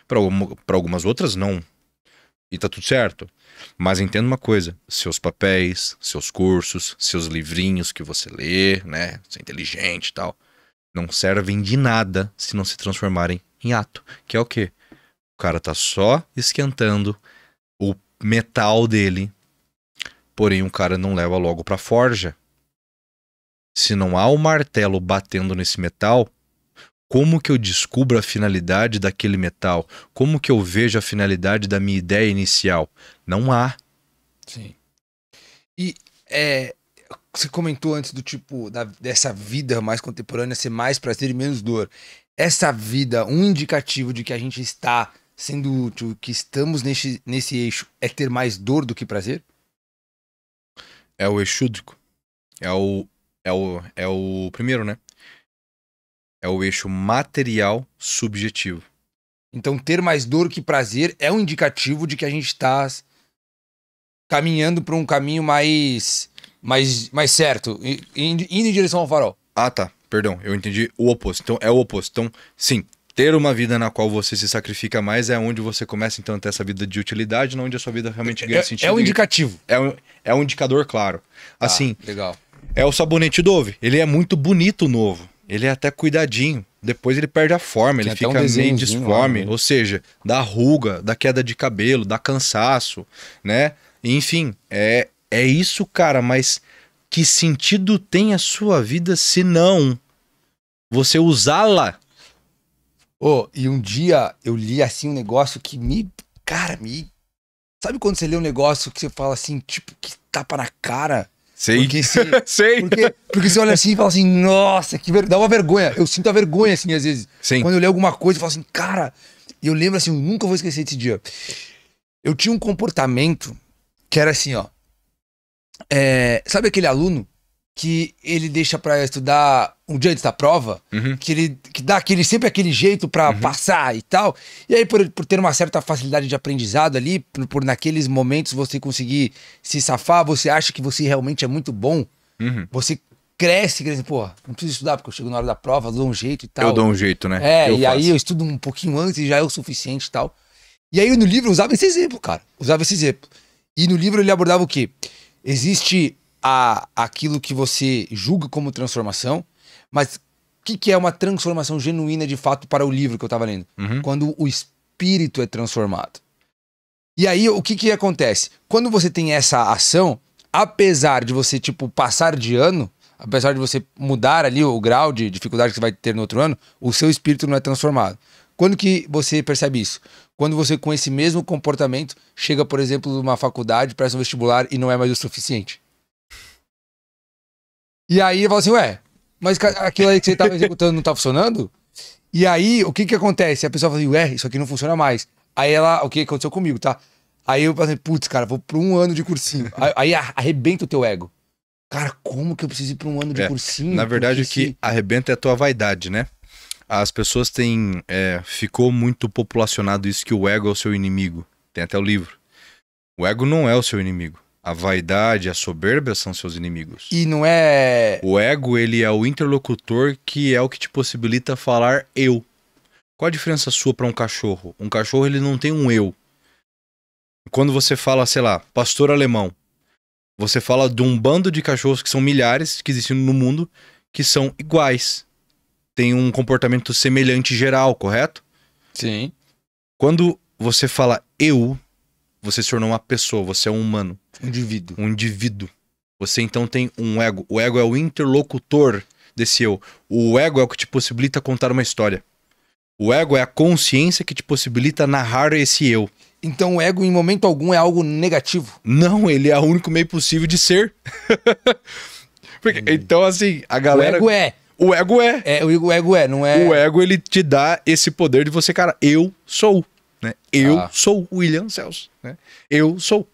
Para algumas outras, não. E tá tudo certo. Mas entenda uma coisa. Seus papéis, seus cursos, seus livrinhos que você lê, né? Você é inteligente e tal. Não servem de nada se não se transformarem em ato. Que é o quê? O cara tá só esquentando o metal dele. Porém, o cara não leva logo pra forja. Se não há o martelo batendo nesse metal, como que eu descubro a finalidade daquele metal? Como que eu vejo a finalidade da minha ideia inicial? Não há. Sim. E você comentou antes do tipo, dessa vida mais contemporânea ser mais prazer e menos dor. Essa vida, um indicativo de que a gente está sendo útil, que estamos nesse eixo, é ter mais dor do que prazer? É o exúdico. É o primeiro, né? É o eixo material subjetivo. Então, ter mais dor que prazer é um indicativo de que a gente está caminhando para um caminho mais certo, indo em direção ao farol. Ah, tá. Perdão, eu entendi o oposto. Então, é o oposto. Então, sim, ter uma vida na qual você se sacrifica mais é onde você começa, então, a ter essa vida de utilidade, onde a sua vida realmente ganha sentido. É um indicativo. É um indicador claro. Assim, legal. É o sabonete Dove. Ele é muito bonito novo. ele é até cuidadinho. Depois ele perde a forma, Tinha ele até um fica meio desenhozinho lá, disforme. né? Ou seja, dá ruga, dá queda de cabelo, dá cansaço, né? Enfim, é isso, cara. Mas que sentido tem a sua vida se não você usá-la? Ô, e um dia eu li assim um negócio que me. Cara, me. Sabe quando você lê um negócio que você fala assim, tipo, que tapa na cara? Sei. Porque se. Sei. Porque você olha assim e fala assim, nossa, dá uma vergonha. Eu sinto a vergonha, assim, às vezes. Sim. Quando eu leio alguma coisa, eu falo assim, cara. E eu lembro assim, eu nunca vou esquecer desse dia. Eu tinha um comportamento que era assim, ó. Sabe aquele aluno que ele deixa pra estudar um dia antes da prova? Uhum. Que dá sempre aquele jeito pra passar e tal. E aí, por ter uma certa facilidade de aprendizado ali, por naqueles momentos você conseguir se safar, você acha que você realmente é muito bom. Uhum. Você cresce, pô, não preciso estudar porque eu chego na hora da prova, dou um jeito e tal. Eu dou um jeito, né? E aí eu estudo um pouquinho antes e já é o suficiente e tal. E aí no livro eu usava esse exemplo, cara. E no livro ele abordava o quê? Existe aquilo que você julga como transformação, mas o que é uma transformação genuína de fato para o livro que eu tava lendo? Uhum. Quando o espírito é transformado. E aí o que acontece? Quando você tem essa ação, apesar de você, tipo, passar de ano, apesar de você mudar ali o grau de dificuldade que você vai ter no outro ano, o seu espírito não é transformado. Quando que você percebe isso? Quando você, com esse mesmo comportamento, chega, por exemplo, numa faculdade, presta um vestibular e não é mais o suficiente. E aí eu falo assim, ué, mas aquilo aí que você estava executando não tá funcionando? E aí, o que acontece? A pessoa fala assim, ué, isso aqui não funciona mais. Aí ela, o que aconteceu comigo, tá? Aí eu falei, putz, cara, vou pra um ano de cursinho. Aí arrebenta o teu ego. Cara, como que eu preciso ir pra um ano de cursinho? Na verdade, o que arrebenta é a tua vaidade, né? As pessoas têm... ficou muito populacionado isso que o ego é o seu inimigo. Tem até o livro. O ego não é o seu inimigo. A vaidade e a soberba são seus inimigos. E não é... O ego, ele é o interlocutor que é o que te possibilita falar eu. Qual a diferença sua para um cachorro? Um cachorro, ele não tem um eu. Quando você fala, sei lá, pastor alemão, você fala de um bando de cachorros que são milhares que existem no mundo, que são iguais. Tem um comportamento semelhante geral, correto? Sim. Quando você fala eu, você se tornou uma pessoa, você é um humano. Um indivíduo. Você então tem um ego. O ego é o interlocutor desse eu. O ego é o que te possibilita contar uma história. O ego é a consciência que te possibilita narrar esse eu. Então o ego, em momento algum, é algo negativo? Não, ele é o único meio possível de ser. Porque, então, assim, a galera... O ego é. O ego é. O ego é, não é... O ego, ele te dá esse poder de você, cara, eu sou. Né? Eu sou William Celso. Né? Eu sou.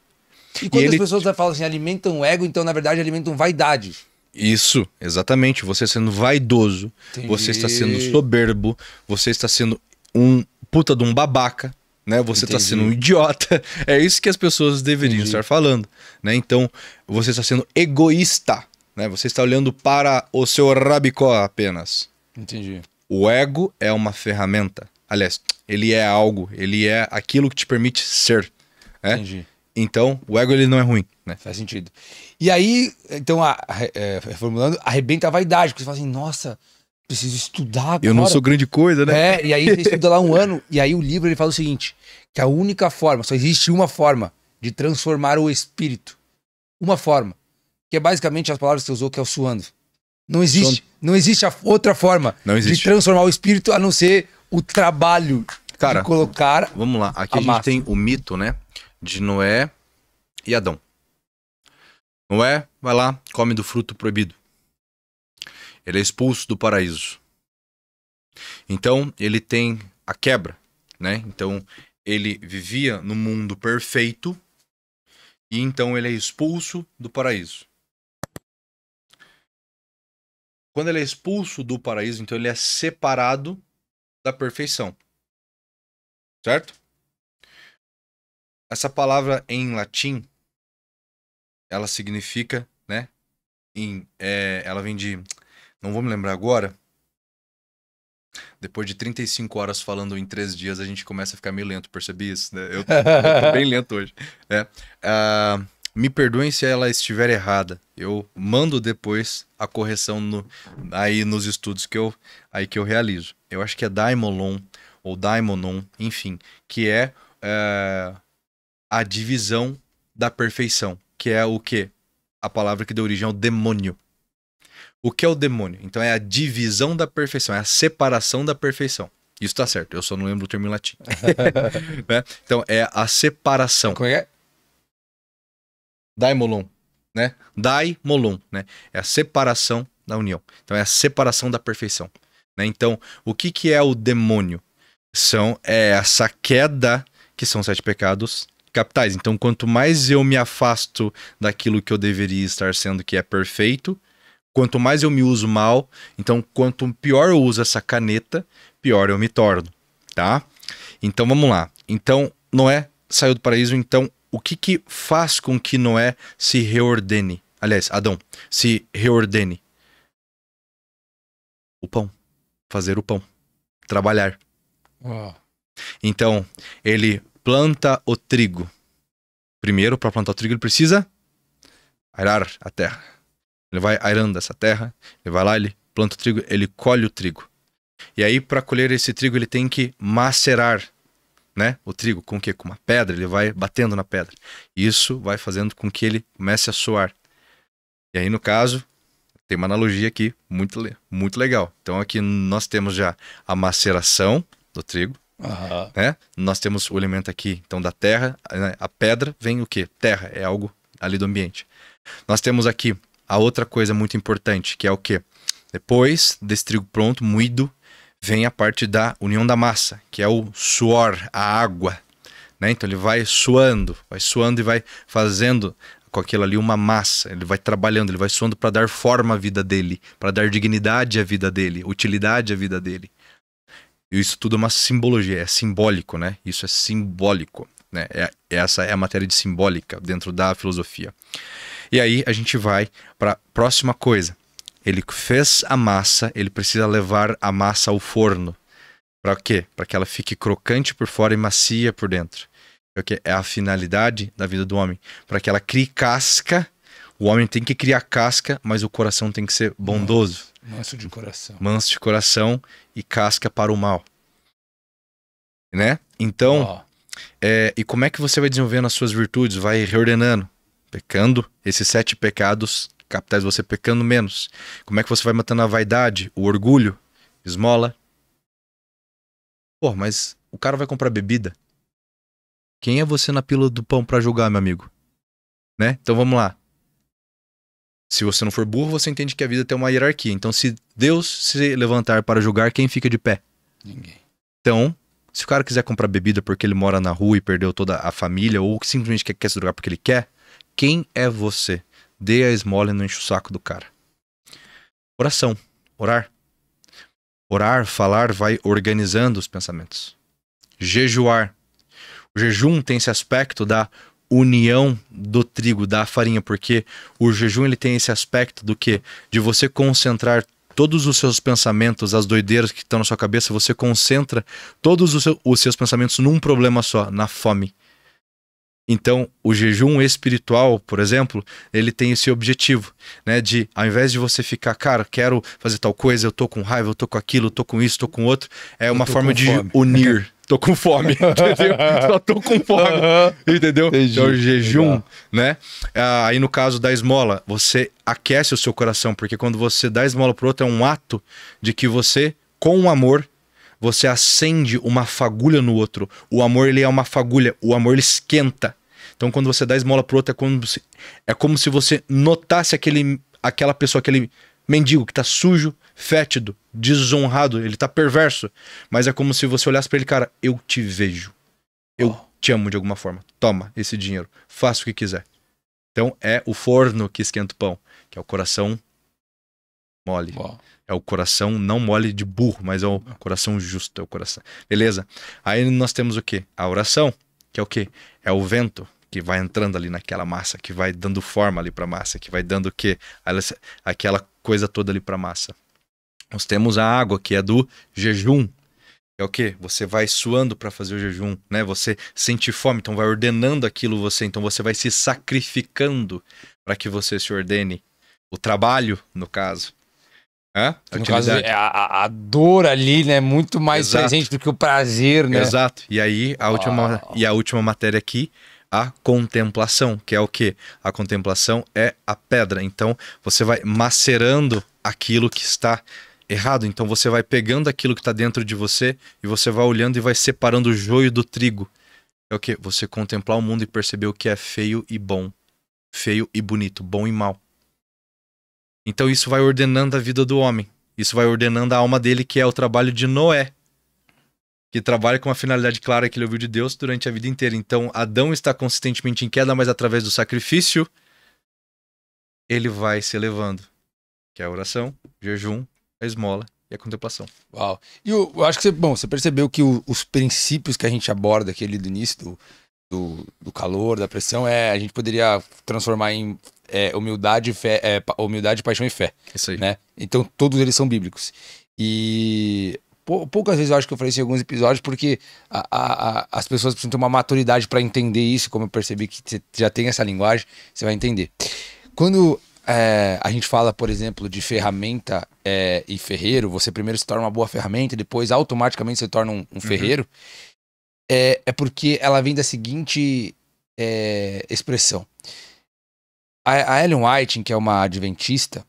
E quando as pessoas falam assim, alimentam o ego, então, na verdade, alimentam vaidade. Isso, exatamente. Você sendo vaidoso, Entendi. Você está sendo soberbo, você está sendo um puta de um babaca, né? Você está sendo um idiota. É isso que as pessoas deveriam estar falando, né? Então, você está sendo egoísta, né? Você está olhando para o seu rabicó apenas. Entendi. O ego é uma ferramenta. Aliás, ele é algo, ele é aquilo que te permite ser, né? Entendi. Então, o ego, ele não é ruim, né? Faz sentido. E aí, então, reformulando, arrebenta a vaidade, porque você fala assim, nossa, preciso estudar agora. Eu não sou grande coisa, né? E aí você estuda lá um ano, e aí o livro ele fala o seguinte, que a única forma, só existe uma forma de transformar o espírito. Uma forma. Que é basicamente as palavras que você usou, que é o suando. Não existe a outra forma de transformar o espírito, a não ser o trabalho de colocar... Vamos lá, aqui a gente tem o mito, né? De Noé e Adão. Noé vai lá, come do fruto proibido. Ele é expulso do paraíso. Então, ele tem a quebra, né? Então, ele vivia no mundo perfeito e então ele é expulso do paraíso. Quando ele é expulso do paraíso, então ele é separado da perfeição. Certo? Essa palavra em latim, ela significa, né? Ela vem de... Não vou me lembrar agora. Depois de 35 horas falando em 3 dias, a gente começa a ficar meio lento, percebi isso? Né? Eu tô bem lento hoje. Me perdoem se ela estiver errada. Eu mando depois a correção aí nos estudos que eu realizo. Eu acho que é daimolon ou daimonon, enfim, que é a divisão da perfeição, que é o quê? A palavra que deu origem ao demônio. O que é o demônio? Então é a divisão da perfeição, é a separação da perfeição. Isso tá certo, eu só não lembro o termo em latim. Né? Então é a separação. Como é? Daimolon, né? Daimolon, né? É a separação da união. Então é a separação da perfeição. Né? Então, o que é o demônio? É essa queda, que são 7 pecados capitais. Então, quanto mais eu me afasto daquilo que eu deveria estar sendo, que é perfeito, quanto mais eu me uso mal, então quanto pior eu uso essa caneta, pior eu me torno, tá? Então, vamos lá. Então, Noé saiu do paraíso, então o que faz com que Noé se reordene? Aliás, Adão se reordene? O pão. Fazer o pão. Trabalhar. Uau. Então, ele planta o trigo. Primeiro, para plantar o trigo, ele precisa arar a terra. Ele vai arando essa terra, ele vai lá, ele planta o trigo, ele colhe o trigo. E aí, para colher esse trigo, ele tem que macerar, né? O trigo com o quê? Com uma pedra, ele vai batendo na pedra. Isso vai fazendo com que ele comece a suar. E aí, no caso, tem uma analogia aqui muito legal. Então, aqui nós temos já a maceração do trigo. Uhum. Né? Nós temos o elemento aqui, então, da terra. Né? A pedra vem o quê? Terra, é algo ali do ambiente. Nós temos aqui a outra coisa muito importante, que é o quê? Depois desse trigo pronto, moído, vem a parte da união da massa, que é o suor, a água. Né? Então ele vai suando e vai fazendo com aquilo ali uma massa. Ele vai trabalhando, ele vai suando para dar forma à vida dele, para dar dignidade à vida dele, utilidade à vida dele. E isso tudo é uma simbologia, é simbólico, né? Isso é simbólico, né? Essa é a matéria de simbólica dentro da filosofia. E aí a gente vai para a próxima coisa. Ele fez a massa, ele precisa levar a massa ao forno. Para quê? Para que ela fique crocante por fora e macia por dentro. Porque é a finalidade da vida do homem. Para que ela crie casca, o homem tem que criar casca, mas o coração tem que ser bondoso. Manso de coração. Manso de coração e casca para o mal. Né? Então, e como é que você vai desenvolvendo as suas virtudes? Vai reordenando. Pecando, esses 7 pecados capitais, você pecando menos. Como é que você vai matando a vaidade, o orgulho, esmola? Pô, mas o cara vai comprar bebida. Quem é você na pílula do pão para julgar, meu amigo? Né? Então vamos lá. Se você não for burro, você entende que a vida tem uma hierarquia. Então se Deus se levantar para julgar, quem fica de pé? Ninguém. Então, se o cara quiser comprar bebida porque ele mora na rua e perdeu toda a família, ou simplesmente quer se drogar porque ele quer, quem é você? Dê a esmola e não enche o saco do cara. Oração. Orar. Orar, falar, vai organizando os pensamentos. Jejuar. O jejum tem esse aspecto da união do trigo, da farinha, porque o jejum ele tem esse aspecto do quê? De você concentrar todos os seus pensamentos, as doideiras que estão na sua cabeça, você concentra todos os seus pensamentos num problema só, na fome. Então, o jejum espiritual, por exemplo, ele tem esse objetivo, né? De, ao invés de você ficar, cara, quero fazer tal coisa, eu tô com raiva, eu tô com aquilo, eu tô com isso, tô com outro, é uma forma de unir. Tô com fome, entendeu? Só tô com fome, entendeu? Entendi. Então, o jejum, legal. né? Aí no caso da esmola, você aquece o seu coração, porque quando você dá esmola pro outro, é um ato de que você, com o amor, você acende uma fagulha no outro. O amor, ele é uma fagulha. O amor, ele esquenta. Então, quando você dá esmola pro outro, é como se você notasse aquela pessoa, aquele mendigo que tá sujo, fétido, desonrado, ele tá perverso. Mas é como se você olhasse pra ele, cara, eu te vejo. Eu te amo de alguma forma. Toma esse dinheiro. Faça o que quiser. Então, é o forno que esquenta o pão, que é o coração mole. É o coração não mole de burro, mas é o coração justo, é o coração. Beleza? Aí nós temos o quê? A oração, que é o quê? É o vento que vai entrando ali naquela massa, que vai dando forma ali pra massa, que vai dando o quê? Aquela coisa toda ali pra massa. Nós temos a água, que é do jejum. É o quê? Você vai suando para fazer o jejum, né? Você sente fome, então vai ordenando aquilo você, então você vai se sacrificando para que você se ordene. O trabalho, no caso. Hã? A Que no caso, utilidade. a dor ali, né? Muito mais Exato. presente do que o prazer, né? Exato. E aí, a última matéria aqui, a contemplação, que é o quê? A contemplação é a pedra. Então, você vai macerando aquilo que está errado. Então, você vai pegando aquilo que está dentro de você e você vai olhando e vai separando o joio do trigo. É o quê? Você contemplar o mundo e perceber o que é feio e bom. Feio e bonito, bom e mal. Então, isso vai ordenando a vida do homem. Isso vai ordenando a alma dele, que é o trabalho de Noé, que trabalha com uma finalidade clara que ele ouviu de Deus durante a vida inteira. Então, Adão está consistentemente em queda, mas através do sacrifício, ele vai se elevando. Que é a oração, o jejum, a esmola e a contemplação. Uau. E eu acho que você percebeu que os princípios que a gente aborda aqui ali do início, do calor, da pressão, a gente poderia transformar em humildade, fé, humildade, paixão e fé. Isso aí. Né? Então, todos eles são bíblicos. E poucas vezes eu acho que eu falei isso em alguns episódios, porque as pessoas precisam ter uma maturidade para entender isso. Como eu percebi que você já tem essa linguagem, você vai entender. Quando a gente fala, por exemplo, de ferramenta e ferreiro, você primeiro se torna uma boa ferramenta, depois automaticamente se torna um ferreiro, é porque ela vem da seguinte expressão. A Ellen White, que é uma adventista,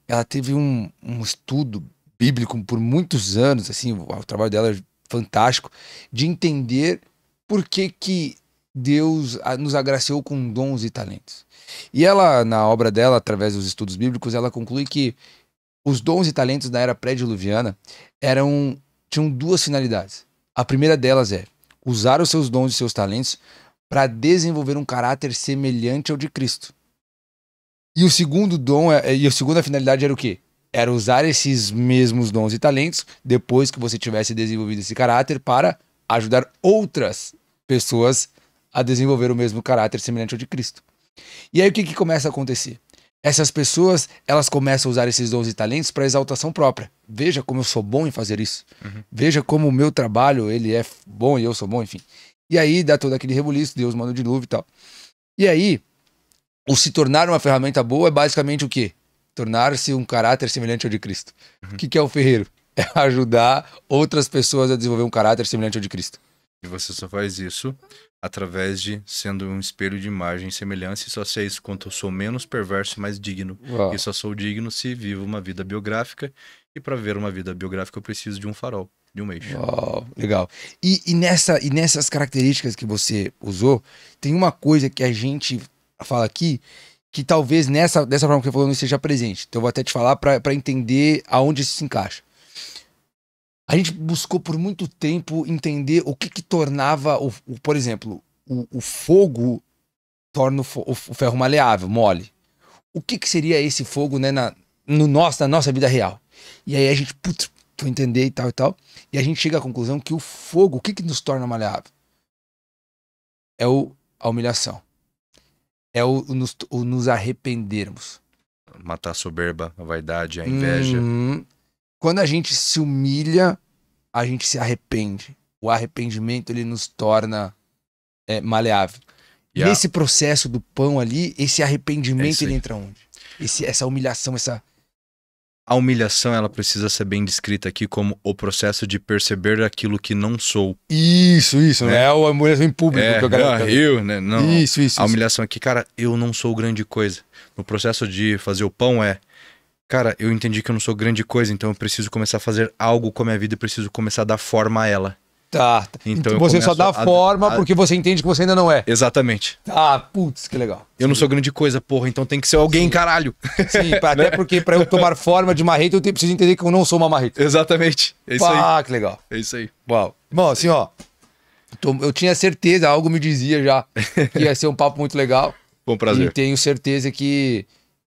ela teve um estudo bíblico por muitos anos, assim, o trabalho dela é fantástico, de entender por que Deus nos agraciou com dons e talentos. E ela, na obra dela, através dos estudos bíblicos, ela conclui que os dons e talentos da era pré-diluviana tinham duas finalidades. A primeira delas é usar os seus dons e seus talentos para desenvolver um caráter semelhante ao de Cristo. E o segundo dom, e a segunda finalidade era o quê? Era usar esses mesmos dons e talentos, depois que você tivesse desenvolvido esse caráter, para ajudar outras pessoas a desenvolver o mesmo caráter semelhante ao de Cristo. E aí o que começa a acontecer? Essas pessoas, elas começam a usar esses dons e talentos para exaltação própria. Veja como eu sou bom em fazer isso. Veja como o meu trabalho, ele é bom e eu sou bom, enfim. E aí dá todo aquele rebuliço, Deus manda o dilúvio e tal. E aí, o se tornar uma ferramenta boa é basicamente o quê? Tornar-se um caráter semelhante ao de Cristo. O que é o ferreiro? É ajudar outras pessoas a desenvolver um caráter semelhante ao de Cristo. E você só faz isso através de sendo um espelho de imagem e semelhança, e só sei isso quanto eu sou menos perverso e mais digno. Uau. E só sou digno se vivo uma vida biográfica, e para ver uma vida biográfica eu preciso de um farol, de um eixo. Uau, legal. E nessas características que você usou, tem uma coisa que a gente fala aqui, que talvez dessa forma que você falou não esteja presente. Então eu vou até te falar para entender aonde isso se encaixa. A gente buscou por muito tempo entender o que tornava, por exemplo, o fogo torna o ferro maleável, mole. O que seria esse fogo, né, na nossa vida real? E aí a gente, foi entender e tal. E a gente chega à conclusão que o fogo, o que nos torna maleável? É a humilhação. É o nos arrependermos. Matar a soberba, a vaidade, a inveja. Quando a gente se humilha, a gente se arrepende. O arrependimento, ele nos torna maleável. Nesse processo do pão ali, esse arrependimento, ele entra onde? Essa humilhação, A humilhação, ela precisa ser bem descrita aqui como o processo de perceber aquilo que não sou. Isso, né? Não é a humilhação em público que eu quero. Né? Não. Isso. A humilhação aqui, cara, eu não sou grande coisa. No processo de fazer o pão cara, eu entendi que eu não sou grande coisa, então eu preciso começar a fazer algo com a minha vida e preciso começar a dar forma a ela. Tá. Então você só dá forma porque você entende que você ainda não é. Exatamente. Ah, putz, que legal. Eu não sou grande coisa, porra, então tem que ser alguém, caralho. Sim, até porque pra eu tomar forma de marreta, eu preciso entender que eu não sou uma marreta. Exatamente. É isso aí. Ah, que legal. É isso aí. Uau. Bom, assim, ó. Eu tinha certeza, algo me dizia já que ia ser um papo muito legal. Bom prazer. E tenho certeza que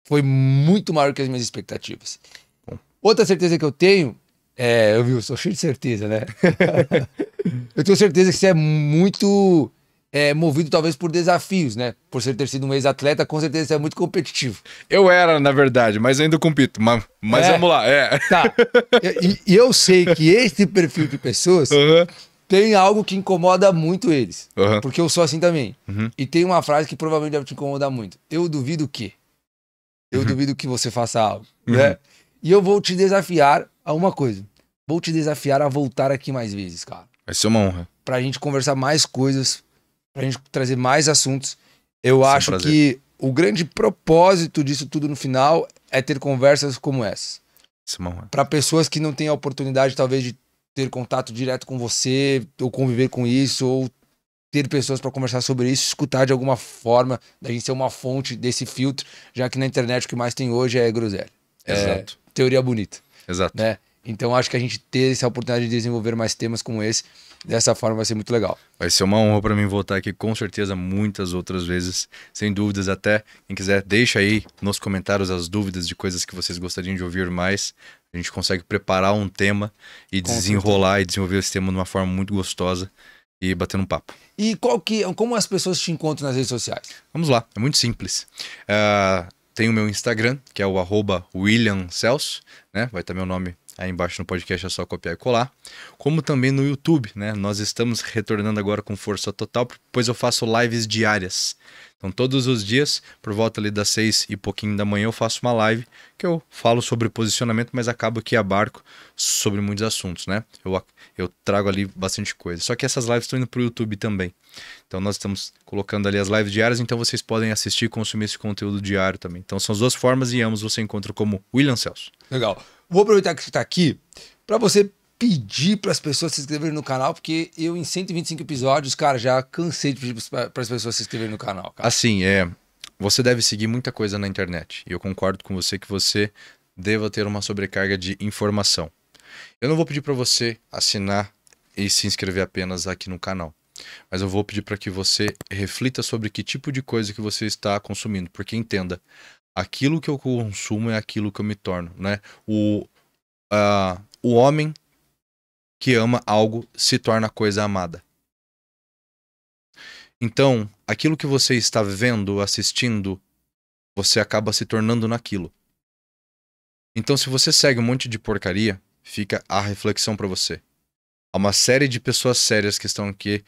foi muito maior que as minhas expectativas. Bom. Outra certeza que eu tenho, eu sou cheio de certeza, né? Eu tenho certeza que você é muito movido talvez por desafios, né? Por ter sido um ex-atleta, com certeza você é muito competitivo. Eu era, na verdade, mas ainda compito. Mas vamos lá, Tá. E eu sei que esse perfil de pessoas tem algo que incomoda muito eles. Porque eu sou assim também. E tem uma frase que provavelmente deve te incomodar muito. Eu duvido que. Eu duvido que você faça algo, né? E eu vou te desafiar a uma coisa. Vou te desafiar a voltar aqui mais vezes, cara. Vai ser uma honra. Pra gente conversar mais coisas, pra gente trazer mais assuntos. Eu acho que o grande propósito disso tudo no final é ter conversas como essa. Isso é uma honra. Pra pessoas que não têm a oportunidade, talvez, de ter contato direto com você, ou conviver com isso, ou ter pessoas para conversar sobre isso, escutar de alguma forma, da gente ser uma fonte desse filtro, já que na internet o que mais tem hoje é groselha. Exato. Teoria bonita. Exato. Né? Então acho que a gente ter essa oportunidade de desenvolver mais temas como esse, dessa forma vai ser muito legal. Vai ser uma honra para mim voltar aqui, com certeza, muitas outras vezes, sem dúvidas. Até quem quiser, deixa aí nos comentários as dúvidas de coisas que vocês gostariam de ouvir mais. A gente consegue preparar um tema e desenrolar e desenvolver esse tema de uma forma muito gostosa e batendo um papo. E como as pessoas te encontram nas redes sociais? Vamos lá, é muito simples. Tem o meu Instagram, que é o @WilliamCelso, né? Vai estar meu nome aí embaixo no podcast, é só copiar e colar. Como também no YouTube, né? Nós estamos retornando agora com força total, pois eu faço lives diárias. Então todos os dias, por volta ali das 6 e pouquinho da manhã, eu faço uma live que eu falo sobre posicionamento, mas acabo que abarco sobre muitos assuntos, né? Eu trago ali bastante coisa. Só que essas lives estão indo para o YouTube também. Então nós estamos colocando ali as lives diárias, então vocês podem assistir e consumir esse conteúdo diário também. Então são as duas formas e ambos você encontra como William Celso. Legal. Vou aproveitar que você está aqui para você pedir para as pessoas se inscreverem no canal, porque eu em 125 episódios, cara, já cansei de pedir para as pessoas se inscreverem no canal, cara. Assim, você deve seguir muita coisa na internet. E eu concordo com você que você deva ter uma sobrecarga de informação. Eu não vou pedir para você assinar e se inscrever apenas aqui no canal. Mas eu vou pedir para que você reflita sobre que tipo de coisa que você está consumindo. Porque entenda, aquilo que eu consumo é aquilo que eu me torno, né? O homem que ama algo se torna coisa amada. Então, aquilo que você está vendo, assistindo, você acaba se tornando naquilo. Então, se você segue um monte de porcaria, fica a reflexão para você. Há uma série de pessoas sérias que estão aqui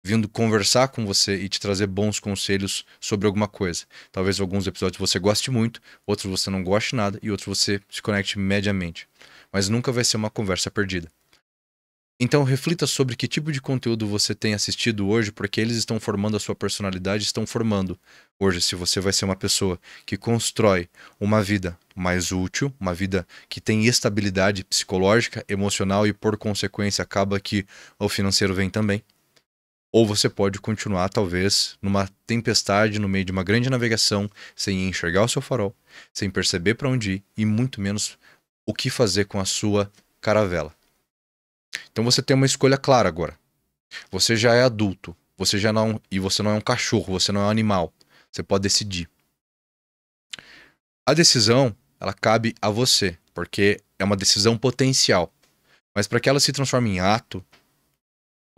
vindo conversar com você e te trazer bons conselhos sobre alguma coisa. Talvez alguns episódios você goste muito, outros você não goste nada e outros você se conecte mediamente. Mas nunca vai ser uma conversa perdida. Então reflita sobre que tipo de conteúdo você tem assistido hoje, porque eles estão formando a sua personalidade, estão formando hoje se você vai ser uma pessoa que constrói uma vida mais útil, uma vida que tem estabilidade psicológica, emocional e por consequência acaba que o financeiro vem também. Ou você pode continuar talvez numa tempestade no meio de uma grande navegação, sem enxergar o seu farol, sem perceber para onde ir e muito menos o que fazer com a sua caravela. Então você tem uma escolha clara agora. Você já é adulto, você não é um cachorro, você não é um animal. Você pode decidir. A decisão, ela cabe a você, porque é uma decisão potencial. Mas para que ela se transforme em ato,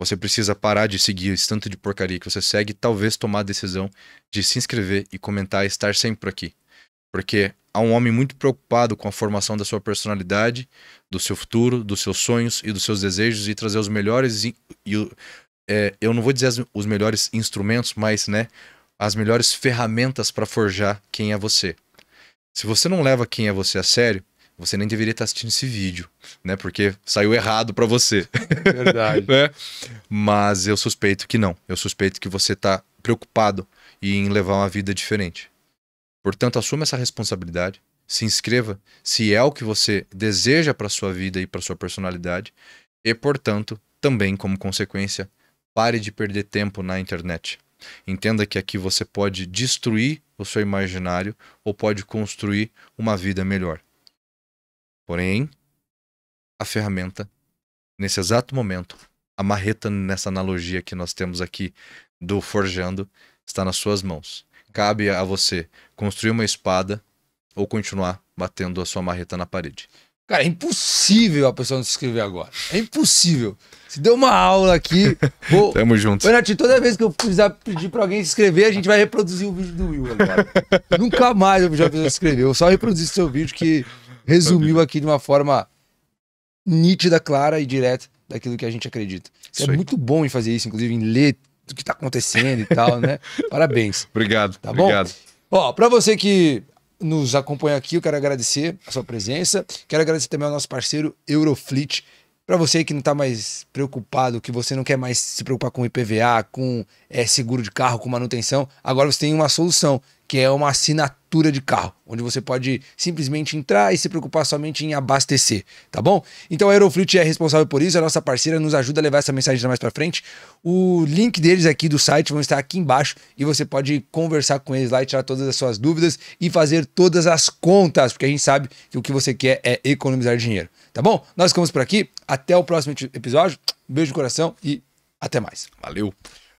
você precisa parar de seguir esse tanto de porcaria que você segue e talvez tomar a decisão de se inscrever e comentar e estar sempre por aqui. Porque há um homem muito preocupado com a formação da sua personalidade, do seu futuro, dos seus sonhos e dos seus desejos e trazer os melhores, eu não vou dizer os melhores instrumentos, mas né, as melhores ferramentas para forjar quem é você. Se você não leva quem é você a sério, você nem deveria estar assistindo esse vídeo, né? Porque saiu errado para você. Verdade. Né? Mas eu suspeito que não. Eu suspeito que você está preocupado em levar uma vida diferente. Portanto, assuma essa responsabilidade, se inscreva se é o que você deseja para sua vida e para sua personalidade e, portanto, também como consequência, pare de perder tempo na internet. Entenda que aqui você pode destruir o seu imaginário ou pode construir uma vida melhor. Porém, a ferramenta, nesse exato momento, a marreta nessa analogia que nós temos aqui do forjando, está nas suas mãos. Cabe a você construir uma espada ou continuar batendo a sua marreta na parede. Cara, é impossível a pessoa não se inscrever agora. É impossível. Se deu uma aula aqui... Tamo junto. Renatinho, toda vez que eu precisar pedir pra alguém se inscrever, a gente vai reproduzir o vídeo do Will agora. Nunca mais eu já precisar se inscrever. Eu só reproduzi seu vídeo que resumiu aqui de uma forma nítida, clara e direta daquilo que a gente acredita. Você é muito bom em fazer isso, inclusive em ler o que tá acontecendo e tal, né? Parabéns. Obrigado. Tá bom? Obrigado. Ó, pra você que nos acompanha aqui, eu quero agradecer a sua presença. Quero agradecer também ao nosso parceiro Eurofleet. Para você que não está mais preocupado, que você não quer mais se preocupar com IPVA, com seguro de carro, com manutenção, agora você tem uma solução, que é uma assinatura de carro, onde você pode simplesmente entrar e se preocupar somente em abastecer, tá bom? Então a Eurofleet é responsável por isso, a nossa parceira nos ajuda a levar essa mensagem mais para frente. O link deles aqui do site vão estar aqui embaixo e você pode conversar com eles lá e tirar todas as suas dúvidas e fazer todas as contas, porque a gente sabe que o que você quer é economizar dinheiro, tá bom? Nós ficamos por aqui, até o próximo episódio, um beijo no coração e até mais. Valeu!